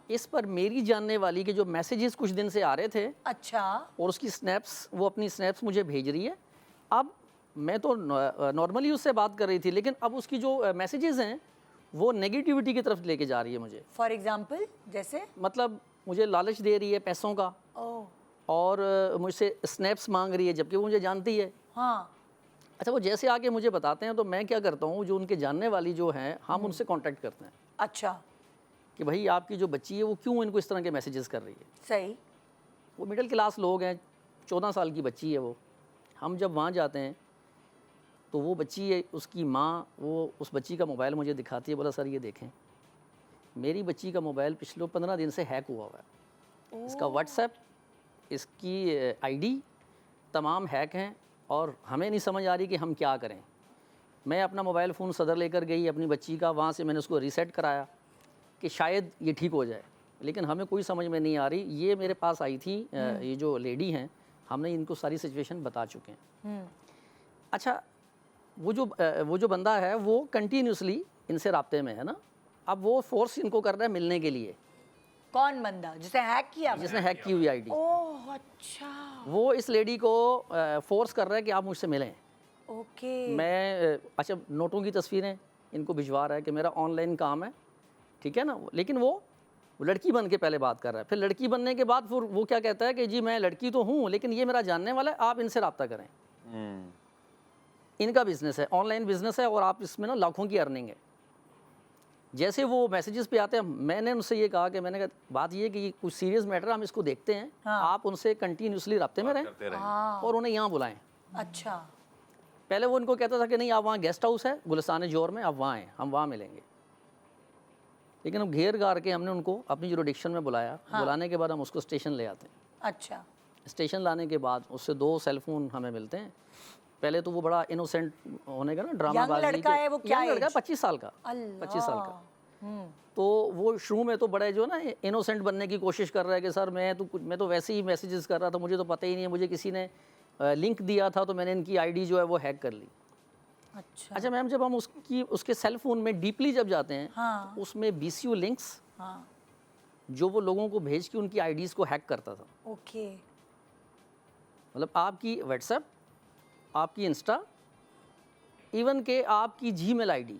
इस पर मेरी जानने वाली के जो मैसेजेस कुछ दिन से आ रहे थे, अच्छा, और उसकी स्नैप्स, वो अपनी स्नैप्स मुझे भेज रही है। अब मैं तो नॉर्मली उससे बात कर रही थी, लेकिन अब उसकी जो मैसेजेस हैं वो नेगेटिविटी की तरफ लेके जा रही है मुझे। फॉर एग्जाम्पल जैसे, मतलब मुझे लालच दे रही है पैसों का, और मुझसे स्नैप्स मांग रही है जबकि वो मुझे जानती है। हाँ। अच्छा, वो जैसे आके मुझे बताते हैं तो मैं क्या करता हूँ, जो उनके जानने वाली जो हैं हम उनसे कांटेक्ट करते हैं। अच्छा, कि भाई आपकी जो बच्ची है वो क्यों इनको इस तरह के मैसेजेस कर रही है। सही। वो मिडिल क्लास लोग हैं, 14 साल की बच्ची है वो। हम जब वहाँ जाते हैं तो वो बच्ची है, उसकी माँ वो उस बच्ची का मोबाइल मुझे दिखाती है, बोला सर ये देखें मेरी बच्ची का मोबाइल पिछले 15 दिन से हैक हुआ हुआ है। इसका व्हाट्सएप, इसकी आईडी तमाम हैक हैं और हमें नहीं समझ आ रही कि हम क्या करें। मैं अपना मोबाइल फ़ोन सदर लेकर गई अपनी बच्ची का, वहाँ से मैंने उसको रीसेट कराया कि शायद ये ठीक हो जाए, लेकिन हमें कोई समझ में नहीं आ रही। ये मेरे पास आई थी, ये जो लेडी हैं, हमने इनको सारी सिचुएशन बता चुके हैं। अच्छा, वो जो बंदा है वो कंटिन्यूसली इनसे राब्ते में है ना। अब वो फोर्स इनको कर रहा है मिलने के लिए। कौन बंदा जिसे हैक किया? जिसने हैक की हुई आईडी। ओह अच्छा। वो इस लेडी को फोर्स कर रहा है कि आप मुझसे मिलें। ओके। मैं अच्छा नोटों की तस्वीरें इनको भिजवा रहा है कि मेरा ऑनलाइन काम है, ठीक है ना, लेकिन वो लड़की बन के पहले बात कर रहा है। फिर लड़की बनने के बाद फिर वो क्या कहता है कि जी मैं लड़की तो हूँ लेकिन ये मेरा जानने वाला है, आप इनसे रब्ता करें। इनका बिजनेस है, ऑनलाइन बिजनेस है और आप इसमें ना लाखों की अर्निंग है। जैसे वो मैसेजेस पे आते हैं, मैंने उनसे ये कहा कि मैंने कहा बात ये कि कुछ सीरियस मैटर हम इसको देखते हैं, आप उनसे कंटिन्यूसली रब्ते में रहें और उन्हें यहाँ बुलाएं। अच्छा। पहले वो उनको कहता था कि नहीं आप वहाँ गेस्ट हाउस है गुलिस्तान जोर में, आप वहाँ आएँ, हम वहाँ मिलेंगे। लेकिन अब घेर गार के हमने उनको अपनी जुरिडिक्शन में बुलाया। बुलाने के बाद हम उसको स्टेशन ले आते हैं। अच्छा। स्टेशन लाने के बाद उससे 2 सेल फोन हमें मिलते हैं। पहले तो वो बड़ा इनोसेंट होने का ना ड्रामा यंग लड़का है वो, क्या लड़का एज? 25 साल का, 25 साल का। तो वो शुरू में तो बड़ा जो है ना इनोसेंट बनने की कोशिश कर रहा है कि सर मैं तो वैसे ही मैसेजेस कर रहा था, मुझे तो पता ही नहीं है, मुझे किसी ने लिंक दिया था तो मैंने इनकी आईडी जो है वो हैक कर ली। अच्छा। अच्छा मैम, जब हम उसके सेल फोन में डीपली जब जाते हैं उसमें BCU लिंक्स जो वो लोगों को भेज के उनकी आईडीज़ को हैक करता था। ओके। मतलब आपकी व्हाट्सएप, आपकी इंस्टा, इवन के आपकी Gmail ID,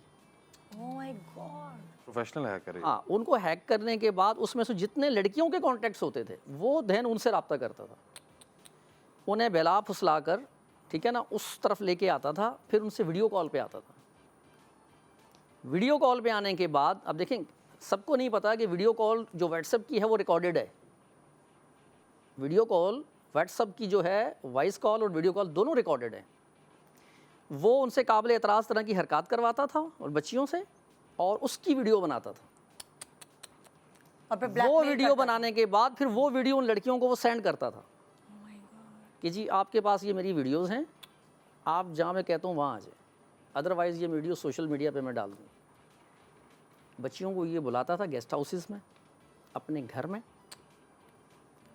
oh my God. Professional hacker है। हाँ, उनको हैक करने के बाद उसमें से जितने लड़कियों के कॉन्टैक्ट्स होते थे वो धैन उनसे रब्ता करता था, उन्हें बेला फुसला कर, ठीक है ना, उस तरफ लेके आता था। फिर उनसे वीडियो कॉल पे आता था। वीडियो कॉल पे आने के बाद अब देखें, सबको नहीं पता कि वीडियो कॉल जो व्हाट्सएप की है वो रिकॉर्डेड है। वीडियो कॉल व्हाट्सएप की जो है, वॉइस कॉल और वीडियो कॉल दोनों रिकॉर्डेड है। वो उनसे काबिल एतराज़ तरह की हरकत करवाता था और बच्चियों से, और उसकी वीडियो बनाता था। और फिर वो ब्लैकमेल वीडियो करता था। बनाने के बाद फिर वो वीडियो उन लड़कियों को वो सेंड करता था कि जी आपके पास ये मेरी वीडियोस हैं, आप जहाँ मैं कहता हूँ वहाँ आ जाए, अदरवाइज़ ये वीडियो सोशल मीडिया पे मैं डाल दूँ। बच्चियों को ये बुलाता था गेस्ट हाउसेस में, अपने घर में।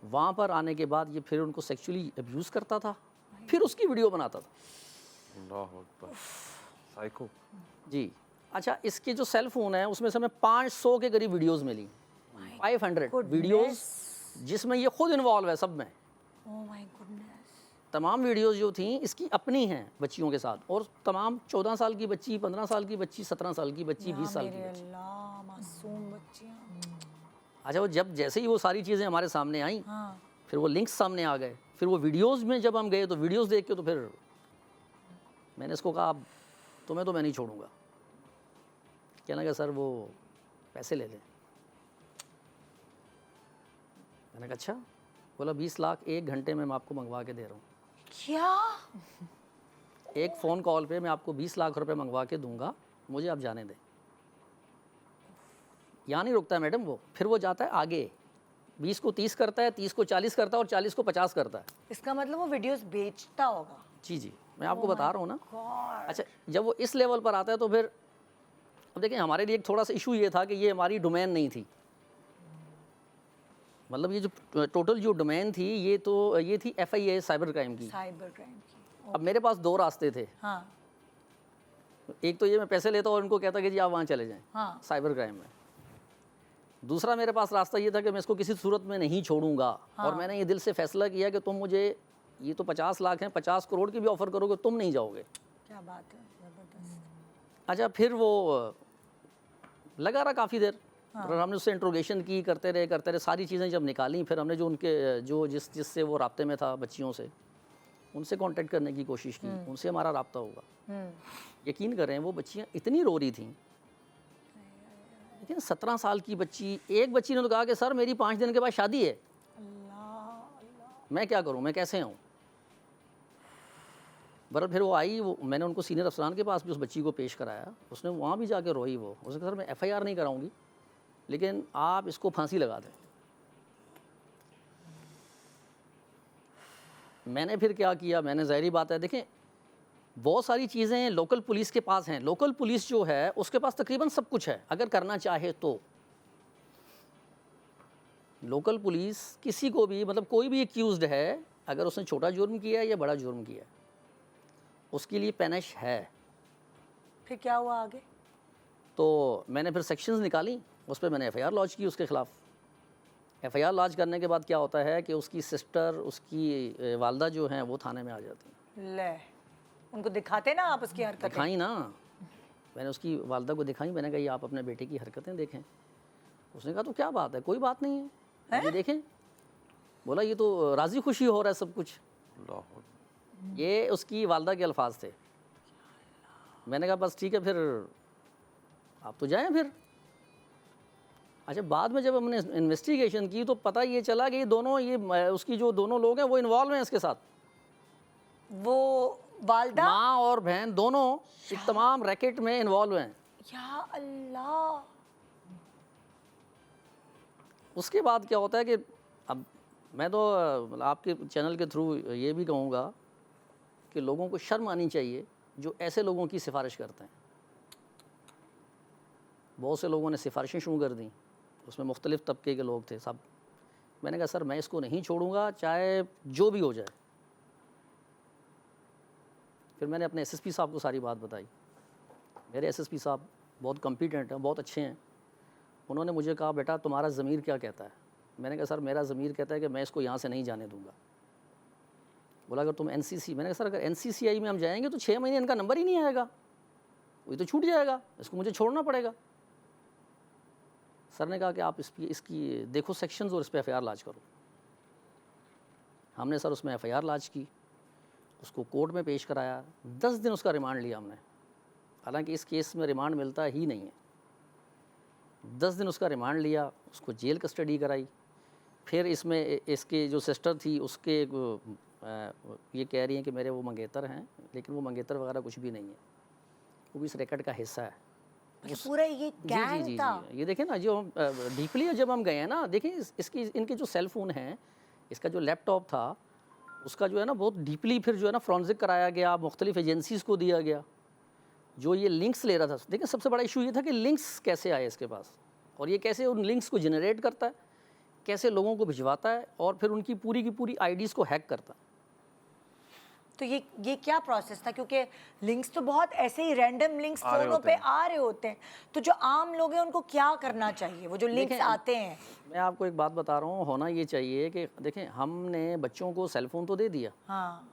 वहाँ पर आने के बाद ये फिर उनको सेक्सुअली अब्यूज़ करता था, फिर उसकी वीडियो बनाता था। अल्लाह अकबर, साइको। जी। अच्छा, इसके जो सेल फ़ोन है उसमें से हमें 500 के करीब वीडियोस मिली, 500 वीडियोस जिसमें ये खुद इन्वॉल्व है सब में। Oh my goodness. तमाम वीडियोस जो थी इसकी अपनी हैं बच्चियों के साथ, और तमाम 14 साल की बच्ची, 15 साल की बच्ची, 17 साल की बच्ची, 20 साल की बच्ची। अल्लाह, मासूम बच्चियां। अच्छा, वो जैसे ही वो सारी चीज़ें हमारे सामने आई, फिर वो लिंक्स सामने आ गए। फिर वो वीडियोस में जब हम गए तो वीडियोस देख के तो फिर मैंने इसको कहा अब तुम्हें तो मैं नहीं छोड़ूंगा। कहने लगा सर वो पैसे ले लें। मैंने कहा अच्छा। बोला 20 लाख 1 घंटे में मैं आपको मंगवा के दे रहा हूँ। क्या? एक फ़ोन कॉल पे मैं आपको 20 लाख रुपए मंगवा के दूंगा, मुझे आप जाने दें। यहाँ नहीं रुकता है मैडम वो, फिर वो जाता है आगे, 20 को 30 करता है, 30 को 40 करता है और 40 को 50 करता है। इसका मतलब वो वीडियोस बेचता होगा। जी जी, मैं आपको बता रहा हूँ ना। अच्छा, जब वो इस लेवल पर आता है तो फिर अब देखिए, हमारे लिए एक थोड़ा सा इशू ये था कि ये हमारी डोमेन नहीं थी। मतलब ये जो टोटल जो डोमेन थी ये थी FIA साइबर क्राइम की। साइबर क्राइम की। अब मेरे पास 2 रास्ते थे। हाँ। एक तो ये मैं पैसे लेता और उनको कहता कि जी आप वहाँ चले जाएं, हाँ। साइबर क्राइम में। दूसरा मेरे पास रास्ता ये था कि मैं इसको किसी सूरत में नहीं छोड़ूंगा। और मैंने ये दिल से फैसला किया कि तुम मुझे, ये तो 50 लाख हैं, 50 करोड़ की भी ऑफ़र करोगे, तुम नहीं जाओगे। क्या बात है, जबरदस्त। अच्छा, फिर वो लगा रहा काफ़ी देर। और हमने उससे इंट्रोगेशन की, करते रहे सारी चीज़ें जब निकाली, फिर हमने जो उनके जो जिससे वो राब्ते में था बच्चियों से, उनसे कांटेक्ट करने की कोशिश की, उनसे हमारा राब्ता होगा। यकीन करें वो बच्चियाँ इतनी रो रही थीं, लेकिन 17 साल की बच्ची, एक बच्ची ने तो कहा कि सर मेरी 5 दिन के बाद शादी है, मैं क्या करूं, मैं कैसे आऊं। बरल फिर वो आई, वो मैंने उनको सीनियर अफसरान के पास भी उस बच्ची को पेश कराया। उसने वहाँ भी जाके रोई। वो उसने कहा सर मैं FIR नहीं कराऊंगी, लेकिन आप इसको फांसी लगा दें। मैंने फिर क्या किया, मैंने ज़ाहिरी बात है, देखें बहुत सारी चीज़ें लोकल पुलिस के पास हैं। लोकल पुलिस जो है उसके पास तकरीबन सब कुछ है अगर करना चाहे तो। लोकल पुलिस किसी को भी, मतलब कोई भी एक्यूज्ड है, अगर उसने छोटा जुर्म किया है या बड़ा जुर्म किया है, उसके लिए पेनिश है। फिर क्या हुआ आगे? तो मैंने फिर सेक्शंस निकाली, उस पर मैंने FIR लॉन्च की उसके ख़िलाफ़। FIR लॉन्च करने के बाद क्या होता है कि उसकी सिस्टर, उसकी वालदा जो हैं वो थाने में आ जाती हैं। ले, उनको दिखाते ना आप उसकी हरकतें? दिखाई ना, मैंने उसकी वालदा को दिखाई, मैंने कहा ये आप अपने बेटे की हरकतें देखें। उसने कहा तो क्या बात है, कोई बात नहीं है, ये देखें। बोला ये तो राज़ी खुशी हो रहा है सब कुछ। ये उसकी वालदा के अल्फाज थे। मैंने कहा बस ठीक है फिर आप तो जाएं फिर। अच्छा, बाद में जब हमने इन्वेस्टिगेशन की तो पता ये चला कि ये दोनों, ये उसकी जो दोनों लोग हैं वो इन्वॉल्व हैं इसके साथ। वो वालदा माँ और बहन दोनों एक तमाम रैकेट में इन्वॉल्व हैं। या अल्लाह। उसके बाद क्या होता है कि अब मैं तो आपके चैनल के थ्रू ये भी कहूँगा कि लोगों को शर्म आनी चाहिए जो ऐसे लोगों की सिफारिश करते हैं। बहुत से लोगों ने सिफारिशें शुरू कर दी, उसमें मुख्तलिफ़ तबके के लोग थे सब। मैंने कहा सर मैं इसको नहीं छोड़ूंगा चाहे जो भी हो जाए। फिर मैंने अपने एसएसपी साहब को सारी बात बताई। मेरे एसएसपी साहब बहुत कॉम्पिटेंट हैं, बहुत अच्छे हैं। उन्होंने मुझे कहा बेटा तुम्हारा ज़मीर क्या कहता है? मैंने कहा सर मेरा ज़मीर कहता है कि मैं इसको यहाँ से नहीं जाने दूँगा। बोला अगर तुम एनसीसी, मैंने कहा सर अगर एनसीसीआई में हम जाएंगे तो 6 महीने इनका नंबर ही नहीं आएगा, वही तो छूट जाएगा, इसको मुझे छोड़ना पड़ेगा। सर ने कहा कि आप इसकी देखो सेक्शंस और इस पर एफआईआर लाज करो। हमने सर उसमें एफआईआर लाज की, उसको कोर्ट में पेश कराया। 10 दिन उसका रिमांड लिया हमने, हालांकि इस केस में रिमांड मिलता ही नहीं है। 10 दिन उसका रिमांड लिया, उसको जेल कस्टडी कराई। फिर इसमें इसके जो सिस्टर थी उसके ये कह रही हैं कि मेरे वो मंगेतर हैं, लेकिन वो मंगेतर वगैरह कुछ भी नहीं है, वो भी इस रैकेट का हिस्सा है। पूरा ये गैंग था। ये देखें ना, जो डीपली जब हम गए हैं ना, देखें इसकी इनके जो सेल फ़ोन हैं, इसका जो लैपटॉप था उसका जो है ना बहुत डीपली फिर जो है ना फ्रॉन्जिक कराया गया, मुख्तलिफ एजेंसीज़ को दिया गया। जो ये लिंक्स ले रहा था, देखिए सबसे बड़ा इशू ये था कि लिंक्स कैसे आए इसके पास, और ये कैसे उन लिंक्स को जनरेट करता है, कैसे लोगों को भिजवाता है, और फिर उनकी पूरी की पूरी आईडीज़ को हैक करता है। तो ये क्या प्रोसेस था? क्योंकि लिंक्स तो बहुत ऐसे ही रैंडम लिंक्स फोनों पे आ रहे होते हैं, तो जो आम लोग हैं उनको क्या करना चाहिए? वो जो लिंक्स आते हैं, मैं आपको एक बात बता रहा हूँ, होना ये चाहिए कि देखें हमने बच्चों को सेल फ़ोन तो दे दिया, हाँ,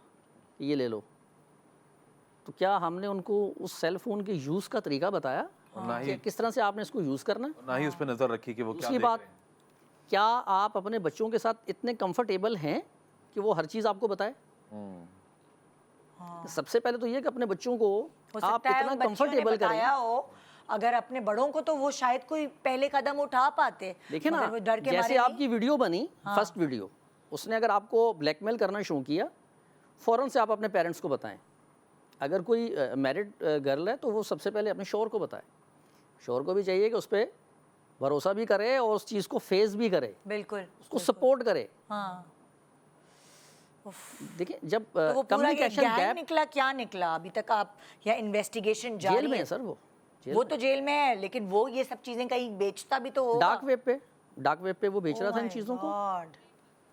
ये ले लो, तो क्या हमने उनको उस सेल फ़ोन के यूज़ का तरीका बताया? कि किस तरह से आपने इसको यूज़ करना है? ना ही उस पर नज़र रखी कि वो क्या दूसरी देख बात, रहे हैं। क्या आप अपने बच्चों के साथ इतने कंफर्टेबल हैं कि वो हर चीज़ आपको बताए? सबसे पहले तो ये कि अपने बच्चों को आप इतना कंफर्टेबल बताया हो, अगर अपने बड़ों को तो वो शायद कोई पहले कदम उठा पाते। देखिए ना, मगर वो डर के जैसे मारे आपकी वीडियो बनी, फर्स्ट वीडियो, उसने अगर आपको ब्लैकमेल करना शुरू किया, फ़ौरन से आप अपने पेरेंट्स को बताएं। अगर कोई मैरिड गर्ल है तो वो सबसे पहले अपने शौहर को बताए। शौहर को भी चाहिए कि उस पर भरोसा भी करे और उस चीज़ को फेस भी करे, बिल्कुल उसको सपोर्ट करे। हाँ। देखिए जब तो वो पूरा कम्युनिकेशन गैंग गैप, निकला, क्या निकला अभी तक आप, या इन्वेस्टिगेशन जारी जेल में है सर वो तो जेल में है, लेकिन वो ये सब चीजें कहीं बेचता भी तो होगा। डार्क वेब पे वो बेच रहा था इन चीज़ों को।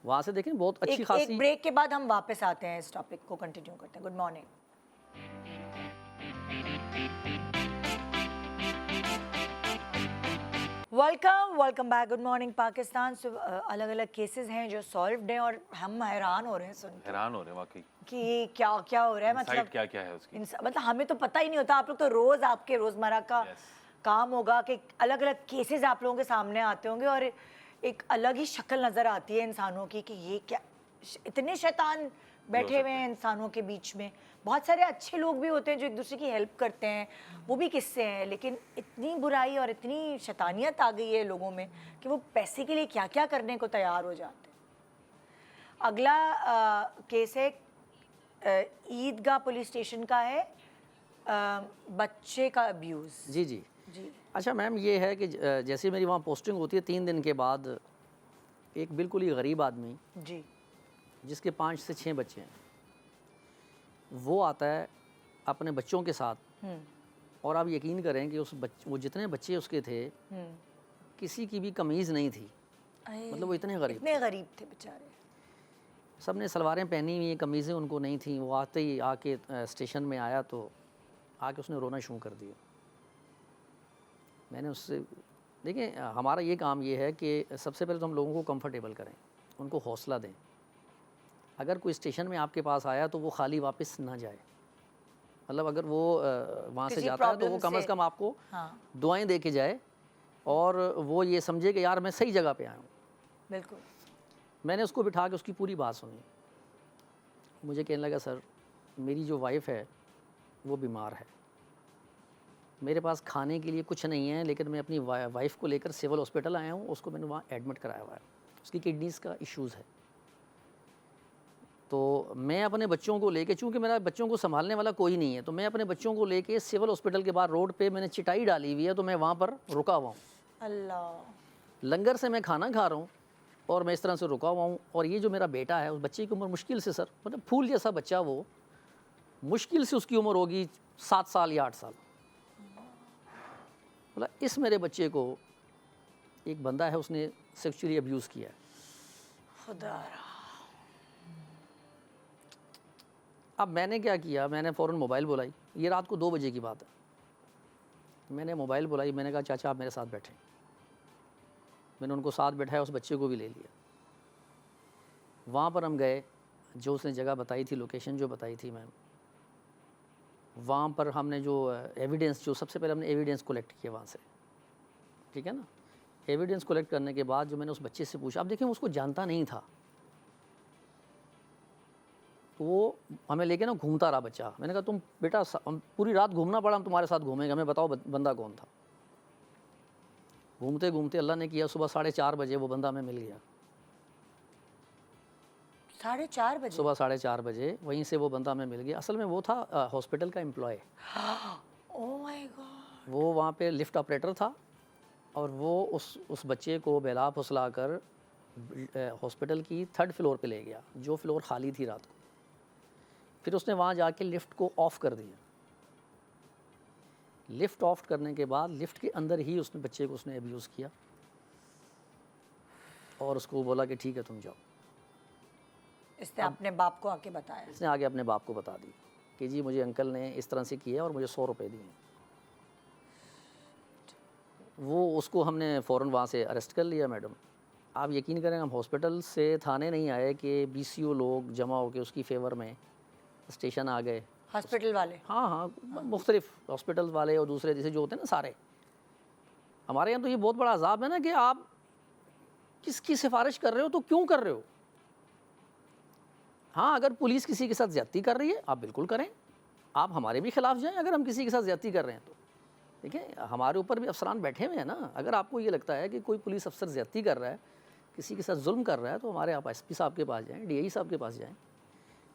वहाँ से देखें बहुत अच्छी खासी। एक ब्रेक के बाद हम वापस आते हैं, इस टॉपिक को कंटिन्यू करते हैं। Good morning. Welcome back. Good morning Pakistan. अलग अलग केसेस हैं जो सॉल्व्ड हैं और हम हैरान हो रहे हैं सुन के हैरान हो रहे हैं वाकई कि क्या क्या हो रहा है। मतलब क्या क्या है उसकी, मतलब हमें तो पता ही नहीं होता। आप लोग तो रोज आपके रोजमर्रा का काम होगा कि अलग अलग केसेस आप लोगों के सामने आते होंगे और एक अलग ही शक्ल नजर आती है इंसानों की कि ये क्या, इतने शैतान बैठे हुए हैं इंसानों के बीच में। बहुत सारे अच्छे लोग भी होते हैं जो एक दूसरे की हेल्प करते हैं, वो भी किस्से हैं, लेकिन इतनी बुराई और इतनी शैतानियत आ गई है लोगों में कि वो पैसे के लिए क्या क्या करने को तैयार हो जाते हैं। अगला केस है ईदगाह पुलिस स्टेशन का है, बच्चे का अब्यूज़। जी जी जी। अच्छा मैम, ये है कि जैसे मेरी वहाँ पोस्टिंग होती है 3 दिन के बाद, एक बिल्कुल ही गरीब आदमी जी जिसके 5 से 6 बच्चे हैं, वो आता है अपने बच्चों के साथ, और आप यकीन करें कि वो जितने बच्चे उसके थे किसी की भी कमीज़ नहीं थी। मतलब वो इतने गरीब थे बेचारे। सब ने सलवारें पहनी हुई, कमीज़ें उनको नहीं थी। वो आते ही आके स्टेशन में आया तो आके उसने रोना शुरू कर दिया। मैंने उससे, देखिए हमारा ये काम ये है कि सबसे पहले तो हम लोगों को कंफर्टेबल करें, उनको हौसला दें। अगर कोई स्टेशन में आपके पास आया तो वो खाली वापस ना जाए, मतलब अगर वो वहाँ से किसी जाता है तो वो problem कम से से- कम आपको हाँ दुआएं दे के जाए और वो ये समझे कि यार मैं सही जगह पे आया हूँ। बिल्कुल। मैंने उसको बिठा के उसकी पूरी बात सुनी। मुझे कहने लगा सर मेरी जो वाइफ है वो बीमार है, मेरे पास खाने के लिए कुछ नहीं है, लेकिन मैं अपनी वाइफ को लेकर सिविल हॉस्पिटल आया हूँ, उसको मैंने वहाँ एडमिट कराया हुआ है, उसकी किडनीज़ का इश्यूज़ है। तो मैं अपने बच्चों को लेके, चूँकि मेरा बच्चों को संभालने वाला कोई नहीं है, तो मैं अपने बच्चों को लेके सिविल हॉस्पिटल के बाहर रोड पे मैंने चिटाई डाली हुई है, तो मैं वहाँ पर रुका हुआ हूँ। अल्लाह। लंगर से मैं खाना खा रहा हूँ और मैं इस तरह से रुका हुआ हूँ। और ये जो मेरा बेटा है उस बच्चे की उम्र मुश्किल से सर, मतलब फूल जैसा बच्चा, वो मुश्किल से उसकी उम्र होगी 7 साल या 8 साल। मतलब इस मेरे बच्चे को एक बंदा है उसने सेक्सुअली अब्यूज़ किया है। खुदा। अब मैंने क्या किया, मैंने फ़ौरन मोबाइल बुलाई, ये रात को 2 बजे की बात है। मैंने मोबाइल बुलाई, मैंने कहा चाचा आप मेरे साथ बैठें। मैंने उनको साथ बैठाया, उस बच्चे को भी ले लिया। वहाँ पर हम गए, जो उसने जगह बताई थी, लोकेशन जो बताई थी मैम, वहाँ पर हमने जो एविडेंस, जो सबसे पहले हमने एविडेंस कलेक्ट किया वहाँ से, ठीक है ना। एविडेंस कलेक्ट करने के बाद जो मैंने उस बच्चे से पूछा, अब देखिए उसको जानता नहीं था, तो वो हमें लेके ना घूमता रहा बच्चा। मैंने कहा तुम बेटा हम पूरी रात घूमना पड़ा, हम तुम्हारे साथ घूमेंगे, हमें बताओ बंदा कौन था। घूमते घूमते अल्लाह ने किया सुबह 4:30 बजे वो बंदा हमें मिल गया। 4:30 बजे? सुबह 4:30 बजे वहीं से वो बंदा हमें मिल गया। असल में वो था हॉस्पिटल का एम्प्लॉय। Oh my God. वो वहाँ पे लिफ्ट ऑपरेटर था और वो उस बच्चे को बेला फुसला कर हॉस्पिटल की 3rd फ्लोर पे ले गया, जो फ्लोर खाली थी रात को। फिर उसने वहाँ जाके लिफ्ट को ऑफ़ कर दिया। लिफ्ट ऑफ करने के बाद लिफ्ट के अंदर ही उसने बच्चे को उसने अब्यूज़ किया और उसको बोला कि ठीक है तुम जाओ। इसने अपने बाप को आके बताया? इसने आगे अपने बाप को बता दी कि जी मुझे अंकल ने इस तरह से किया और मुझे 100 रुपये दिए। वो उसको हमने फ़ौरन वहाँ से अरेस्ट कर लिया मैडम। आप यकीन करें हम हॉस्पिटल से थाने नहीं आए कि BCO लोग जमा होकर उसकी फेवर में स्टेशन आ गए। हॉस्पिटल वाले? हाँ, मुख्तलिफ हॉस्पिटल वाले और दूसरे जैसे जो होते हैं ना सारे। हमारे यहाँ तो ये बहुत बड़ा अजाब है ना कि आप किसकी सिफारिश कर रहे हो तो क्यों कर रहे हो। हाँ, अगर पुलिस किसी के साथ ज़्यादती कर रही है आप बिल्कुल करें, आप हमारे भी खिलाफ जाएं अगर हम किसी के साथ ज़्यादती कर रहे हैं तो। देखिए हमारे ऊपर भी अफसरान बैठे हुए हैं ना, अगर आपको ये लगता है कि कोई पुलिस अफसर ज़्यादती कर रहा है, किसी के साथ जुल्म कर रहा है, तो हमारे आप SP साहब के पास जाएँ, DI साहब के पास जाएँ।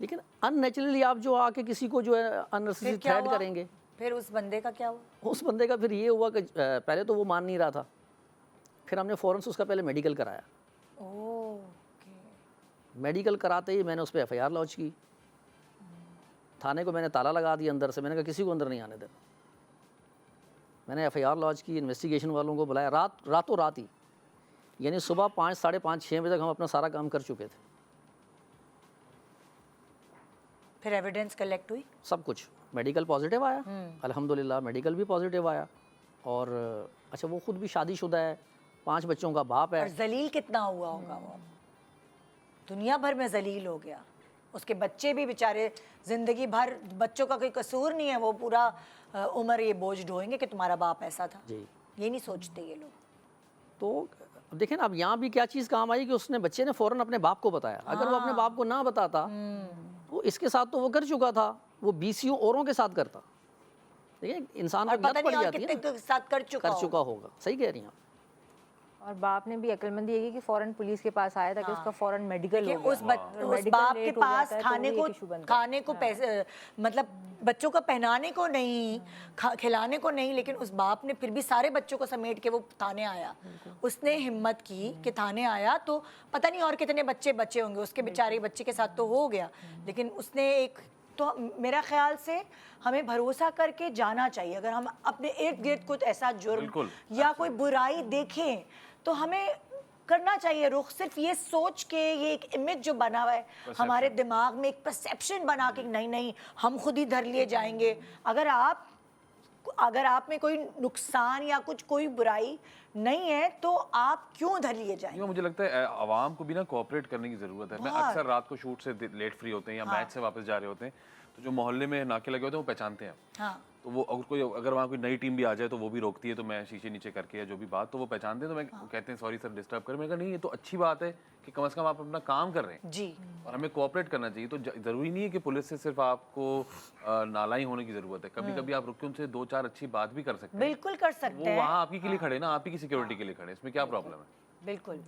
लेकिन अननेचुरली आप जो आके किसी को जो है अननेसेसरी थ्रेट करेंगे। फिर उस बंदे का क्या हुआ? उस बंदे का फिर ये हुआ कि पहले तो वो मान नहीं रहा था, फिर हमने फ़ौरन से उसका पहले मेडिकल कराया। मेडिकल कराते ही मैंने उस पर FIR लॉन्च की। थाने को मैंने ताला लगा दिया अंदर से, मैंने कहा किसी को अंदर नहीं आने देना। मैंने FIR लॉन्च की, इन्वेस्टिगेशन वालों को बुलाया, रातों रात ही, यानी सुबह 5, साढ़े 5, 6 बजे तक हम अपना सारा काम कर चुके थे। फिर एविडेंस कलेक्ट हुई? सब कुछ। मेडिकल पॉजिटिव आया, अल्हम्दुलिल्लाह मेडिकल भी पॉजिटिव आया। और अच्छा वो खुद भी शादीशुदा है, 5 बच्चों का बाप है। और जलील कितना हुआ होगा वो, दुनिया भर में जलील हो गया। उसके बच्चे भी बेचारे ज़िंदगी भर, बच्चों का कोई कसूर नहीं है, वो पूरा उम्र ये बोझ ढोएंगे कि तुम्हारा बाप ऐसा था। जी, ये नहीं सोचते ये लोग। तो देखें ना अब यहाँ भी क्या चीज़ काम आई कि उसने बच्चे ने फ़ौरन अपने बाप को बताया। अगर वो अपने बाप को ना बताता तो इसके साथ तो वो कर चुका था, वो BCO औरों के साथ करता। देखिए इंसान और को पता लत नहीं पड़ और जाती है कितने ना, के साथ कर चुका होगा। सही कह रही हैं आप। और बाप ने भी अक्लमंदी ये की कि फ़ौरन पुलिस के पास आया ताकि उसका फ़ौरन मेडिकल हो उस गया। उस बाप के पास खाने को पैसे, मतलब बच्चों को पहनाने को नहीं, खिलाने को नहीं, लेकिन उस बाप ने फिर भी सारे बच्चों को समेट के वो थाने आया। उसने हिम्मत की कि थाने आया, तो पता नहीं और कितने बच्चे बचे होंगे उसके, बेचारे बच्चे के साथ तो हो गया, लेकिन उसने एक, तो मेरा ख्याल से हमें भरोसा करके जाना चाहिए। अगर हम अपने इर्द गिर्द कुछ ऐसा जुर्म या कोई बुराई देखें तो हमें करना चाहिए रुख। सिर्फ ये सोच के, ये एक इमेज जो बना हुआ है हमारे दिमाग में, एक परसेप्शन बना के नहीं नहीं हम खुद ही धर लिए जाएंगे। अगर आप में कोई नुकसान या कुछ कोई बुराई नहीं है तो आप क्यों धर लिए जाएंगे? मुझे लगता है आवाम को भी ना कोऑपरेट करने की ज़रूरत है। मैं अक्सर रात को शूट से लेट फ्री होते हैं या मैच से वापस जा रहे होते हैं, तो जो मोहल्ले में नाके लगे होते हैं वो पहचानते हैं। हाँ तो वो अगर वहाँ कोई नई टीम भी आ जाए तो वो भी रोकती है, तो मैं शीशे नीचे करके या जो भी बात, तो वो पहचानते हैं, तो मैं कहते हैं सॉरी सर डिस्टर्ब कर। मैंने कहा नहीं, ये तो अच्छी बात है कि कम से कम आप अपना काम कर रहे हैं जी। और हमें कोऑपरेट करना चाहिए। तो ज़रूरी नहीं है कि पुलिस से सिर्फ आपको नालाई होने की ज़रूरत है। कभी कभी आप रुक के उनसे 2-4 अच्छी बात भी कर सकते हैं। बिल्कुल कर सकते वो हैं। वहाँ आपकी के लिए खड़े ना, आप ही की सिक्योरिटी के लिए खड़े, इसमें क्या प्रॉब्लम है? बिल्कुल।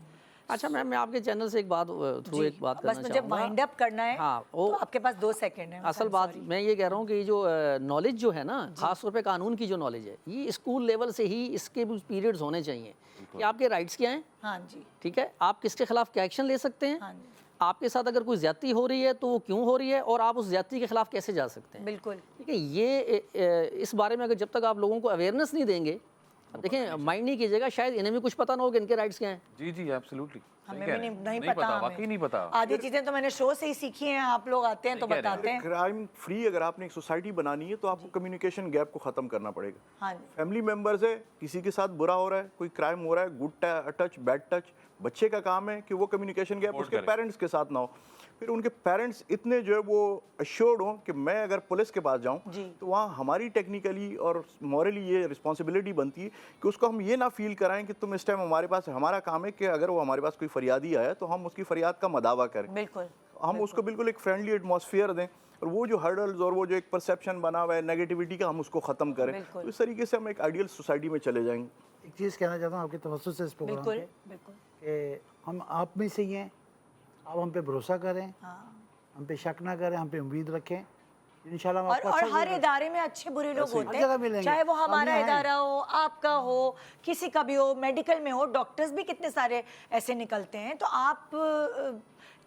अच्छा मैम, मैं आपके चैनल से एक बात थ्रू एक बात बस करना मुझे चाहूँगा। वाइंड अप करना है। हाँ, तो आपके पास 2 सेकंड है। असल बात मैं ये कह रहा हूँ कि जो नॉलेज जो है ना, खास तौर पे कानून की जो नॉलेज है, ये स्कूल लेवल से ही इसके पीरियड्स होने चाहिए कि आपके राइट्स क्या हैं। हाँ जी। ठीक है, आप किसके खिलाफ क्या एक्शन ले सकते हैं, हाँ जी। आपके साथ अगर कोई ज्यादती हो रही है तो वो क्यों हो रही है, और आप उस ज्यादती के खिलाफ कैसे जा सकते हैं। बिल्कुल। ठीक है, ये इस बारे में अगर जब तक आप लोगों को अवेयरनेस नहीं देंगे, अब देखें माइंड नहीं कीजिएगा, शायद इन्हें भी कुछ पता ना हो कि इनके राइट्स क्या हैं। जी जी एब्सोल्युटली, हमें भी नहीं पता, वाकई नहीं पता। आधी चीजें तो मैंने शो से ही सीखी हैं, आप लोग आते हैं तो बताते हैं। क्राइम फ्री अगर आपने एक सोसाइटी बनानी है तो आपको कम्युनिकेशन गैप को ख़त्म करना पड़ेगा। हाँ जी। फैमिली मेंबर्स है, किसी के साथ बुरा हो रहा है, कोई क्राइम हो रहा है, गुड टच बैड टच, बच्चे का काम है कि वो कम्युनिकेशन गैप उसके पेरेंट्स के साथ ना हो। फिर उनके पेरेंट्स इतने जो है वो अश्योर्ड हों कि मैं अगर पुलिस के पास जाऊं तो वहाँ हमारी टेक्निकली और मॉरली ये रिस्पॉन्सिबिलिटी बनती है कि उसको हम ये ना फील कराएं कि तुम इस टाइम हमारे पास, हमारा काम है कि अगर वो हमारे पास कोई फरियादी आया तो हम उसकी फरियाद का मदावा करें। बिल्कुल। हम उसको बिल्कुल एक फ्रेंडली एटमॉस्फेयर दें और वो जो हर्डल्स और वो जो एक परसेप्शन बना हुआ है नेगेटिविटी का, हम उसको ख़त्म करें। तो इस तरीके से हम एक आइडियल सोसाइटी में चले जाएंगे। एक चीज़ कहना चाहता हूँ आपके तवज्जुह से इस प्रोग्राम पे कि हम आप में से ही हैं, आप हम पे भरोसा करें, हम पे शक ना करें, हम पे उम्मीद रखें, इंशाल्लाह हम आपको और अच्छा हर इदारे में अच्छे बुरे लोग होते हैं, चाहे वो हमारा हम यहाँ इदारा हो, आपका हो, किसी का भी हो, मेडिकल में हो, डॉक्टर्स भी कितने सारे ऐसे निकलते हैं। तो आप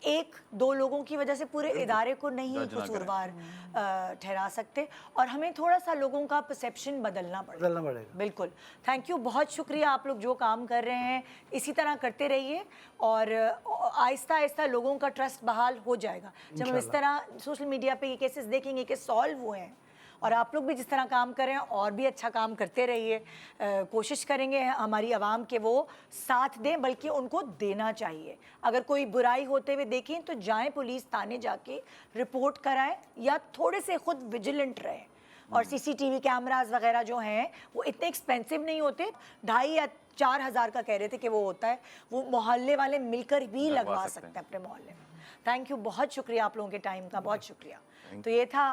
1-2 लोगों की वजह से पूरे इदारे को नहीं कसूरवार ठहरा सकते, और हमें थोड़ा सा लोगों का परसेप्शन बदलना पड़ेगा। बिल्कुल। थैंक यू, बहुत शुक्रिया। आप लोग जो काम कर रहे हैं इसी तरह करते रहिए और आहिस्ता आहिस्ता लोगों का ट्रस्ट बहाल हो जाएगा। जब हम इस तरह सोशल मीडिया पे ये केसेस देखेंगे कि सॉल्व हुए हैं, और आप लोग भी जिस तरह काम कर रहे हैं और भी अच्छा काम करते रहिए। कोशिश करेंगे हमारी आवाम के वो साथ दें, बल्कि उनको देना चाहिए। अगर कोई बुराई होते हुए देखें तो जाएं पुलिस थाने, जाके रिपोर्ट कराएं या थोड़े से खुद विजिलेंट रहें। और सीसीटीवी कैमरास वगैरह जो हैं वो इतने एक्सपेंसिव नहीं होते, 2,500 या 4,000 का कह रहे थे कि वो होता है, वो मोहल्ले वाले मिलकर भी लगवा सकते हैं अपने मोहल्ले में। थैंक यू, बहुत शुक्रिया आप लोगों के टाइम का, बहुत शुक्रिया। तो ये था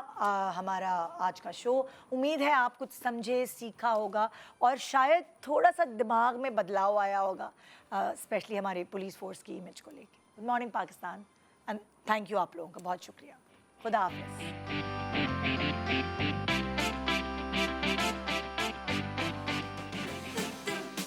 हमारा आज का शो। उम्मीद है आप कुछ समझे, सीखा होगा और शायद थोड़ा सा दिमाग में बदलाव आया होगा, स्पेशली हमारे पुलिस फोर्स की इमेज को लेके। Good morning Pakistan, and thank you आप लोगों का, बहुत शुक्रिया। खुदा हाफिज़।